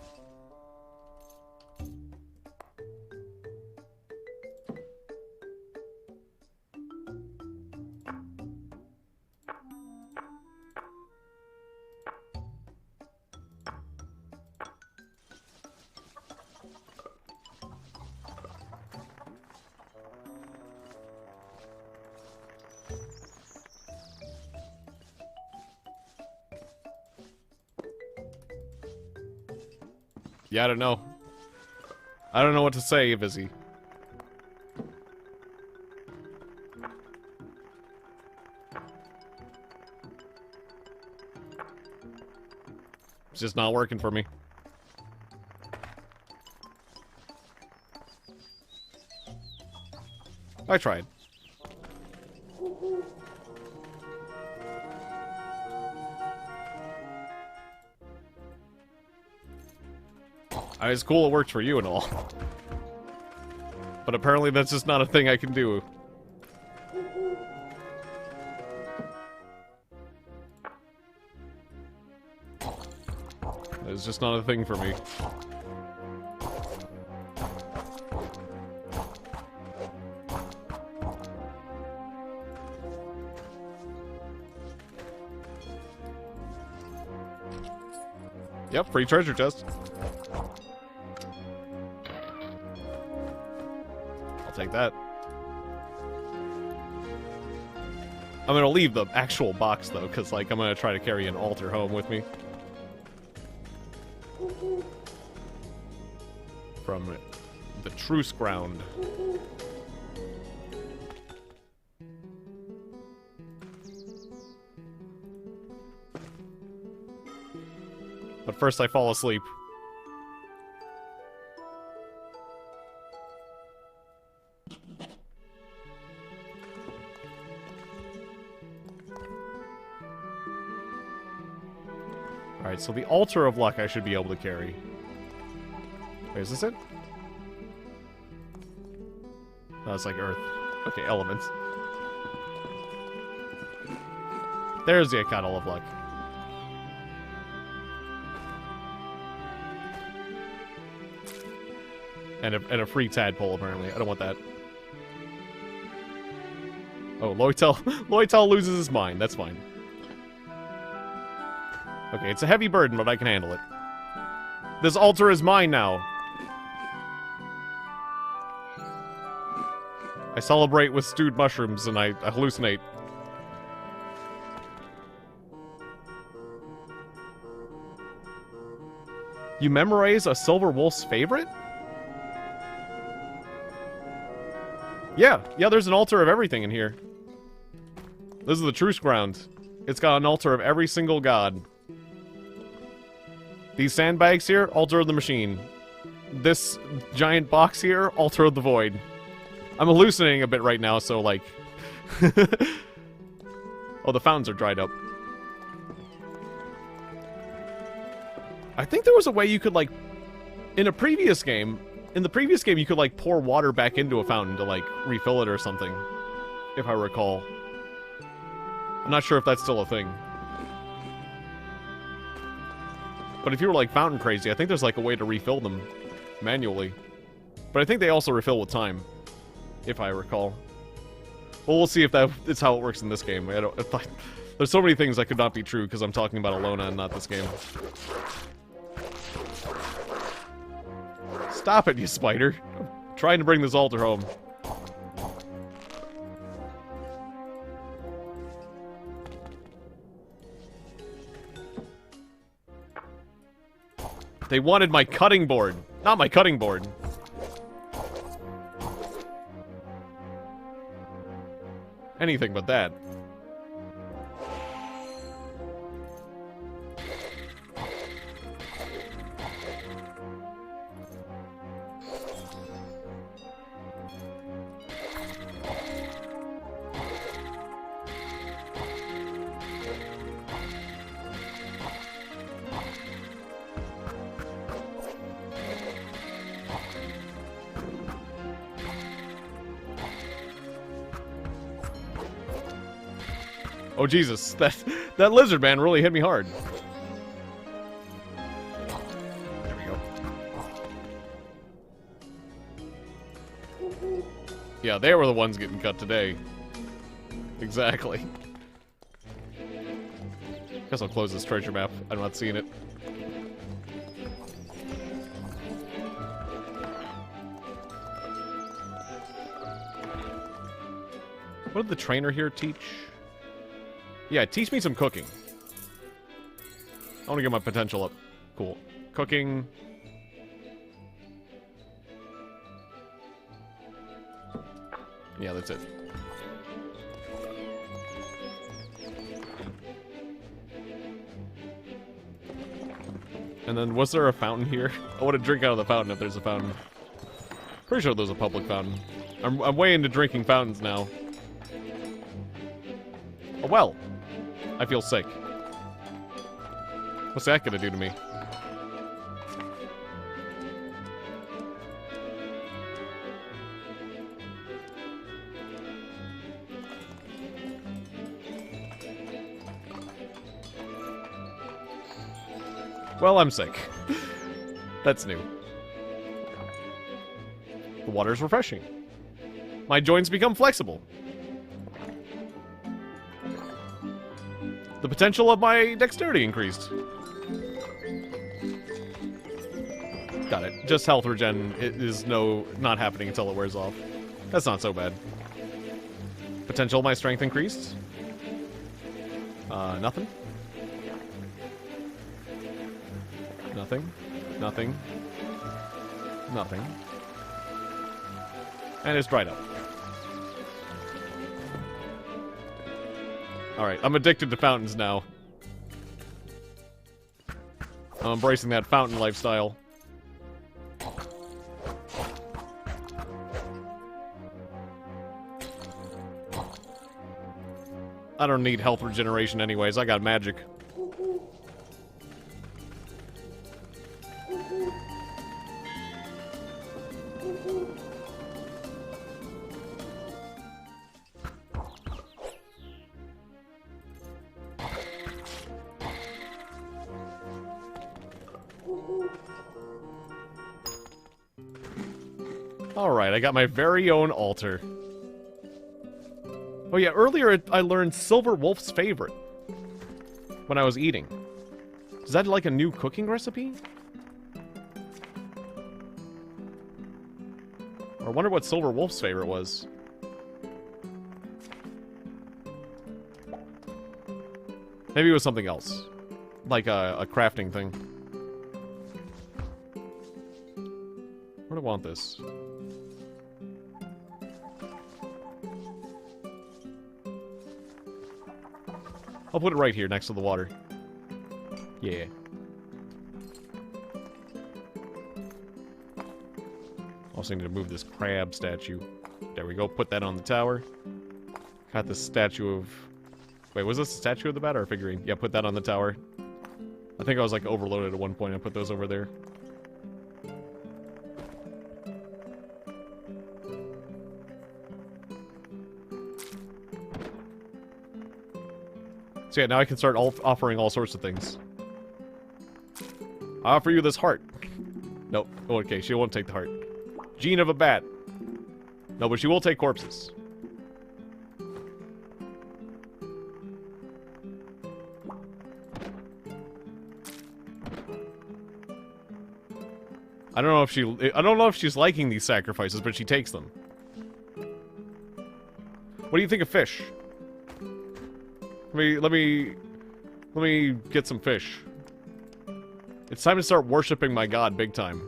A: Yeah, I don't know. I don't know what to say, Vizzy. It's just not working for me. I tried. It's cool it worked for you and all. But apparently that's just not a thing I can do. It's just not a thing for me. Yep, free treasure chest. Take that. I'm gonna leave the actual box though, because like I'm gonna try to carry an altar home with me. From the truce ground. But first I fall asleep. Alright, so the Altar of Luck I should be able to carry. Wait, is this it? No, it's like Earth. Okay, elements. There's the Candle of Luck. And a free tadpole, apparently. I don't want that. Oh, Loitel loses his mind. That's fine. Okay, it's a heavy burden, but I can handle it. This altar is mine now. I celebrate with stewed mushrooms, and I hallucinate. You memorize a Silver Wolf's favorite? Yeah, there's an altar of everything in here. This is the truce ground. It's got an altar of every single god. These sandbags here, altar of the machine. This giant box here, altar of the void. I'm hallucinating a bit right now, so like... Oh, the fountains are dried up. I think there was a way you could like... In the previous game, you could like pour water back into a fountain to like refill it or something. If I recall. I'm not sure if that's still a thing. But if you were like fountain crazy, I think there's like a way to refill them manually. But I think they also refill with time, if I recall. Well, we'll see if that is how it works in this game. There's so many things that could not be true because I'm talking about Alona and not this game. Stop it, you spider. I'm trying to bring this altar home. They wanted my cutting board. Not my cutting board. Anything but that. Oh Jesus, that lizard man really hit me hard. There we go. Yeah, they were the ones getting cut today. Exactly. Guess I'll close this treasure map. I'm not seeing it. What did the trainer here teach? Yeah, teach me some cooking. I want to get my potential up. Cool. Cooking. Yeah, that's it. And then, was there a fountain here? I want to drink out of the fountain if there's a fountain. Pretty sure there's a public fountain. I'm way into drinking fountains now. A well. I feel sick. What's that gonna do to me? Well, I'm sick. That's new. The water's refreshing. My joints become flexible. The potential of my dexterity increased. Got it. Just health regen is not happening until it wears off. That's not so bad. Potential of my strength increased. Nothing. Nothing. Nothing. Nothing. And it's dried up. Alright, I'm addicted to fountains now. I'm embracing that fountain lifestyle. I don't need health regeneration anyways, I got magic. Alright, I got my very own altar. Oh yeah, earlier I learned Silver Wolf's favorite when I was eating. Is that like a new cooking recipe? I wonder what Silver Wolf's favorite was. Maybe it was something else. Like a crafting thing. Where do I want this? I'll put it right here next to the water. Yeah. Also need to move this crab statue. There we go. Put that on the tower. Got the statue of... Wait, was this a statue of the bat or a figurine? Yeah, put that on the tower. I think I was like overloaded at one point. I put those over there. So yeah, now I can start offering all sorts of things. I offer you this heart. Nope. Oh, okay, she won't take the heart. Gene of a bat. No, but she will take corpses. I don't know if she's liking these sacrifices, but she takes them. What do you think of fish? Let me get some fish. It's time to start worshipping my god big time.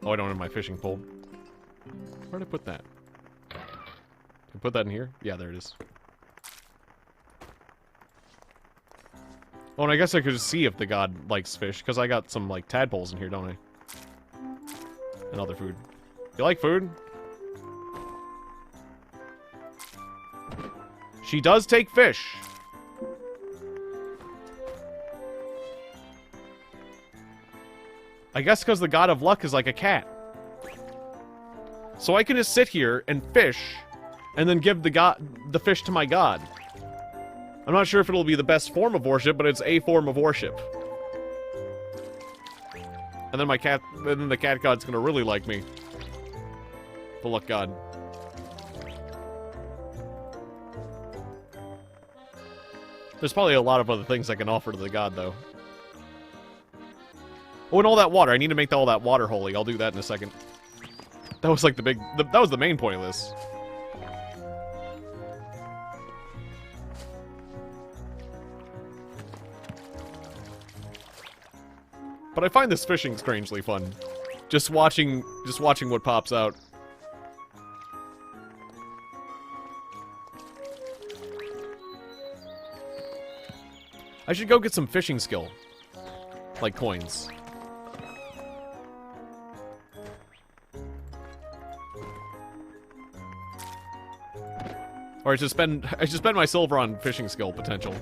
A: Oh, I don't have my fishing pole. Where'd I put that? Did I put that in here? Yeah, there it is. Oh, and I guess I could just see if the god likes fish, because I got some, like, tadpoles in here, don't I? And other food. You like food? She does take fish. I guess because the god of luck is like a cat. So I can just sit here and fish, and then give the fish to my god. I'm not sure if it'll be the best form of worship, but it's a form of worship. And then the cat god's gonna really like me. The luck god. There's probably a lot of other things I can offer to the god, though. Oh, and all that water. I need to make all that water holy. I'll do that in a second. That was like that was the main point of this. But I find this fishing strangely fun. Just watching what pops out. I should go get some fishing skill. Like coins. Or I should spend my silver on fishing skill potential.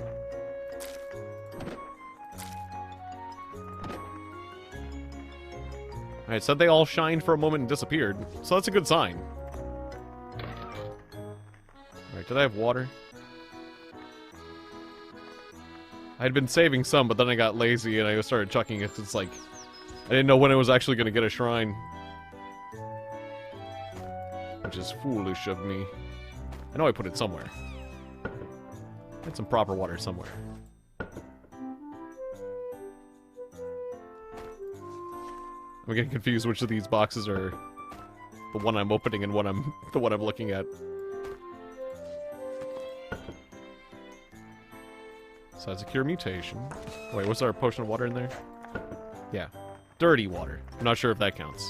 A: Alright, said they all shined for a moment and disappeared, so that's a good sign. Alright, did I have water? I had been saving some, but then I got lazy and I started chucking it. It's like, I didn't know when I was actually going to get a shrine. Which is foolish of me. I know I put it somewhere. I had some proper water somewhere. I'm getting confused which of these boxes are the one I'm opening and the one I'm looking at. So that's a cure mutation. Wait, was there a potion of water in there? Yeah. Dirty water. I'm not sure if that counts.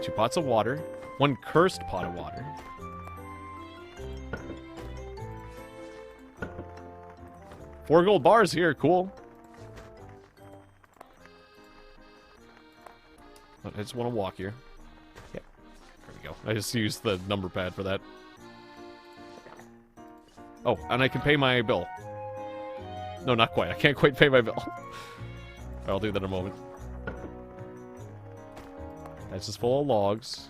A: Two pots of water. One cursed pot of water. Four gold bars here. Cool. I just want to walk here. Yeah. There we go. I just used the number pad for that. Oh, and I can pay my bill. No, not quite. I can't quite pay my bill. I'll do that in a moment. That's just full of logs.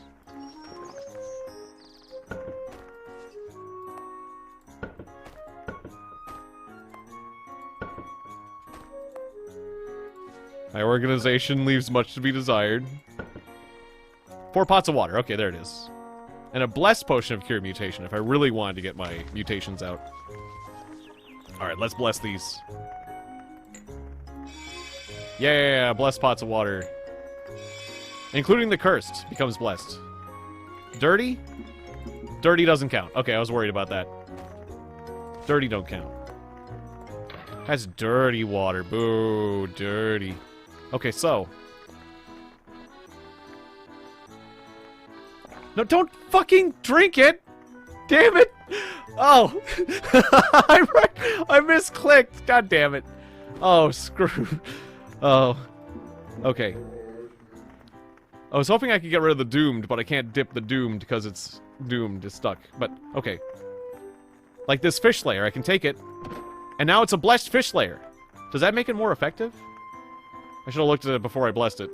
A: My organization leaves much to be desired. 4 pots of water. Okay, there it is. And a blessed potion of cure mutation if I really wanted to get my mutations out. Alright, let's bless these. Yeah, blessed pots of water. Including the cursed becomes blessed. Dirty? Dirty doesn't count. Okay, I was worried about that. Dirty don't count. That's dirty water. Boo, dirty. Okay, so. No, don't fucking drink it! Damn it! Oh! I misclicked! God damn it. Oh, screw. Oh. Okay. I was hoping I could get rid of the doomed, but I can't dip the doomed because it's doomed. It's stuck. But, okay. Like this fish layer, I can take it. And now it's a blessed fish layer. Does that make it more effective? I should have looked at it before I blessed it.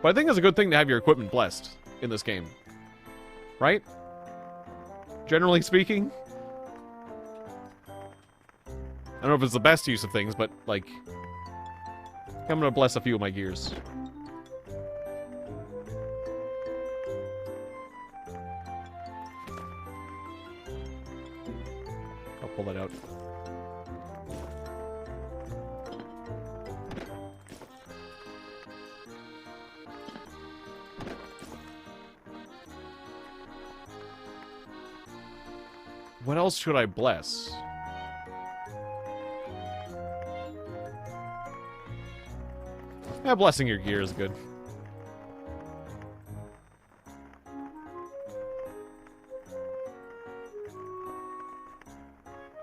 A: But I think it's a good thing to have your equipment blessed in this game. Right? Generally speaking. I don't know if it's the best use of things, but, like... I'm gonna bless a few of my gears. that out. What else should I bless? Yeah, blessing your gear is good.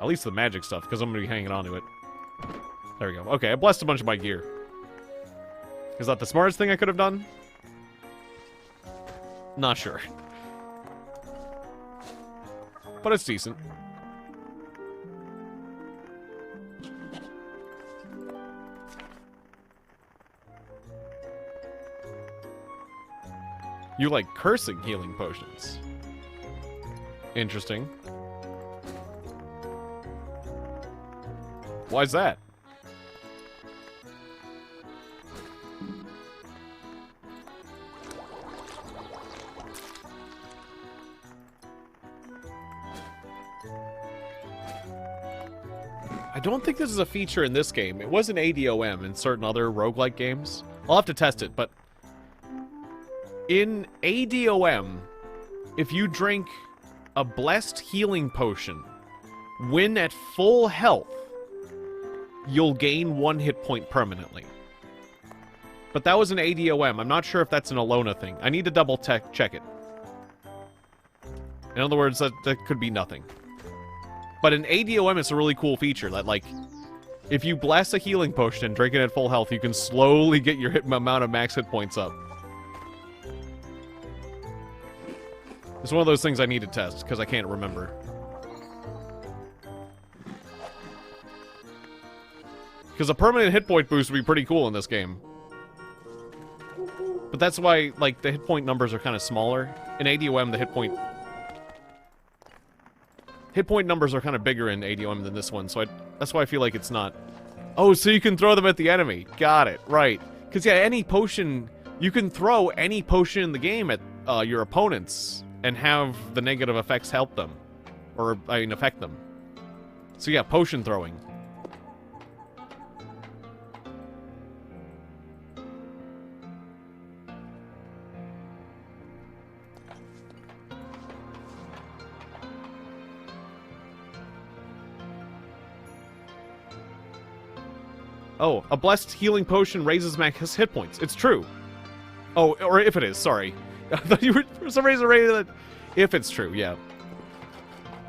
A: At least the magic stuff, because I'm going to be hanging on to it. There we go. Okay, I blessed a bunch of my gear. Is that the smartest thing I could have done? Not sure. But it's decent. You like cursing healing potions. Interesting. Why's that? I don't think this is a feature in this game. It was an ADOM in certain other roguelike games. I'll have to test it, but in ADOM, if you drink a blessed healing potion, when at full health, you'll gain 1 hit point permanently. But that was an ADOM. I'm not sure if that's an Alona thing. I need to double check it. In other words, that could be nothing. But in ADOM, it's a really cool feature that, like, if you bless a healing potion and drink it at full health, you can slowly get your amount of max hit points up. It's one of those things I need to test, because I can't remember. Because a permanent hit point boost would be pretty cool in this game. But that's why, like, the hit point numbers are kind of smaller. In ADOM, the hit point numbers are kind of bigger in ADOM than this one, so that's why I feel like it's not... Oh, so you can throw them at the enemy. Got it, right. Because, yeah, any potion... You can throw any potion in the game at your opponents and have the negative effects help them. Or, I mean, affect them. So, yeah, potion throwing. Oh, a blessed healing potion raises max hit points. It's true. Oh, or if it is, sorry. I thought you were, for some reason, rated it. If it's true, yeah.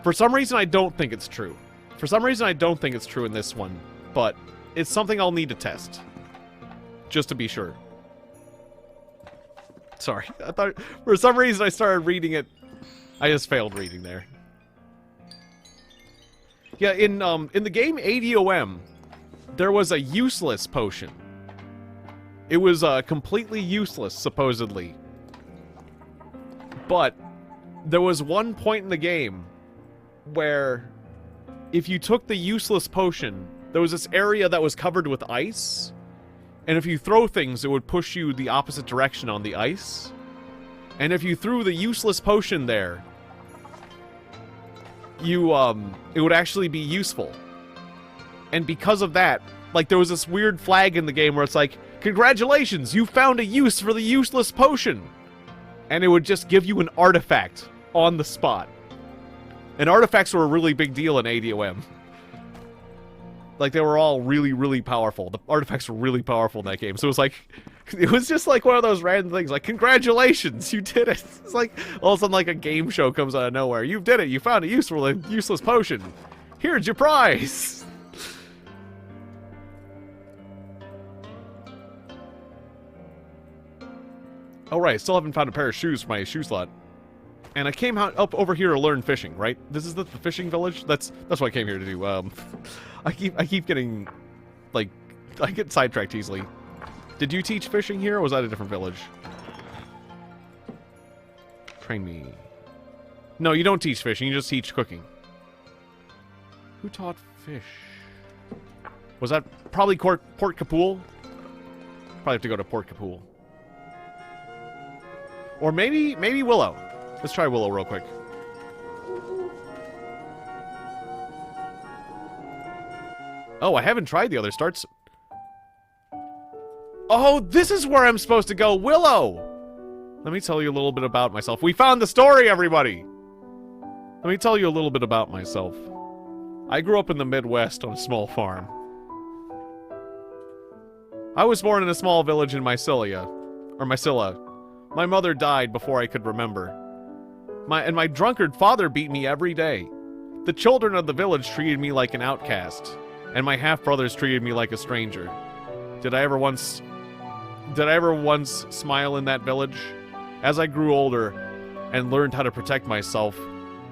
A: For some reason, I don't think it's true. For some reason, I don't think it's true in this one. But it's something I'll need to test. Just to be sure. Sorry. I thought, for some reason, I started reading it. I just failed reading there. Yeah, in the game ADOM, there was a useless potion. It was completely useless, supposedly. But there was one point in the game where if you took the useless potion, there was this area that was covered with ice, and if you throw things, it would push you the opposite direction on the ice. And if you threw the useless potion there, it would actually be useful. And because of that, like, there was this weird flag in the game where it's like, congratulations, you found a use for the useless potion! And it would just give you an artifact on the spot. And artifacts were a really big deal in ADOM. Like, they were all really, really powerful. The artifacts were really powerful in that game. So it was like, it was just like one of those random things, like, congratulations, you did it! It's like, all of a sudden, like, a game show comes out of nowhere. You did it, you found a use for the useless potion. Here's your prize! Oh, right, I still haven't found a pair of shoes for my shoe slot. And I came out up over here to learn fishing, right? This is the fishing village? That's what I came here to do. I keep getting, like, I get sidetracked easily. Did you teach fishing here, or was that a different village? Train me. No, you don't teach fishing, you just teach cooking. Who taught fish? Was that probably Port Kapool? Probably have to go to Port Kapool. Or maybe Willow. Let's try Willow real quick. Oh, I haven't tried the other starts. Oh, this is where I'm supposed to go. Willow! Let me tell you a little bit about myself. We found the story, everybody! Let me tell you a little bit about myself. I grew up in the Midwest on a small farm. I was born in a small village in Mycelia. My mother died before I could remember. My drunkard father beat me every day. The children of the village treated me like an outcast, and my half-brothers treated me like a stranger. Did I ever once smile in that village? As I grew older and learned how to protect myself,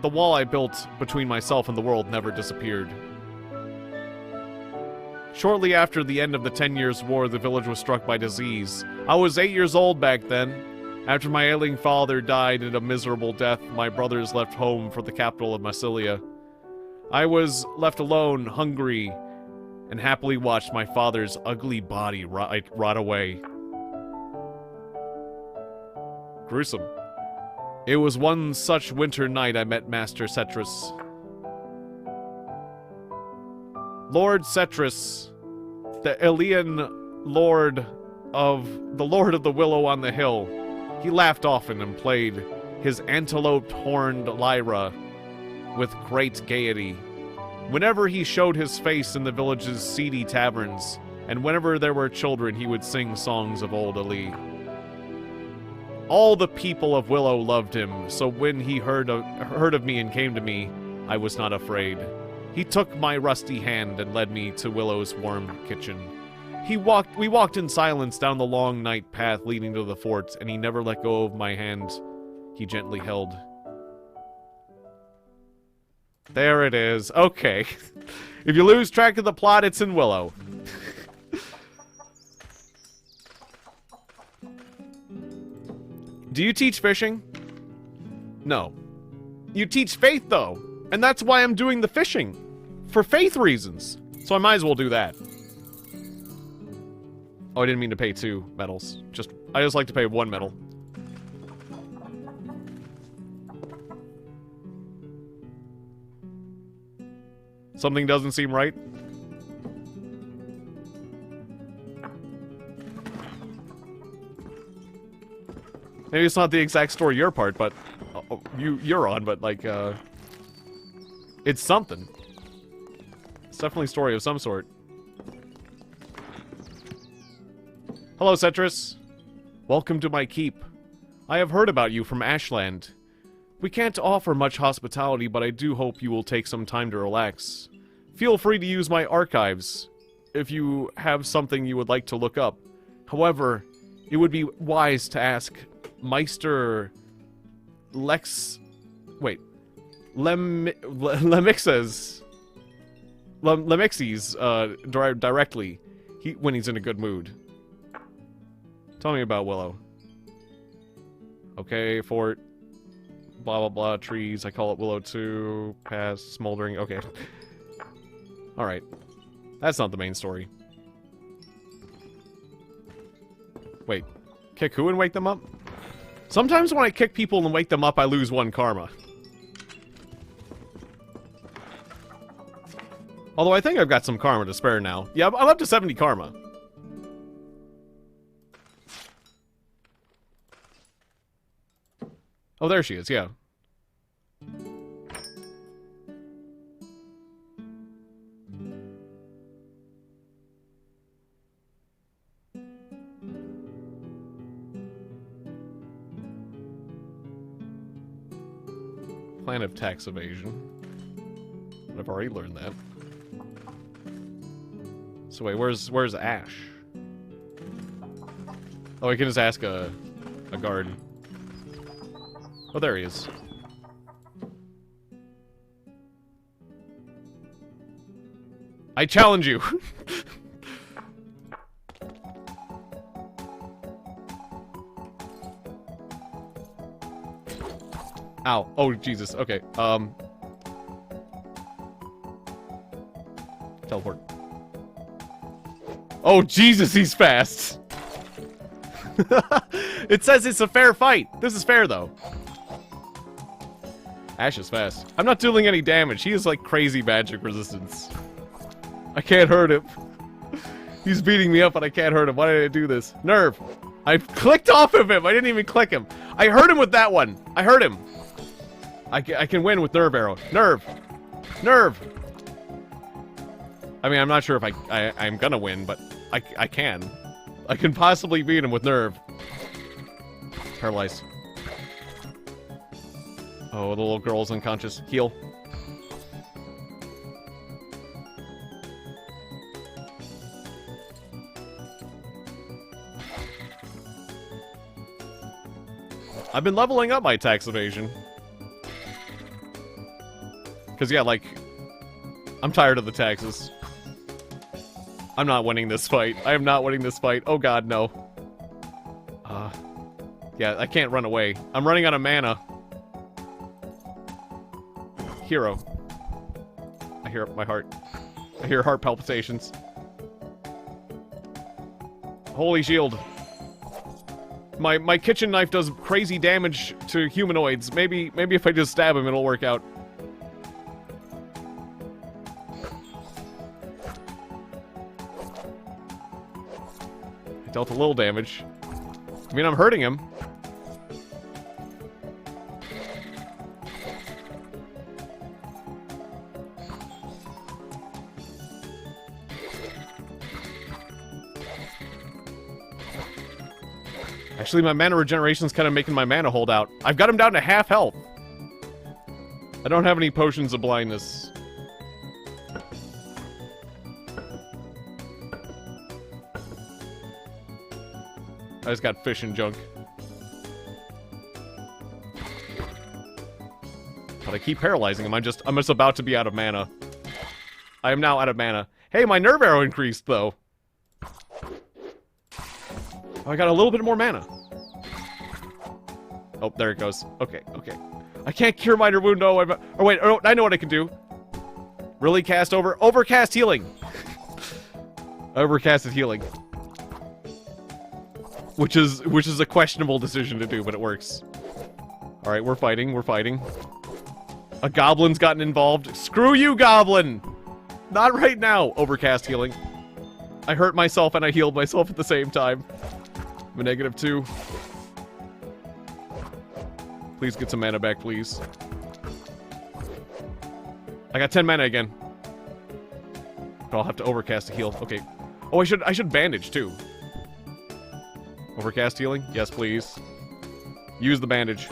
A: the wall I built between myself and the world never disappeared. Shortly after the end of the 10 Years' War, the village was struck by disease. I was 8 years old back then. After my ailing father died in a miserable death, my brothers left home for the capital of Mycelia. I was left alone, hungry, and happily watched my father's ugly body rot away. Gruesome. It was one such winter night I met Master Cetrus. Lord Cetrus, the Elin Lord of the Willow on the Hill. He laughed often and played his antelope-horned lyra with great gaiety. Whenever he showed his face in the village's seedy taverns, and whenever there were children, he would sing songs of old Ali. All the people of Willow loved him, so when he heard of me and came to me, I was not afraid. He took my rusty hand and led me to Willow's warm kitchen. We walked in silence down the long night path leading to the fort, and he never let go of my hand he gently held. There it is. Okay. If you lose track of the plot, it's in Willow. Do you teach fishing? No. You teach faith, though. And that's why I'm doing the fishing. For faith reasons. So I might as well do that. Oh, I didn't mean to pay 2 medals. I just like to pay 1 medal. Something doesn't seem right. Maybe it's not the exact story you're part, but you're on, but like it's something. It's definitely a story of some sort. Hello, Cetrus. Welcome to my keep. I have heard about you from Ashland. We can't offer much hospitality, but I do hope you will take some time to relax. Feel free to use my archives if you have something you would like to look up. However, it would be wise to ask Meister Lemixes directly when he's in a good mood. Tell me about Willow. Okay, fort. Blah, blah, blah. Trees. I call it Willow 2. Past. Smoldering. Okay. Alright. That's not the main story. Wait. Kick who and wake them up? Sometimes when I kick people and wake them up, I lose 1 karma. Although I think I've got some karma to spare now. Yeah, I'm up to 70 karma. Oh, there she is, yeah. Plan of tax evasion. I've already learned that. So wait, where's Ash? Oh, I can just ask a guard. Oh, there he is. I challenge you. Ow. Oh, Jesus. Okay. Teleport. Oh, Jesus, he's fast. It says it's a fair fight. This is fair, though. Ash is fast. I'm not dealing any damage. He has, like, crazy magic resistance. I can't hurt him. He's beating me up and I can't hurt him. Why did I do this? Nerve. I clicked off of him. I didn't even click him. I hurt him with that one. I hurt him. I can win with Nerve Arrow. Nerve. Nerve. I mean, I'm not sure if I'm gonna win, but I can. I can possibly beat him with Nerve. Paralyzed. Oh, the little girl's unconscious. Heal. I've been leveling up my tax evasion. Because, yeah, like, I'm tired of the taxes. I'm not winning this fight. I am not winning this fight. Oh god, no. Yeah, I can't run away. I'm running out of mana. Hero. I hear my heart. I hear heart palpitations. Holy shield. My kitchen knife does crazy damage to humanoids. Maybe if I just stab him, it'll work out. I dealt a little damage. I mean, I'm hurting him. Actually, my mana regeneration's kind of making my mana hold out. I've got him down to half health. I don't have any potions of blindness. I just got fish and junk. But I keep paralyzing him. I'm just about to be out of mana. I am now out of mana. Hey, my nerve arrow increased, though. Oh, I got a little bit more mana. Oh, there it goes. Okay, okay. I can't cure minor wound. No, oh wait, oh, I know what I can do. Really cast overcast healing. Overcasted healing. Which is a questionable decision to do, but it works. All right, we're fighting. We're fighting. A goblin's gotten involved. Screw you, goblin! Not right now. Overcast healing. I hurt myself and I healed myself at the same time. I'm a -2. Please get some mana back, please. I got 10 mana again. But I'll have to overcast to heal. Okay. Oh, I should bandage too. Overcast healing? Yes, please. Use the bandage.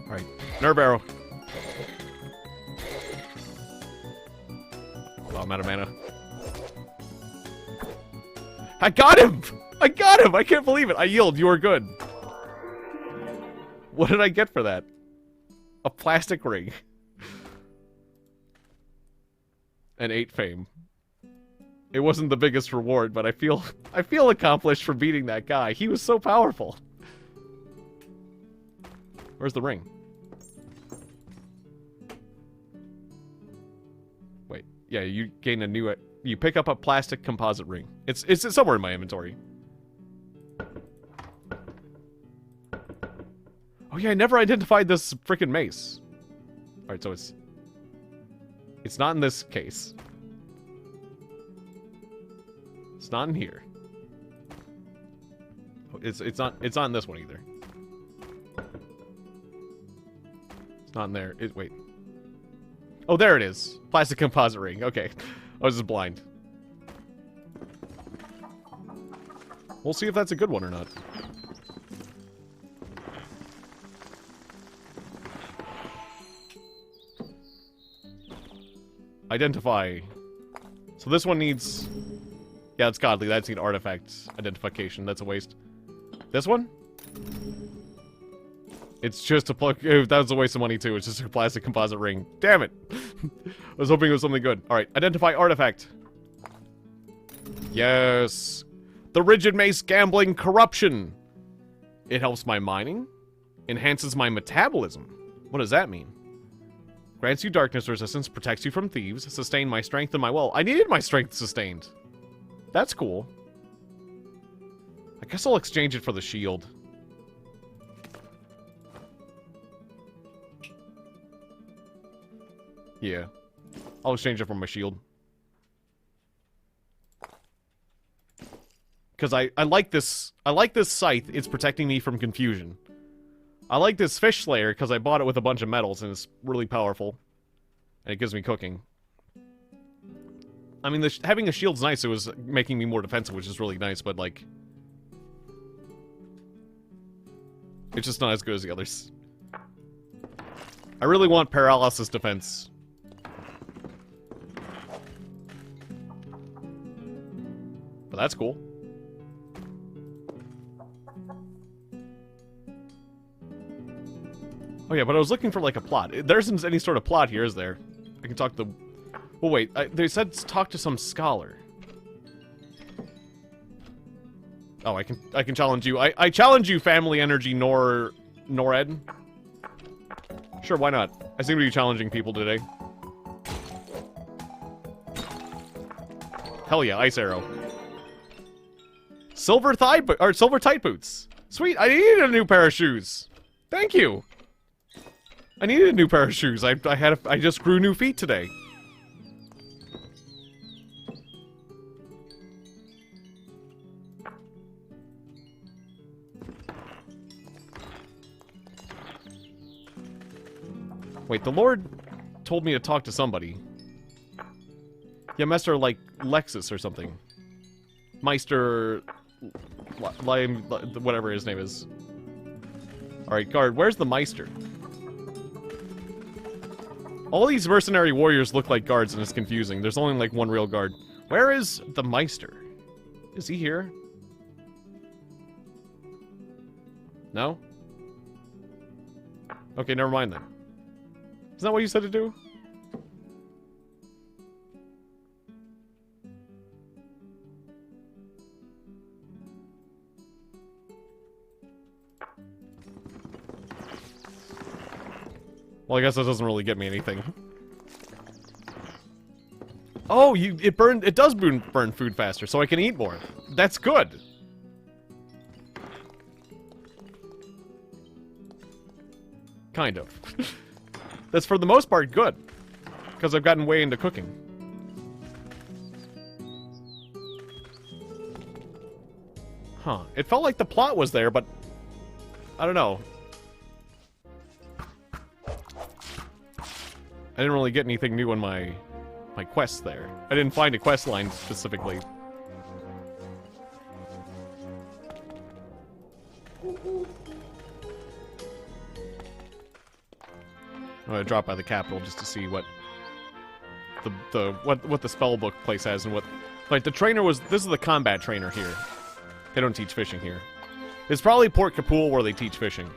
A: Alright. Nerve arrow. Oh, I'm out of mana. I got him! I got him! I can't believe it! I yield, you are good. What did I get for that? A plastic ring. And 8 fame. It wasn't the biggest reward, but I feel accomplished for beating that guy. He was so powerful. Where's the ring? Wait, yeah, you gain a new... You pick up a plastic composite ring. It's somewhere in my inventory. Oh yeah, I never identified this frickin' mace. Alright, so it's not in this case. It's not in here. It's not in this one either. It's not in there. Wait. Oh, there it is. Plastic composite ring. Okay. I was just blind. We'll see if that's a good one or not. Identify. So this one needs... Yeah, it's godly. That's an artifact identification. That's a waste. This one? It's just a plug. That was a waste of money too. It's just a plastic composite ring. Damn it! I was hoping it was something good. Alright, identify artifact. Yes. The rigid mace gambling corruption. It helps my mining. Enhances my metabolism. What does that mean? Grants you darkness resistance, protects you from thieves, sustain my strength and my will. I needed my strength sustained. That's cool. I guess I'll exchange it for the shield. Yeah. I'll exchange it for my shield. Because I like this scythe. It's protecting me from confusion. I like this fish slayer because I bought it with a bunch of metals and it's really powerful. And it gives me cooking. I mean, having a shield's nice. It was making me more defensive, which is really nice, but, like... it's just not as good as the others. I really want paralysis defense. But that's cool. Oh yeah, but I was looking for, like, a plot. There isn't any sort of plot here, is there? I can talk to... well, wait. They said talk to some scholar. Oh, I can challenge you. I challenge you, Family Energy Nored. Sure, why not? I seem to be challenging people today. Hell yeah, Ice Arrow. Silver tight boots. Sweet, I needed a new pair of shoes. Thank you. I needed a new pair of shoes. I just grew new feet today. Wait, the Lord told me to talk to somebody. Yeah, Master, like, Lexus or something. Meister... whatever his name is. Alright, guard, where's the Meister? All these mercenary warriors look like guards and it's confusing. There's only, like, one real guard. Where is the Meister? Is he here? No? Okay, never mind then. Isn't that what you said to do? Well, I guess that doesn't really get me anything. Oh, it does burn food faster, so I can eat more. That's good. Kind of. That's for the most part good. Because I've gotten way into cooking. Huh. It felt like the plot was there, but... I don't know. I didn't really get anything new on my quests there. I didn't find a quest line specifically. I'm gonna drop by the capital just to see what what the spell book place has and what, like, the trainer was. This is the combat trainer here. They don't teach fishing here. It's probably Port Capul where they teach fishing.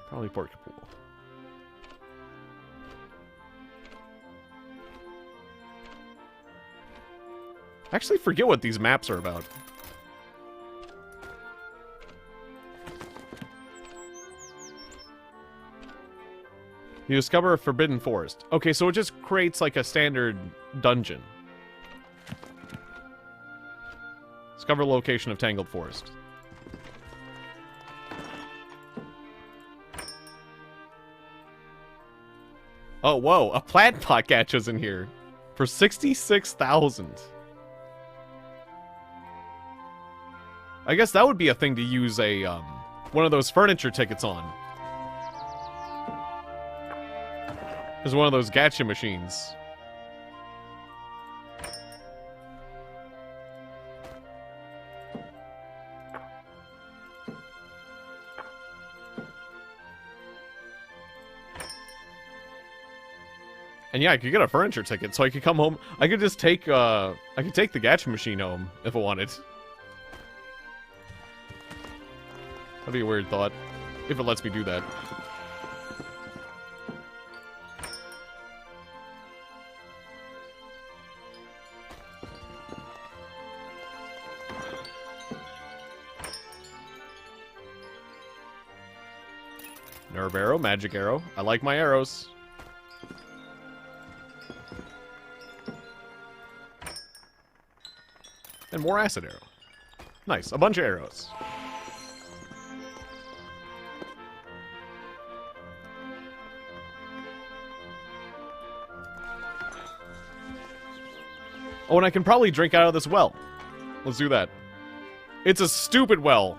A: Probably Port Capul. I actually forget what these maps are about. You discover a forbidden forest. Okay, so it just creates like a standard dungeon. Discover location of Tangled Forest. Oh, whoa, a plant pot catches in here for 66,000. I guess that would be a thing to use a, one of those furniture tickets on. Is one of those gacha machines. And yeah, I could get a furniture ticket, so I could come home. I could just take, I could take the gacha machine home if I wanted. That'd be a weird thought, if it lets me do that. Nerve arrow, magic arrow. I like my arrows. And more acid arrow. Nice, a bunch of arrows. Oh, and I can probably drink out of this well. Let's do that. It's a stupid well.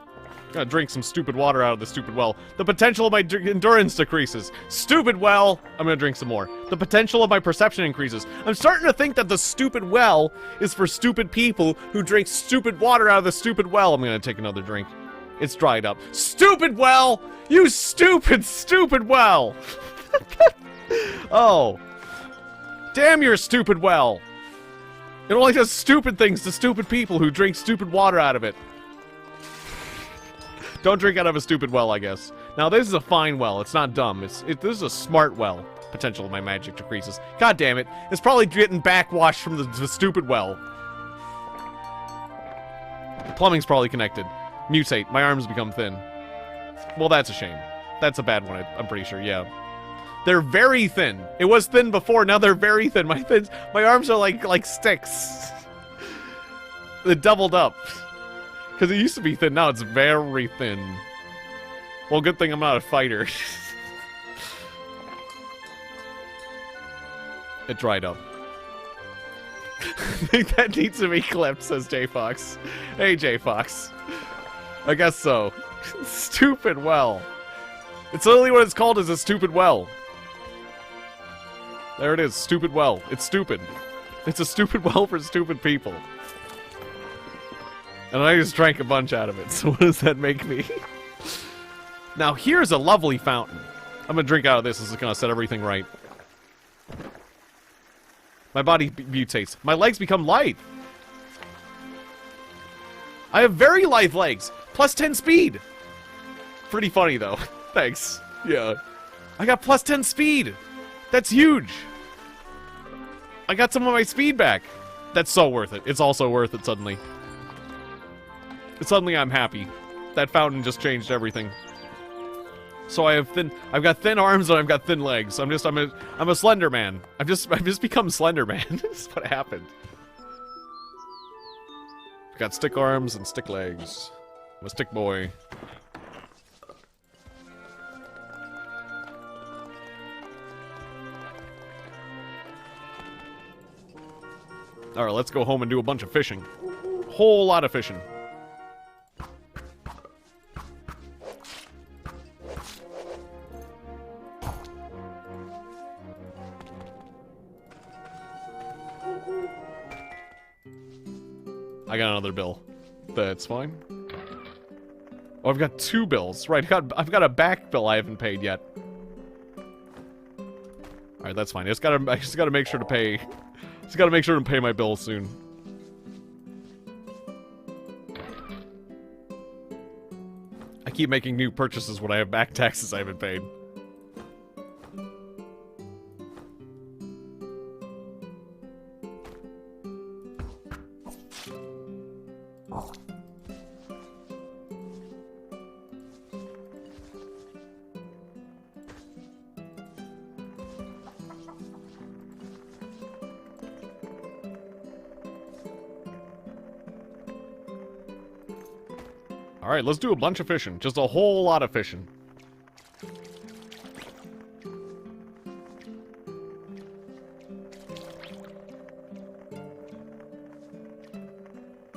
A: Gotta drink some stupid water out of the stupid well. The potential of my endurance decreases. Stupid well. I'm gonna drink some more. The potential of my perception increases. I'm starting to think that the stupid well is for stupid people who drink stupid water out of the stupid well. I'm gonna take another drink. It's dried up. Stupid well! You stupid, stupid well! Oh. Damn your stupid well! It only does stupid things to stupid people who drink stupid water out of it. Don't drink out of a stupid well, I guess. Now, this is a fine well. It's not dumb. This is a smart well. Potential of my magic decreases. God damn it. It's probably getting backwashed from the stupid well. Plumbing's probably connected. Mutate. My arms become thin. Well, that's a shame. That's a bad one, I'm pretty sure, yeah. They're very thin. It was thin before, now they're very thin. My arms are like sticks. They doubled up. Because it used to be thin, now it's very thin. Well, good thing I'm not a fighter. It dried up. I think that needs to be clipped, says J Fox. Hey, J Fox. I guess so. Stupid well. It's literally what it's called, is a stupid well. There it is, stupid well. It's stupid. It's a stupid well for stupid people. And I just drank a bunch out of it, so what does that make me? Now here's a lovely fountain. I'm gonna drink out of this, this is gonna set everything right. My body mutates. My legs become light. I have very lithe legs. Plus 10 speed. Pretty funny, though. Thanks. Yeah. I got plus 10 speed. That's huge. I got some of my speed back. That's so worth it. It's also worth it suddenly. Suddenly I'm happy. That fountain just changed everything. So I've got thin arms and I've got thin legs. I'm a slender man. I've just become slender man. That's what happened. I've got stick arms and stick legs. I'm a stick boy. Alright, let's go home and do a bunch of fishing. Whole lot of fishing. I got another bill. That's fine. Oh, I've got 2 bills. Right, I've got a back bill I haven't paid yet. Alright, that's fine. I just gotta make sure to pay. Just gotta make sure to pay my bills soon. I keep making new purchases when I have back taxes I haven't paid. Alright, let's do a bunch of fishing. Just a whole lot of fishing.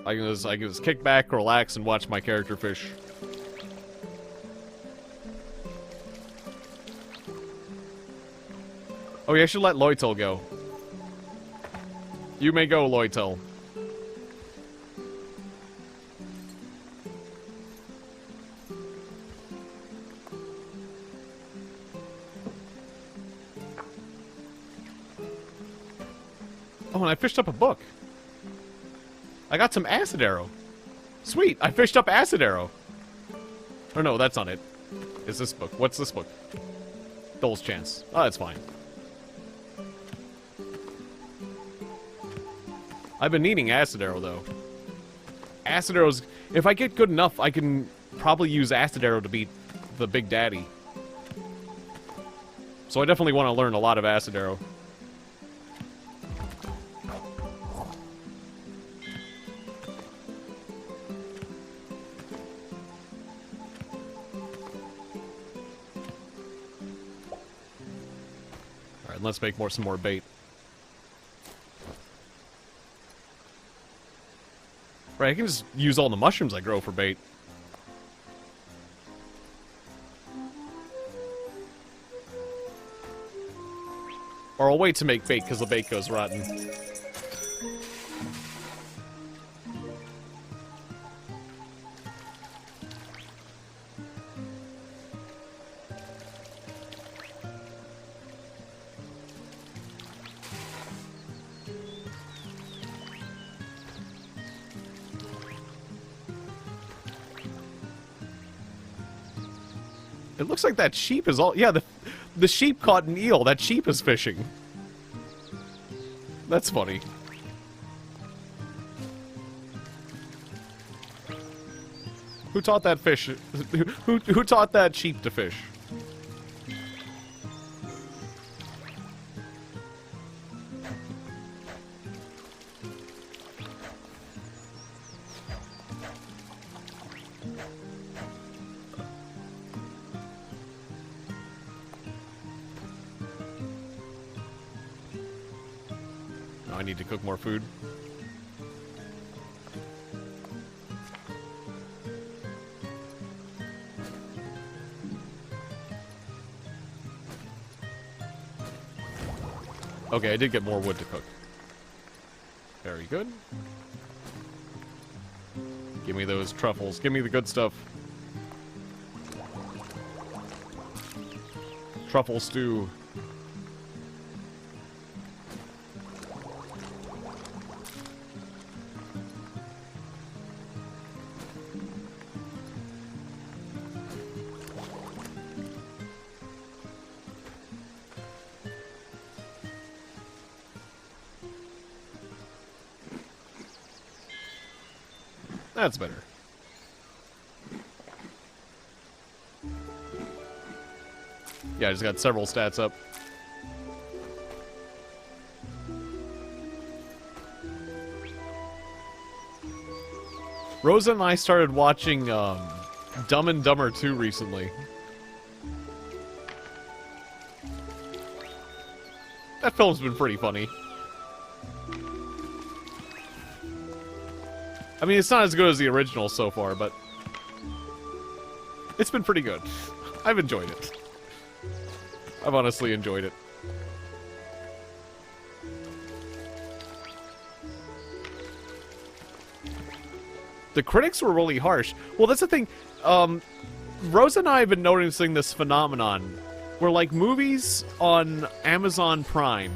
A: I can just kick back, relax, and watch my character fish. Oh yeah, I should let Loitel go. You may go, Loitel. Oh, and I fished up a book. I got some acid arrow. Sweet, I fished up acid arrow. Or no, that's not it. It's this book. What's this book? Dole's Chance. Oh, that's fine. I've been needing acid arrow, though. Acid arrows... If I get good enough, I can probably use acid arrow to beat the Big Daddy. So I definitely want to learn a lot of acid arrow. Let's make some more bait. Right, I can just use all the mushrooms I grow for bait. Or I'll wait to make bait, because the bait goes rotten. It looks like that sheep is all... Yeah, the sheep caught an eel. That sheep is fishing. That's funny. Who taught that fish... Who taught that sheep to fish? I need to cook more food. Okay, I did get more wood to cook. Very good. Give me those truffles. Give me the good stuff. Truffle stew. That's better. Yeah, I just got several stats up. Rosa and I started watching Dumb and Dumber 2 recently. That film's been pretty funny. I mean, it's not as good as the original so far, but it's been pretty good. I've enjoyed it. I've honestly enjoyed it. The critics were really harsh. Well, that's the thing. Rose and I have been noticing this phenomenon where, like, movies on Amazon Prime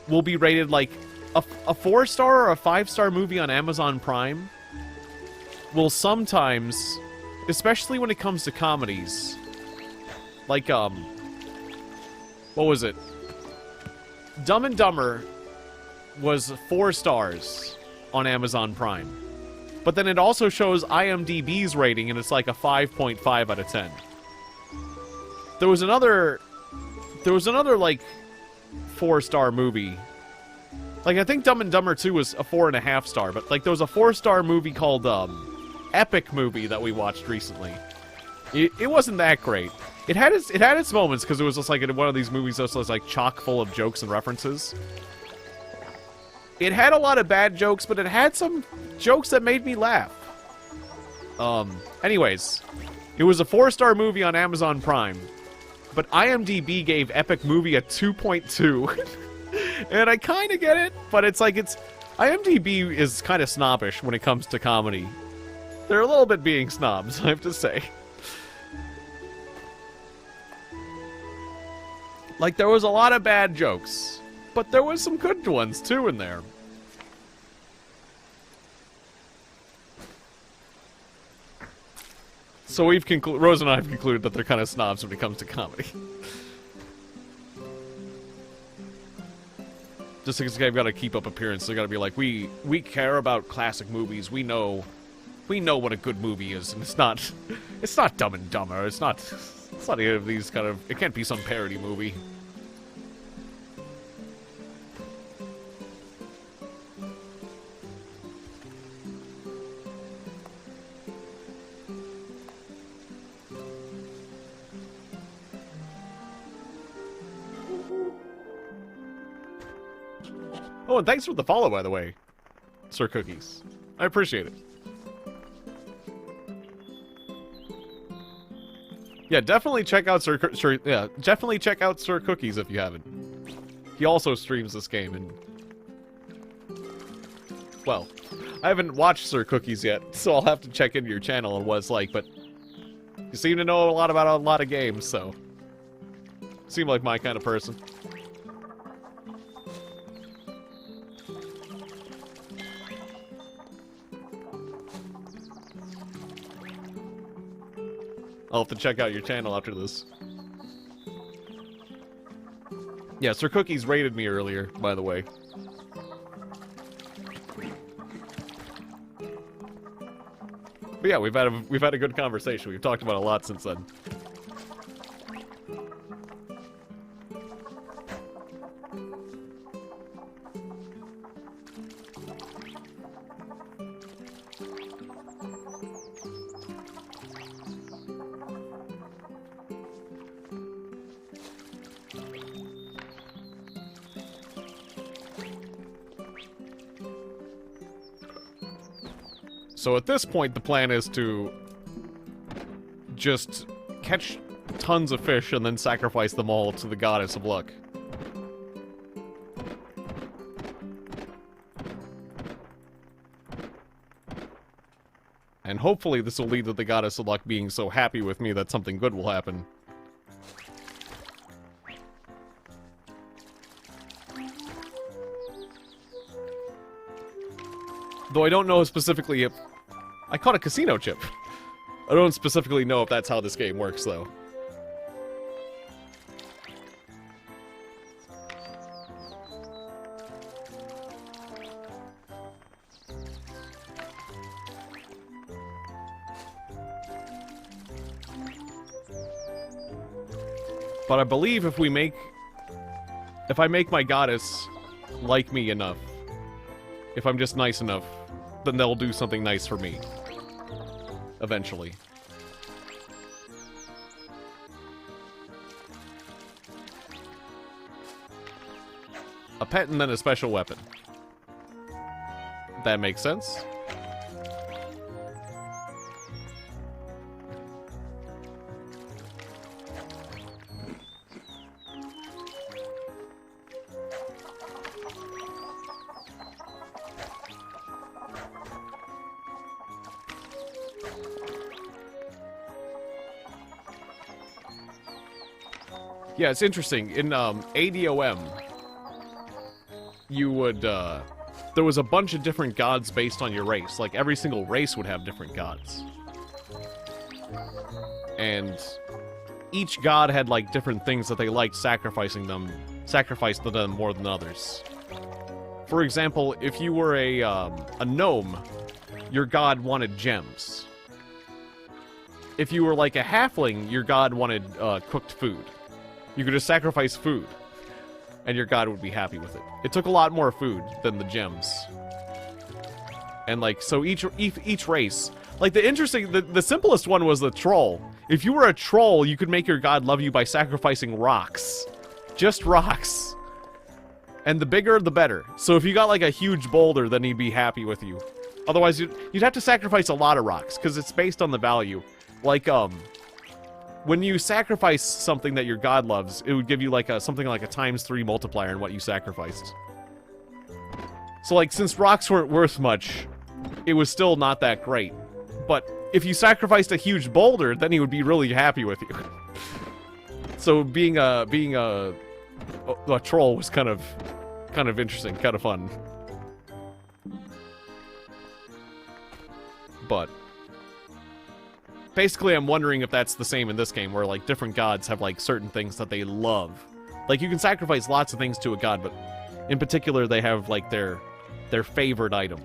A: will be rated, like, a 4-star or a 5-star movie on Amazon Prime will sometimes, especially when it comes to comedies, like, what was it? Dumb and Dumber was 4 stars on Amazon Prime. But then it also shows IMDb's rating, and it's like a 5.5 out of 10. There was another, like, 4-star movie. Like, I think Dumb and Dumber 2 was a 4.5 star, but, like, there was a 4-star movie called, Epic Movie that we watched recently. It wasn't that great. It had its moments, because it was just, like, one of these movies that was, like, chock full of jokes and references. It had a lot of bad jokes, but it had some jokes that made me laugh. Anyways, it was a 4-star movie on Amazon Prime, but IMDb gave Epic Movie a 2.2. And I kind of get it, but it's like, IMDb is kind of snobbish when it comes to comedy. They're a little bit being snobs, I have to say. Like, there was a lot of bad jokes, but there was some good ones, too, in there. So Rose and I have concluded that they're kind of snobs when it comes to comedy. Just because they've got to keep up appearance, they got to be like, we care about classic movies. We know what a good movie is, and it's not Dumb and Dumber. It's not any of these kind of. It can't be some parody movie. Oh, and thanks for the follow, by the way, Sir Cookies. I appreciate it. Yeah, definitely check out definitely check out Sir Cookies if you haven't. He also streams this game, and well, I haven't watched Sir Cookies yet, so I'll have to check into your channel and what it's like, but you seem to know a lot about a lot of games, so seem like my kind of person. I'll have to check out your channel after this. Yeah, Sir Cookies rated me earlier, by the way. But yeah, we've had a good conversation. We've talked about a lot since then. So at this point, the plan is to just catch tons of fish and then sacrifice them all to the Goddess of Luck. And hopefully this will lead to the Goddess of Luck being so happy with me that something good will happen. Though I don't know specifically if... I caught a casino chip. I don't specifically know if that's how this game works, though. But I believe if I make my goddess like me enough, if I'm just nice enough, then they'll do something nice for me. Eventually. A pet and then a special weapon. That makes sense. Yeah, it's interesting. In ADOM, you would, there was a bunch of different gods based on your race. Like, every single race would have different gods. And each god had, like, different things that they liked sacrificed to them more than others. For example, if you were a gnome, your god wanted gems. If you were, like, a halfling, your god wanted, cooked food. You could just sacrifice food, and your god would be happy with it. It took a lot more food than the gems. And, like, so each race... Like, the simplest one was the troll. If you were a troll, you could make your god love you by sacrificing rocks. Just rocks. And the bigger, the better. So if you got, like, a huge boulder, then he'd be happy with you. Otherwise, you'd have to sacrifice a lot of rocks, because it's based on the value. Like, when you sacrifice something that your god loves, it would give you, like, something like a ×3 multiplier in what you sacrificed. So, like, since rocks weren't worth much, it was still not that great. But if you sacrificed a huge boulder, then he would be really happy with you. So being a troll was kind of interesting, kind of fun. But basically, I'm wondering if that's the same in this game, where, like, different gods have, like, certain things that they love. Like, you can sacrifice lots of things to a god, but in particular, they have, like, their favorite item.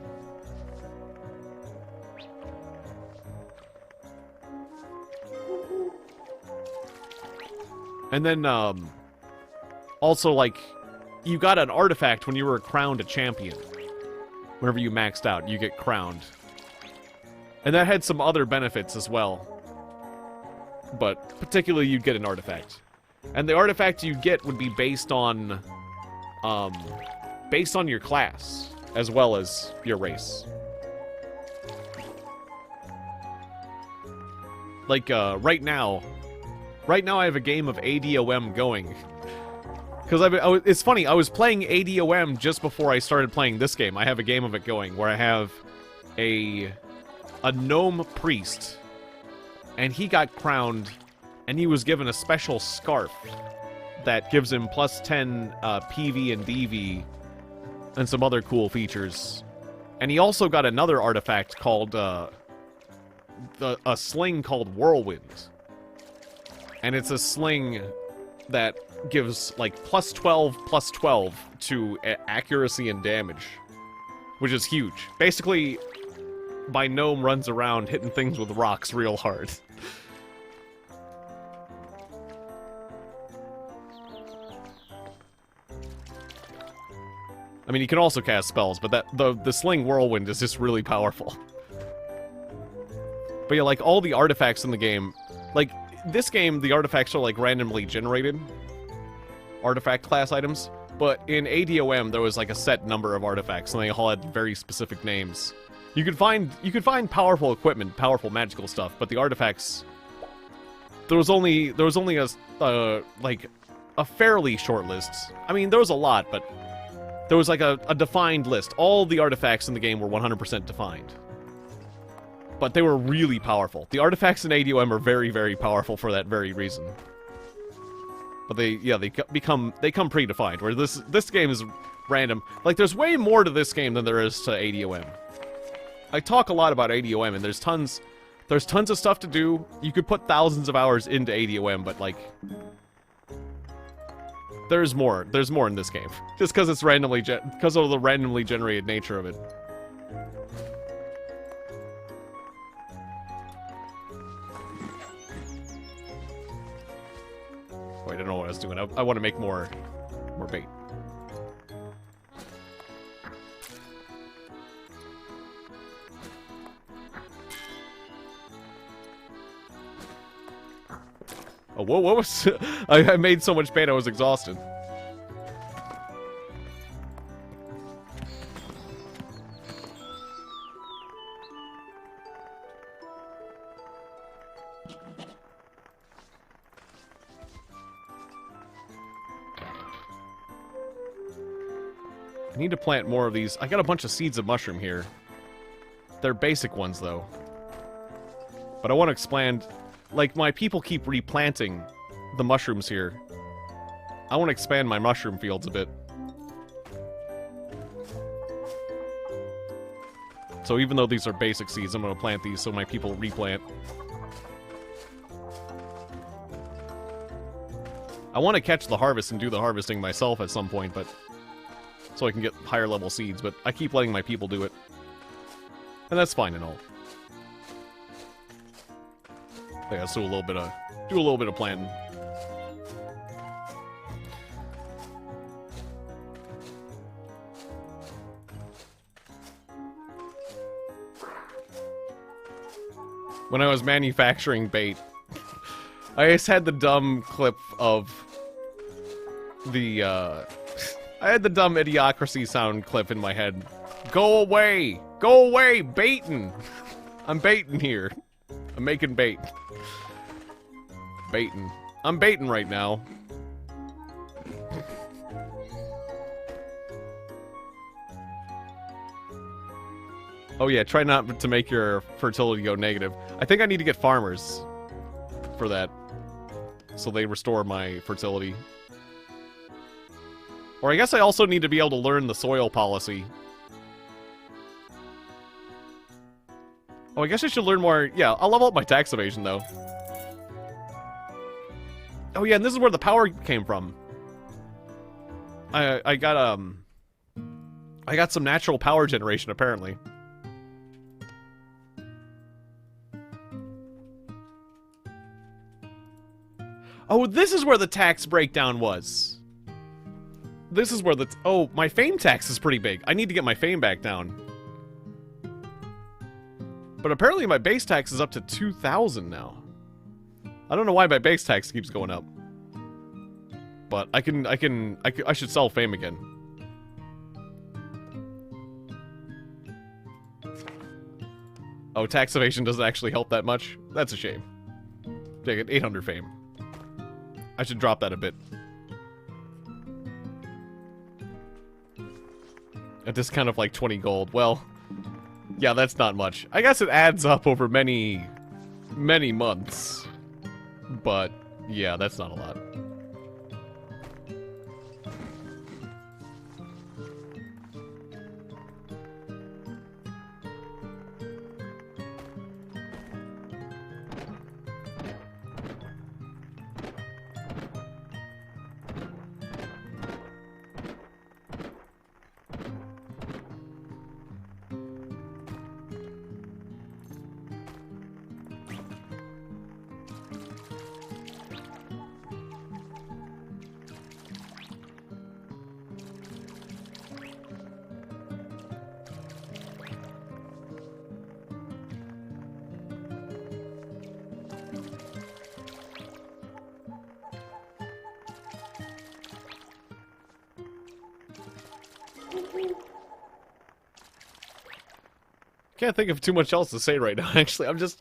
A: And then, also, like, you got an artifact when you were crowned a champion. Whenever you maxed out, you get crowned. And that had some other benefits as well. But particularly, you'd get an artifact. And the artifact you get would be based on your class, as well as your race. Like, right now I have a game of ADOM going. Because it's funny, I was playing ADOM just before I started playing this game. I have a game of it going where I have a gnome priest, and he got crowned, and he was given a special scarf that gives him plus 10 PV and DV and some other cool features. And he also got another artifact called a sling called Whirlwind. And it's a sling that gives like plus 12 to accuracy and damage, which is huge. Basically, my gnome runs around hitting things with rocks real hard. I mean, you can also cast spells, but the Sling Whirlwind is just really powerful. But yeah, like, all the artifacts in the game... Like, this game, the artifacts are, like, randomly generated. Artifact class items. But in ADOM, there was, like, a set number of artifacts, and they all had very specific names. You could find powerful equipment, powerful magical stuff, but the artifacts... There was only a fairly short list. I mean, there was a lot, but... There was, like, a defined list. All the artifacts in the game were 100% defined. But they were really powerful. The artifacts in ADOM are very, very powerful for that very reason. But they come predefined, where this game is random. Like, there's way more to this game than there is to ADOM. I talk a lot about ADOM, and there's tons of stuff to do. You could put thousands of hours into ADOM, but, like... There's more in this game. Just because it's because of the randomly generated nature of it. Wait, I don't know what I was doing. I want to make more bait. Oh, what was... I made so much bait I was exhausted. I need to plant more of these. I got a bunch of seeds of mushroom here. They're basic ones, though. But I want to expand... Like, my people keep replanting the mushrooms here. I want to expand my mushroom fields a bit. So even though these are basic seeds, I'm going to plant these so my people replant. I want to catch the harvest and do the harvesting myself at some point, but... So I can get higher level seeds, but I keep letting my people do it. And that's fine and all. Yeah, let's do a little bit of planting. When I was manufacturing bait, I just had the dumb clip of the I had the dumb Idiocracy sound clip in my head. Go away! Go away! Baitin'! I'm baiting here. I'm making bait. Baiting. I'm baiting right now. Oh yeah, try not to make your fertility go negative. I think I need to get farmers for that. So they restore my fertility. Or I guess I also need to be able to learn the soil policy. Oh, I guess I should learn more. Yeah, I'll level up my tax evasion, though. Oh, yeah, and this is where the power came from. I got some natural power generation, apparently. Oh, this is where the tax breakdown was. This is where the... Oh, my fame tax is pretty big. I need to get my fame back down. But apparently my base tax is up to 2,000 now. I don't know why my base tax keeps going up. But I should sell fame again. Oh, tax evasion doesn't actually help that much? That's a shame. Dang it, 800 fame. I should drop that a bit. At this kind of like 20 gold. Well, yeah, that's not much. I guess it adds up over many, many months. But, yeah, that's not a lot. Can't think of too much else to say right now, actually. I'm just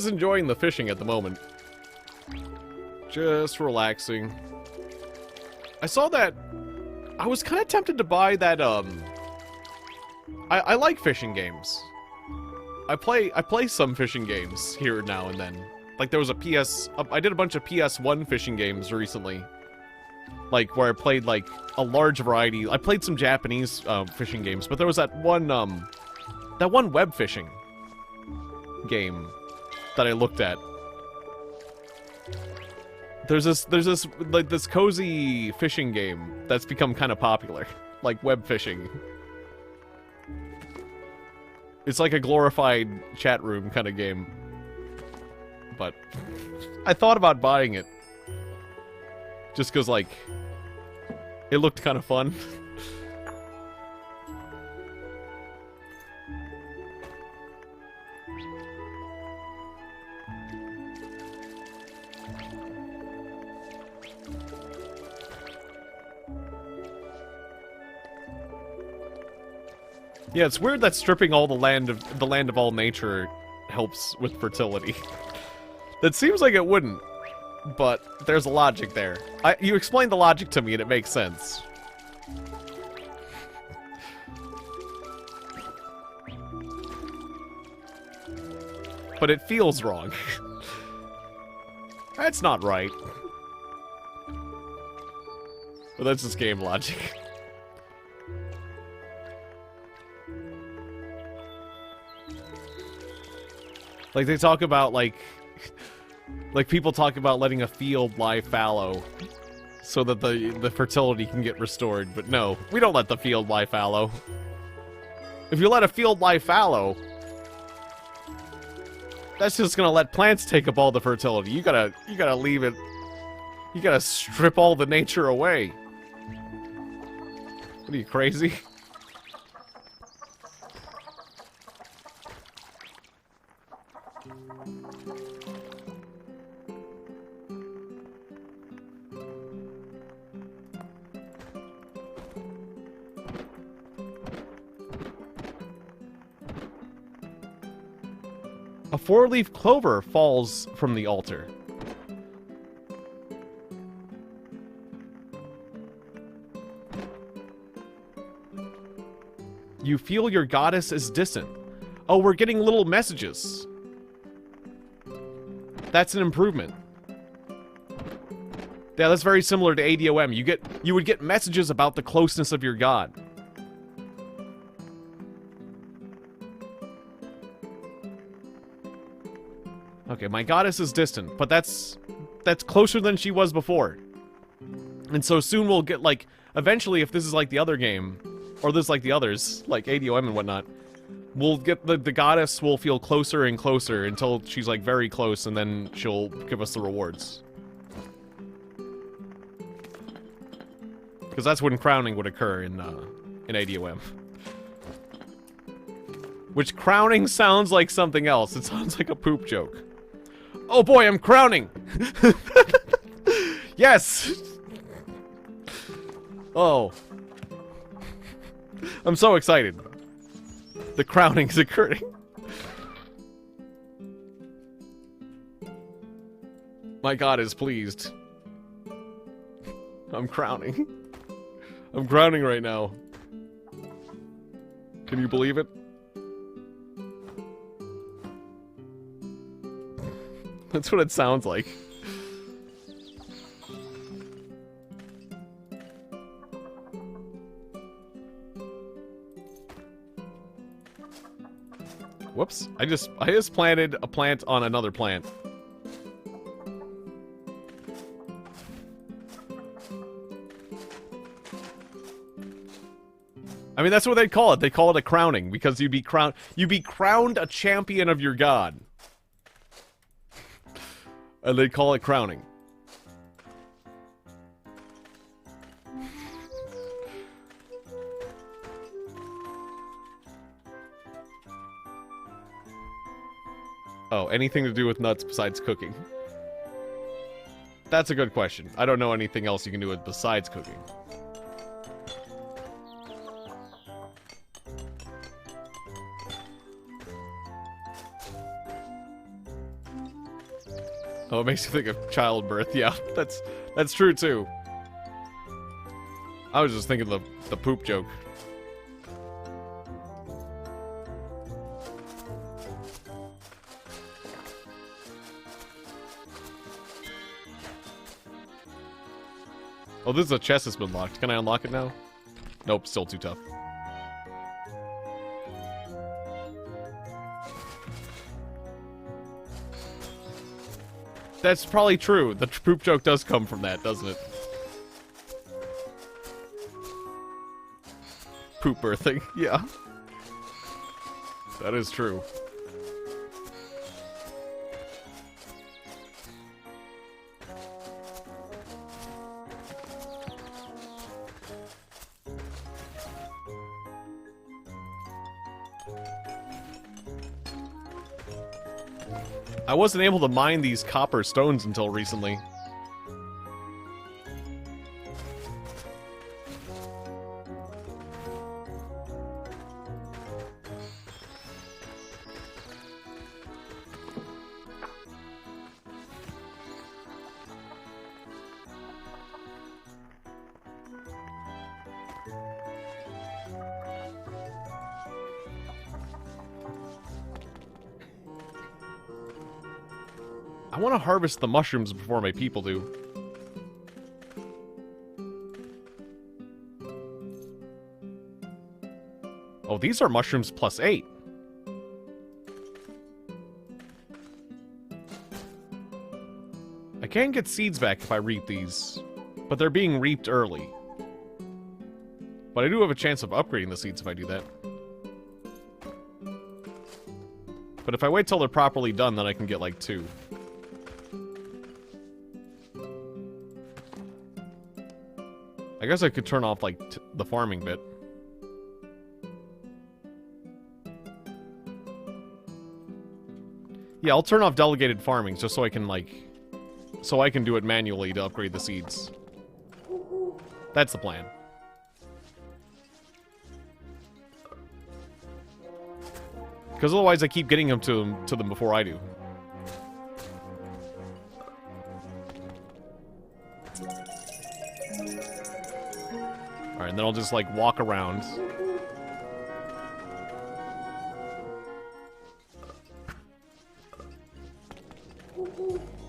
A: enjoying the fishing at the moment. Just relaxing. I saw that... I was kind of tempted to buy that, I like fishing games. I play some fishing games here now and then. Like, there was I did a bunch of PS1 fishing games recently. Like, where I played, like, a large variety. I played some Japanese, fishing games, but there was that one web fishing game that I looked at. There's this cozy fishing game that's become kind of popular, like web fishing. It's like a glorified chat room kind of game. But I thought about buying it just because, like, it looked kind of fun. Yeah, it's weird that stripping all the land of all nature helps with fertility. That seems like it wouldn't, but there's a logic there. You explained the logic to me and it makes sense. But it feels wrong. That's not right. But that's just game logic. Like, they talk about, like people talk about letting a field lie fallow so that the fertility can get restored, but no, we don't let the field lie fallow. If you let a field lie fallow, that's just gonna let plants take up all the fertility. You gotta leave it, you gotta strip all the nature away. What are you, crazy? A 4-leaf clover falls from the altar. You feel your goddess is distant. Oh, we're getting little messages. That's an improvement. Yeah, that's very similar to ADOM. You would get messages about the closeness of your god. Okay, my goddess is distant, but that's closer than she was before. And so soon we'll get, like, eventually, if this is like the other game, or this is like the others, like ADOM and whatnot, we'll get the goddess will feel closer and closer until she's, like, very close, and then she'll give us the rewards. Because that's when crowning would occur in ADOM. Which crowning sounds like something else. It sounds like a poop joke. Oh boy, I'm crowning! Yes! Oh. I'm so excited. The crowning is occurring. My god is pleased. I'm crowning. I'm crowning right now. Can you believe it? That's what it sounds like. Whoops. I just planted a plant on another plant. I mean, that's what they'd call it. They call it a crowning because you'd be crowned a champion of your god. And they call it crowning. Oh, anything to do with nuts besides cooking? That's a good question. I don't know anything else you can do with besides cooking. Oh, it makes you think of childbirth. Yeah, that's true too. I was just thinking the poop joke. Oh, this is a chest that's been locked. Can I unlock it now? Nope, still too tough. That's probably true. The poop joke does come from that, doesn't it? Poop birthing, yeah. That is true. I wasn't able to mine these copper stones until recently. I want to harvest the mushrooms before my people do. Oh, these are mushrooms plus 8. I can get seeds back if I reap these, but they're being reaped early. But I do have a chance of upgrading the seeds if I do that. But if I wait till they're properly done, then I can get like 2. I guess I could turn off, like, the farming bit. Yeah, I'll turn off delegated farming just so I can, like... So I can do it manually to upgrade the seeds. That's the plan. Because otherwise I keep getting them to them before I do. Alright, and then I'll just, like, walk around.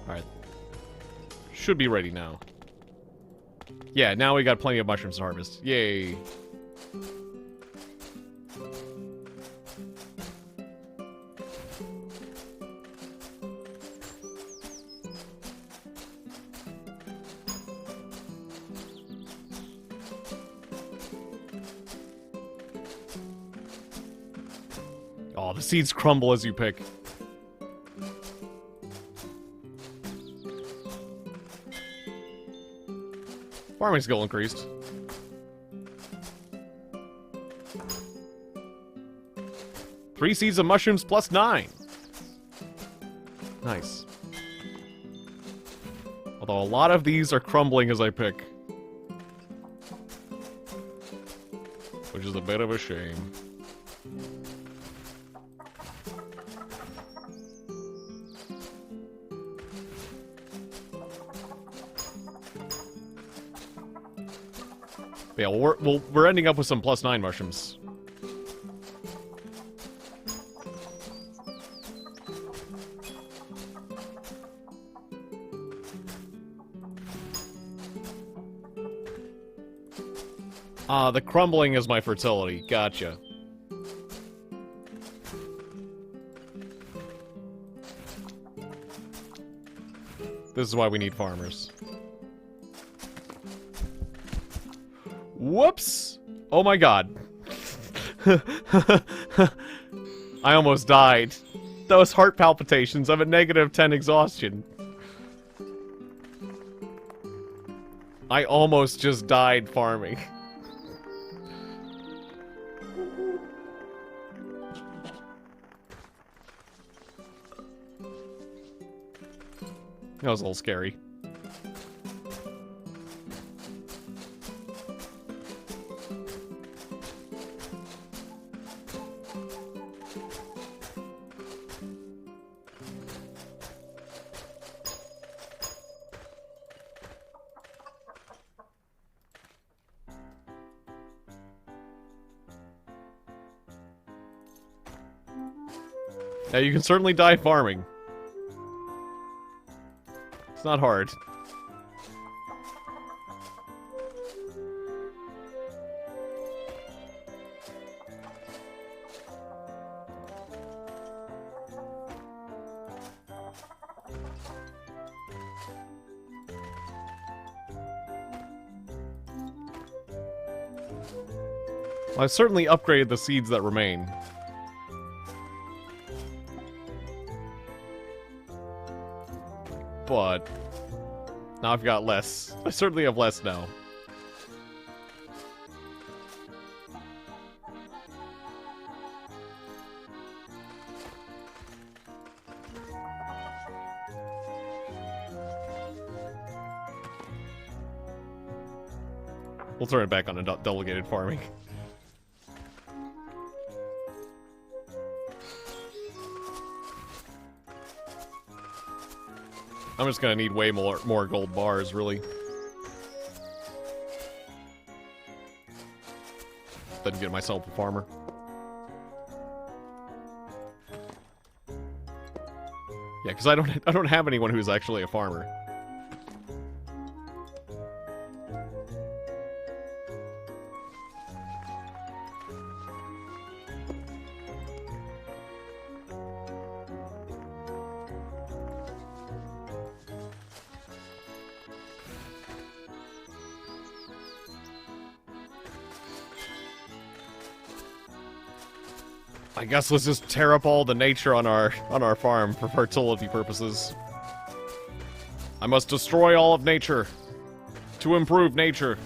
A: Alright. Should be ready now. Yeah, now we got plenty of mushrooms to harvest. Yay! Oh, the seeds crumble as you pick. Farming skill increased. Three seeds of mushrooms plus 9. Nice. Although a lot of these are crumbling as I pick. Which is a bit of a shame. But yeah, we're ending up with some +9 mushrooms. Ah, the crumbling is my fertility. Gotcha. This is why we need farmers. Whoops! Oh my god. I almost died. Those heart palpitations. I'm at -10 exhaustion. I almost just died farming. That was a little scary. Yeah, you can certainly die farming. It's not hard. Well, I've certainly upgraded the seeds that remain. But now I've got less. I certainly have less now. We'll turn it back on to delegated farming. I'm just gonna need way more gold bars, really. Then get myself a farmer. Yeah, because I don't have anyone who's actually a farmer. I guess let's just tear up all the nature on our farm for fertility purposes. I must destroy all of nature to improve nature.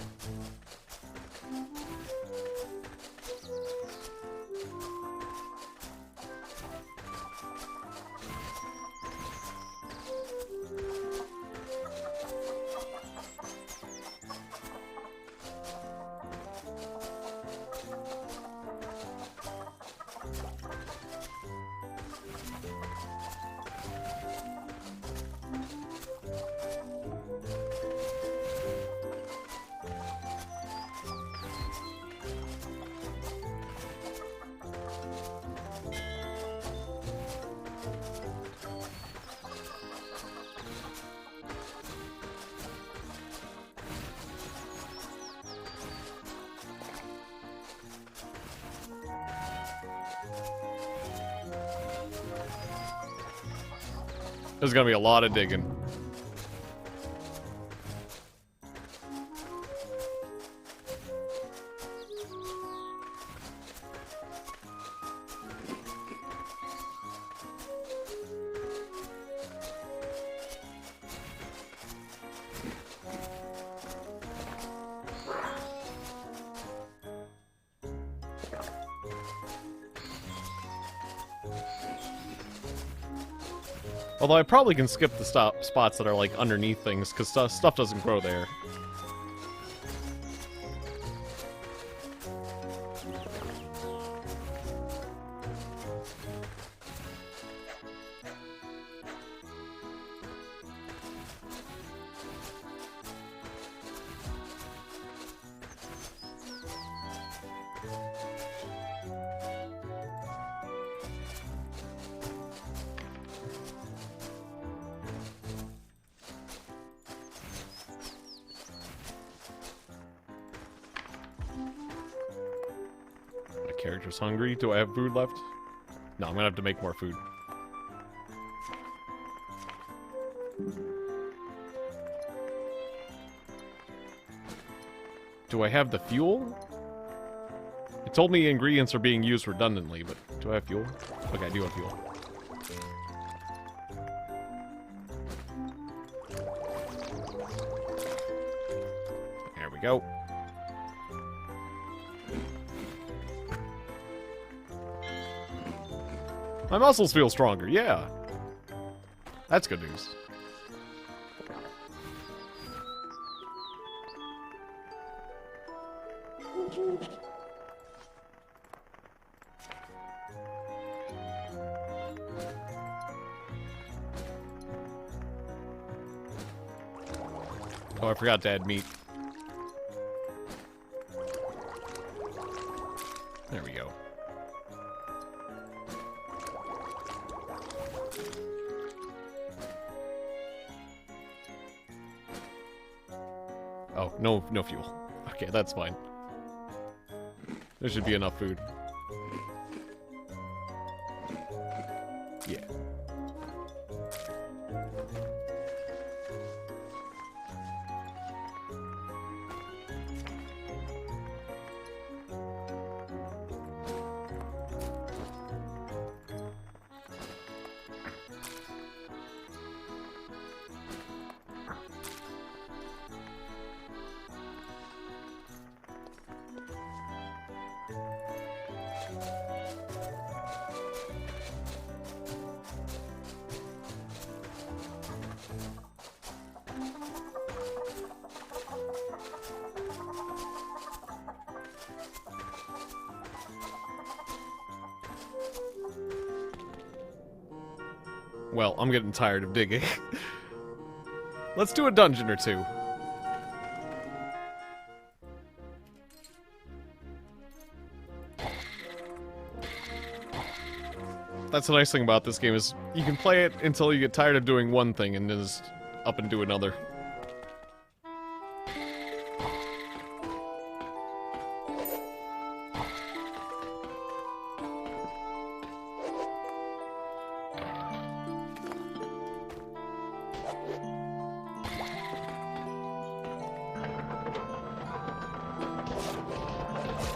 A: There's gonna be a lot of digging. Although I probably can skip the spots that are, like, underneath things, because stuff doesn't grow there. character's hungry. Do I have food left? No, I'm gonna have to make more food. Do I have the fuel? It told me ingredients are being used redundantly, but do I have fuel? Okay, I do have fuel. There we go. My muscles feel stronger, yeah. That's good news. Oh, I forgot to add meat. There we go. Oh, no fuel. Okay, that's fine. There should be enough food. Yeah. Well, I'm getting tired of digging. Let's do a dungeon or two. That's the nice thing about this game is you can play it until you get tired of doing one thing and then just up and do another.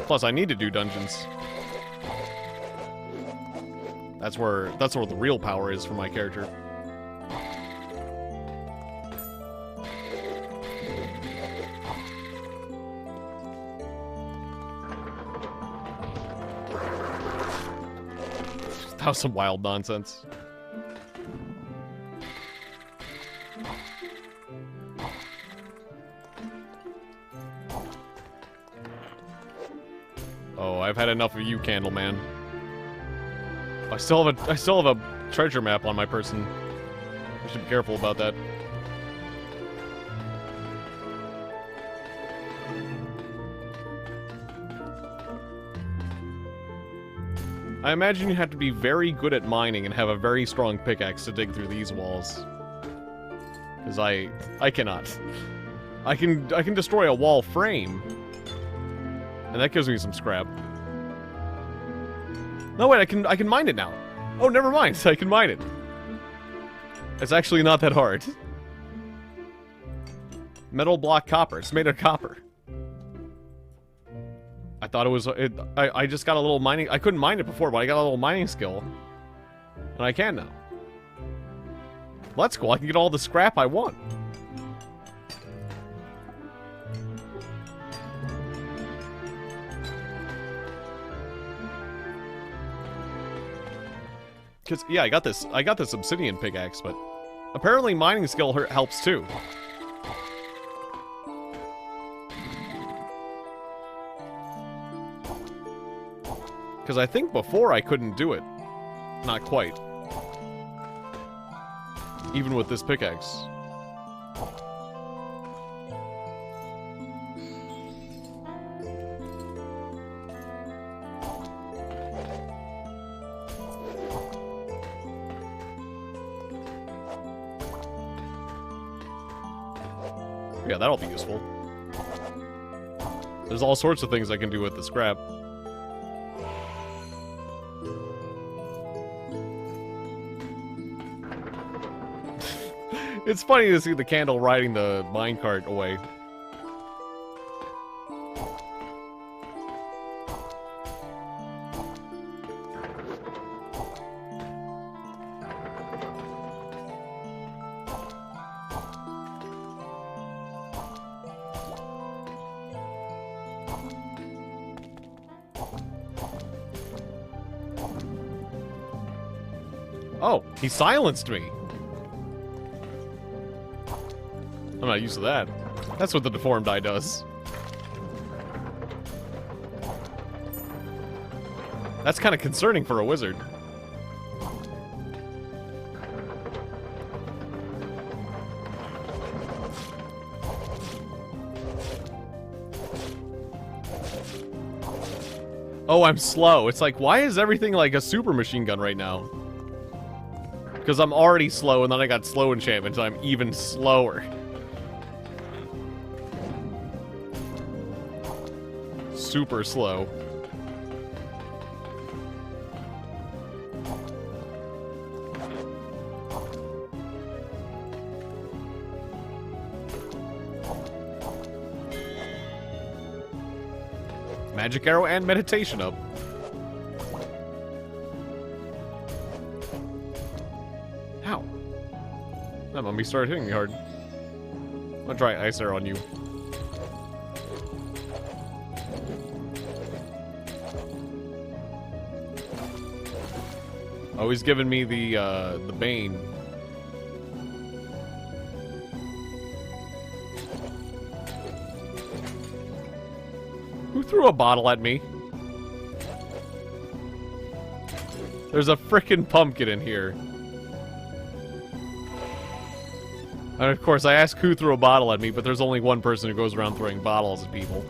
A: Plus, I need to do dungeons. That's where the real power is for my character. That was some wild nonsense. Oh, I've had enough of you, Candleman. I still have a treasure map on my person. I should be careful about that. I imagine you have to be very good at mining and have a very strong pickaxe to dig through these walls. Because I cannot. I can destroy a wall frame. And that gives me some scrap. No, wait, I can mine it now. Oh, never mind. I can mine it. It's actually not that hard. Metal block copper. It's made of copper. I thought it was... I just got a little mining... I couldn't mine it before, but I got a little mining skill. And I can now. Well, that's cool. I can get all the scrap I want. Because, yeah, I got this obsidian pickaxe, but apparently mining skill helps too. Because I think before I couldn't do it. Not quite. Even with this pickaxe. Yeah, that'll be useful. There's all sorts of things I can do with the scrap. It's funny to see the candle riding the minecart away. Oh, he silenced me. I'm not used to that. That's what the deformed eye does. That's kind of concerning for a wizard. Oh, I'm slow. It's like, why is everything like a super machine gun right now? Because I'm already slow, and then I got slow enchantment, so I'm even slower. Super slow. Magic arrow and meditation up. Ow. That mummy started hitting me hard. I'm gonna try ice arrow on you. Oh, he's giving me the bane. Who threw a bottle at me? There's a frickin' pumpkin in here. And of course, I ask who threw a bottle at me, but there's only one person who goes around throwing bottles at people.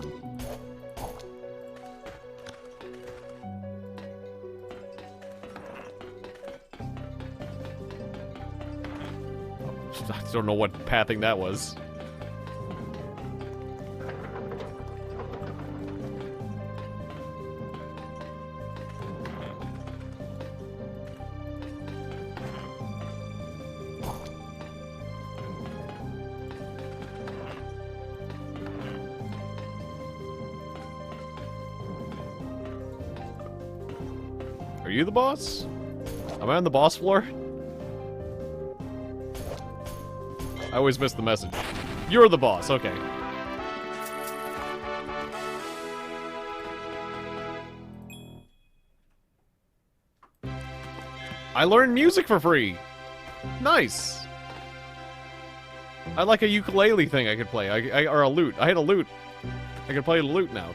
A: I don't know what pathing that was. Are you the boss? Am I on the boss floor? I always miss the message. You're the boss, okay. I learned music for free! Nice! I like a ukulele thing I could play, or a lute. I had a lute. I can play the lute now.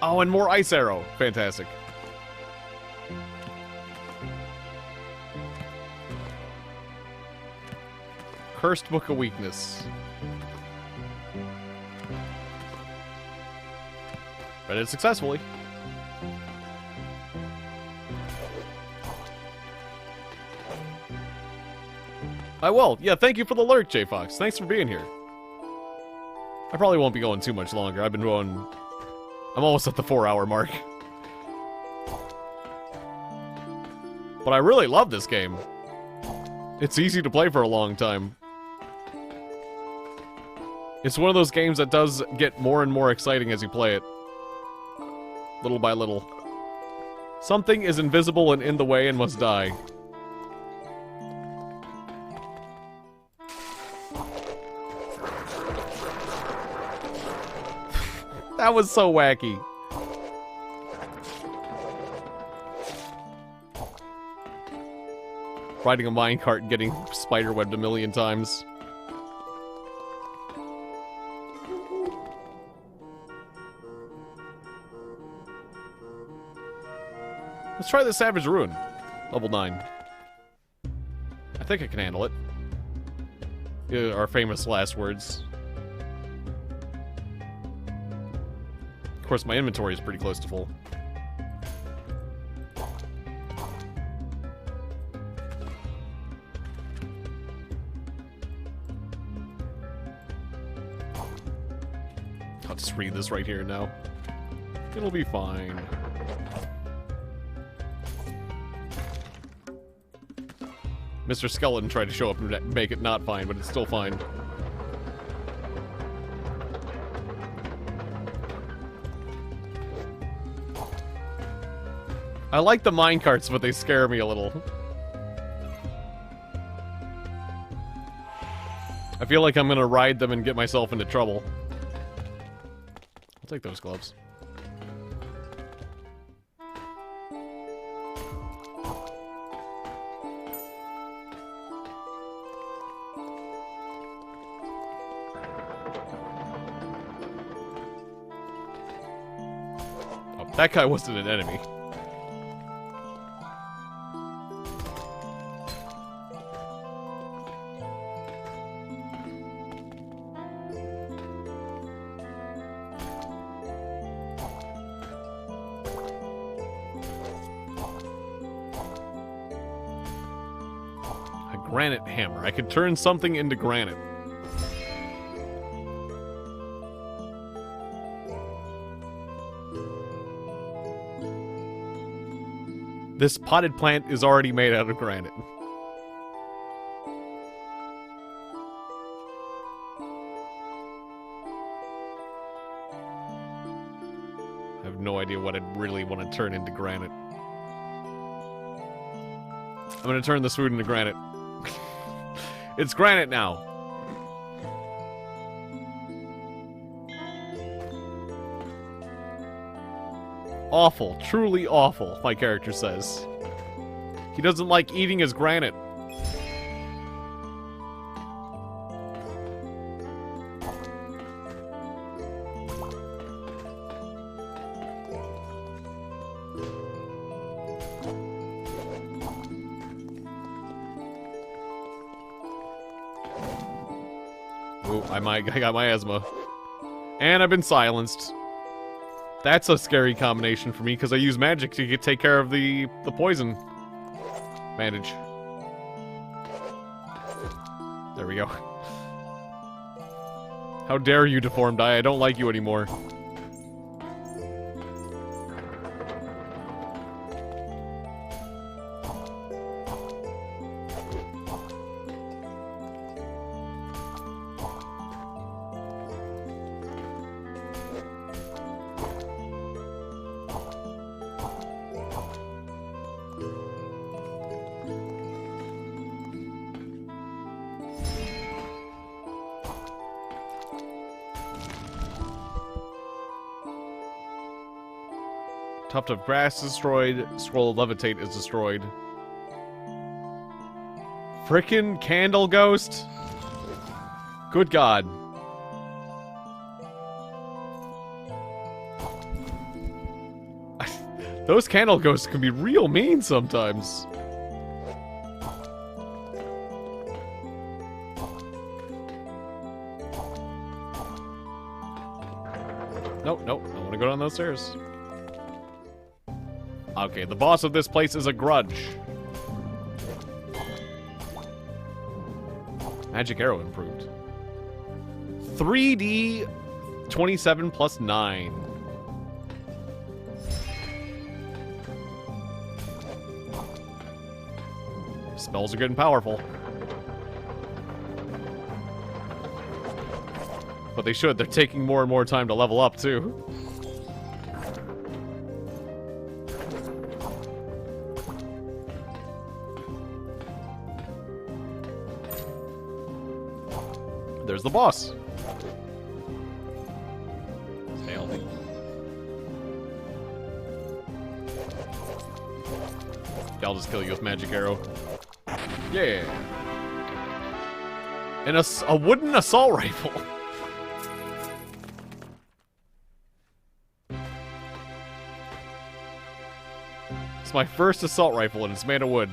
A: Oh, and more ice arrow. Fantastic. Cursed Book of Weakness. Read it successfully. I will. Yeah, thank you for the lurk, J-Fox. Thanks for being here. I probably won't be going too much longer. I've been going... I'm almost at the 4-hour mark. But I really love this game. It's easy to play for a long time. It's one of those games that does get more and more exciting as you play it. Little by little. Something is invisible and in the way and must die. That was so wacky. Riding a minecart and getting spiderwebbed a million times. Let's try the Savage Ruin. Level 9. I think I can handle it. Yeah, our famous last words. Of course, my inventory is pretty close to full. I'll just read this right here now. It'll be fine. Mr. Skeleton tried to show up and make it not fine, but it's still fine. I like the minecarts, but they scare me a little. I feel like I'm gonna ride them and get myself into trouble. I'll take those gloves. Oh, that guy wasn't an enemy. Granite hammer. I could turn something into granite. This potted plant is already made out of granite. I have no idea what I'd really want to turn into granite. I'm gonna turn this food into granite. It's granite now. Awful. Truly awful, my character says. He doesn't like eating his granite. Ooh, I got my asthma. And I've been silenced. That's a scary combination for me, because I use magic to take care of the poison bandage. There we go. How dare you, Deformed Eye? I don't like you anymore. Tuft of grass is destroyed. Scroll of levitate is destroyed. Frickin' candle ghost? Good God. Those candle ghosts can be real mean sometimes. Nope, nope. I want to go down those stairs. Okay, the boss of this place is a grudge. Magic arrow improved. 3D 27 plus 9. Spells are getting powerful. But they should. They're taking more and more time to level up, too. There's the boss. Stay healthy. I'll just kill you with magic arrow. Yeah. And a wooden assault rifle. It's my first assault rifle and it's made of wood.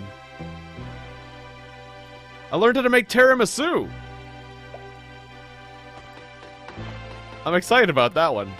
A: I learned how to make tiramisu. I'm excited about that one.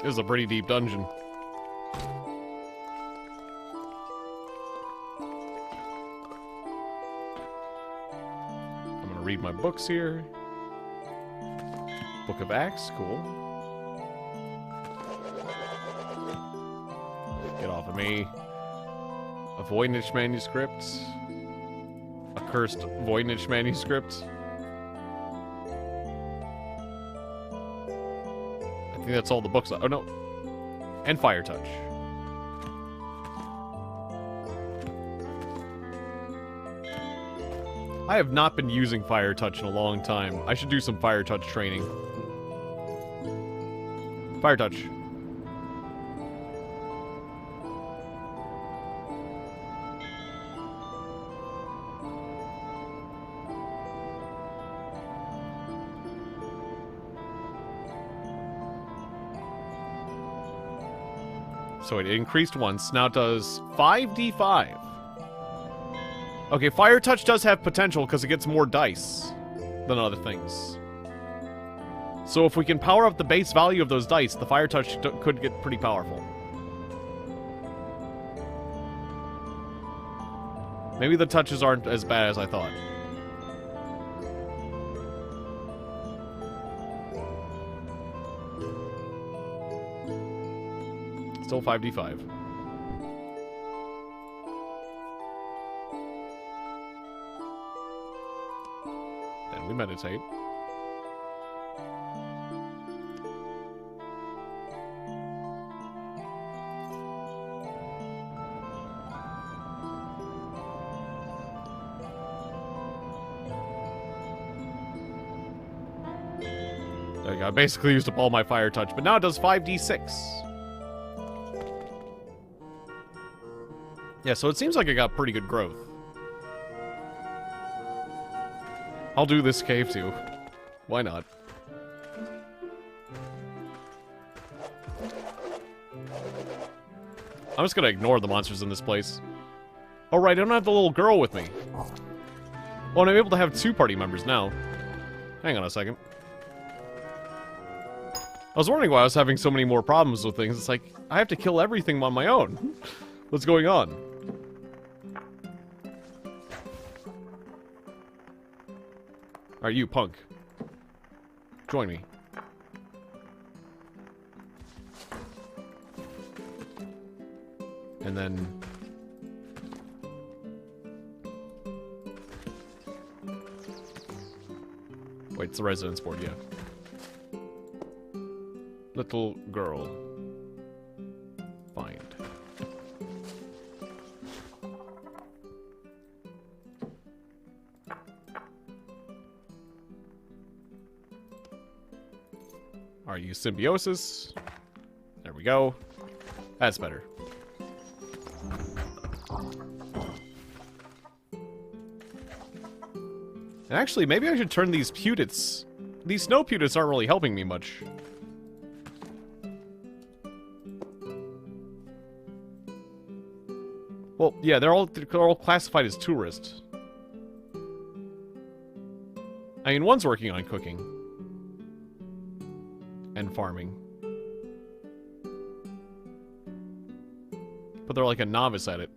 A: This is a pretty deep dungeon. I'm gonna read my books here. Book of Acts, cool. Get off of me. A Voynich manuscript. A cursed Voynich manuscript. I think that's all the books. Oh no. And Fire Touch. I have not been using Fire Touch in a long time. I should do some Fire Touch training. Fire Touch. So it increased once. Now it does 5d5. Okay, Fire Touch does have potential because it gets more dice than other things. So if we can power up the base value of those dice, the Fire Touch could get pretty powerful. Maybe the touches aren't as bad as I thought. Still 5d5. Then we meditate. There you go. I basically used up all my Fire Touch, but now it does 5d6. Yeah, so it seems like I got pretty good growth. I'll do this cave too. Why not? I'm just gonna ignore the monsters in this place. Oh right, I don't have the little girl with me. Oh, and I'm able to have 2 party members now. Hang on a second. I was wondering why I was having so many more problems with things. It's like, I have to kill everything on my own. What's going on? Alright, you punk. Join me. And then... Wait, it's the residence board, yeah. Little girl. Find. Are you symbiosis? There we go. That's better. And actually, maybe I should turn these putits. These snow putits aren't really helping me much. Well, yeah, they're all classified as tourists. I mean, one's working on cooking. And farming. But they're like a novice at it.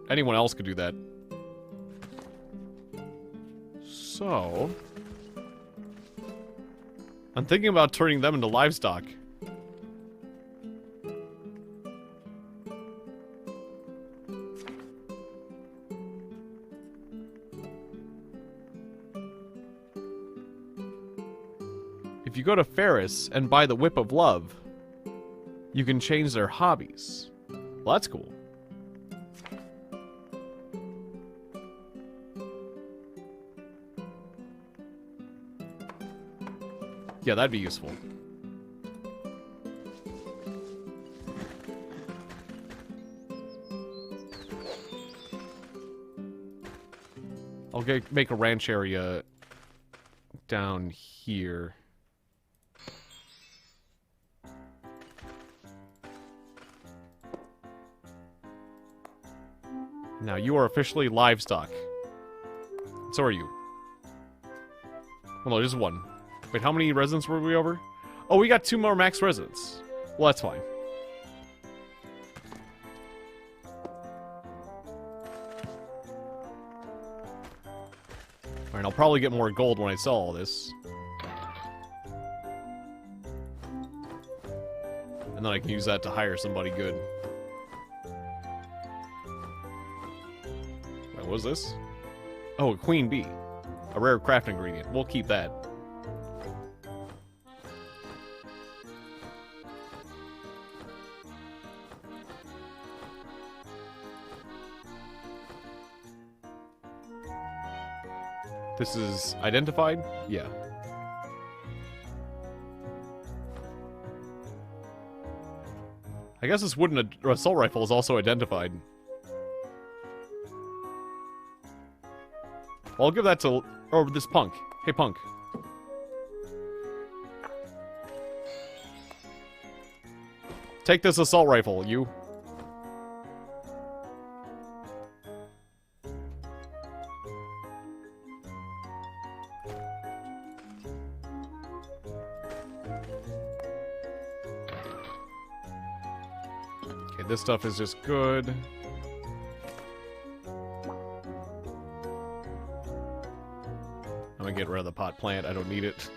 A: Anyone else could do that. So... I'm thinking about turning them into livestock. If you go to Ferris and buy the Whip of Love, you can change their hobbies. Well, that's cool. Yeah, that'd be useful. I'll make a ranch area down here. Now, you are officially livestock. So are you. Well, no, just one. Wait, how many residents were we over? Oh, we got 2 more max residents. Well, that's fine. Alright, I'll probably get more gold when I sell all this. And then I can use that to hire somebody good. Wait, what was this? Oh, a queen bee. A rare craft ingredient. We'll keep that. This is identified? Yeah. I guess this wooden assault rifle is also identified. I'll give that to... or this punk. Hey, punk. Take this assault rifle, you. This stuff is just good. I'm gonna get rid of the pot plant. I don't need it.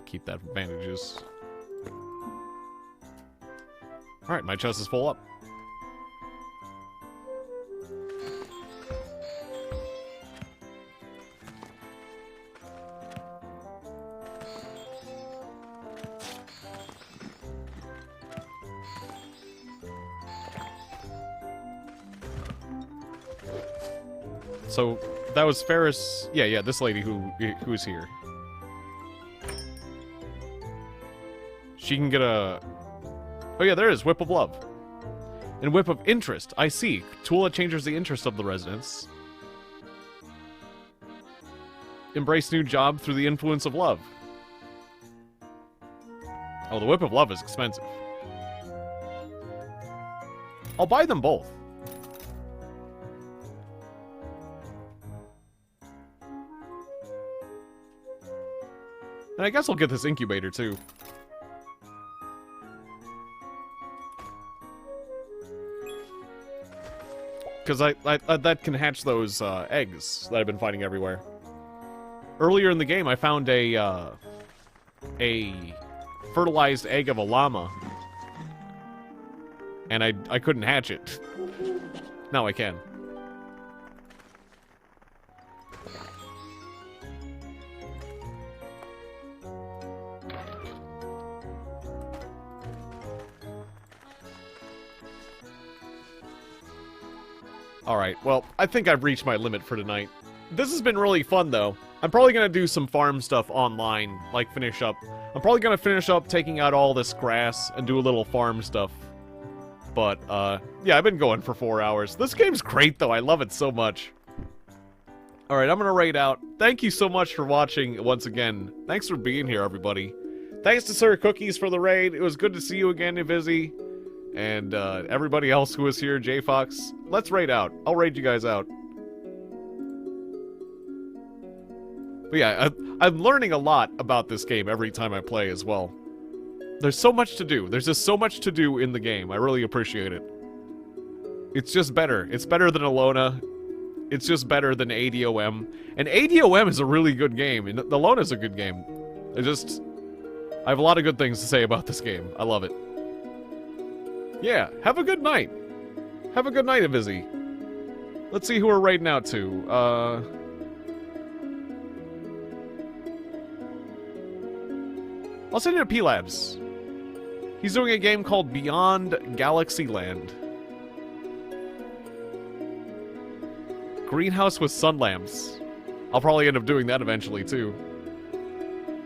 A: Keep that for bandages. Alright, my chest is full up. So, that was Ferris... Yeah, this lady who's here. She can get a... Oh yeah, there is. Whip of Love. And Whip of Interest. I see. Tool that changes the interest of the residents. Embrace new job through the influence of love. Oh, the Whip of Love is expensive. I'll buy them both. And I guess I'll get this incubator, too. Because that can hatch those eggs that I've been finding everywhere. Earlier in the game, I found a fertilized egg of a llama. And I couldn't hatch it. Now I can. Alright, well, I think I've reached my limit for tonight. This has been really fun, though. I'm probably gonna do some farm stuff online, like finish up. I'm probably gonna finish up taking out all this grass and do a little farm stuff. But, yeah, I've been going for 4 hours. This game's great, though. I love it so much. Alright, I'm gonna raid out. Thank you so much for watching once again. Thanks for being here, everybody. Thanks to Sir Cookies for the raid. It was good to see you again, Ivizzy. And, everybody else who was here, J-Fox. Let's raid out. I'll raid you guys out. But yeah, I'm learning a lot about this game every time I play as well. There's so much to do. There's just so much to do in the game. I really appreciate it. It's just better. It's better than Alona. It's just better than ADOM. And ADOM is a really good game. And Alona's a good game. I have a lot of good things to say about this game. I love it. Yeah, have a good night. Have a good night, Avizzy. Let's see who we're raiding out to. I'll send it to P-Labs. He's doing a game called Beyond Galaxy Land. Greenhouse with sun lamps. I'll probably end up doing that eventually, too.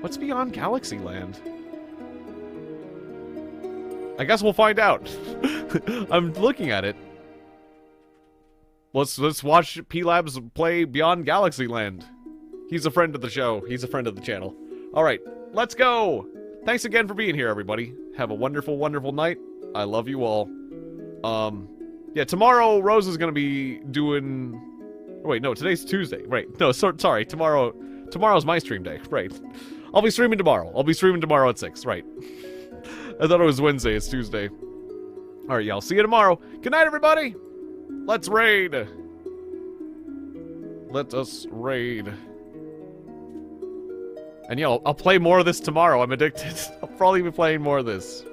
A: What's Beyond Galaxy Land? I guess we'll find out. I'm looking at it. Let's watch P-Labs play Beyond Galaxy Land. He's a friend of the show. He's a friend of the channel. All right, let's go. Thanks again for being here, everybody. Have a wonderful, wonderful night. I love you all. Yeah, tomorrow Rose is gonna be doing. Wait, no, today's Tuesday. Right? No, sorry. Tomorrow's my stream day. Right? I'll be streaming tomorrow. I'll be streaming tomorrow at 6. Right? I thought it was Wednesday. It's Tuesday. All right, yeah. I'll see you tomorrow. Good night, everybody. Let's raid. Let us raid. And yeah, I'll play more of this tomorrow. I'm addicted. I'll probably be playing more of this.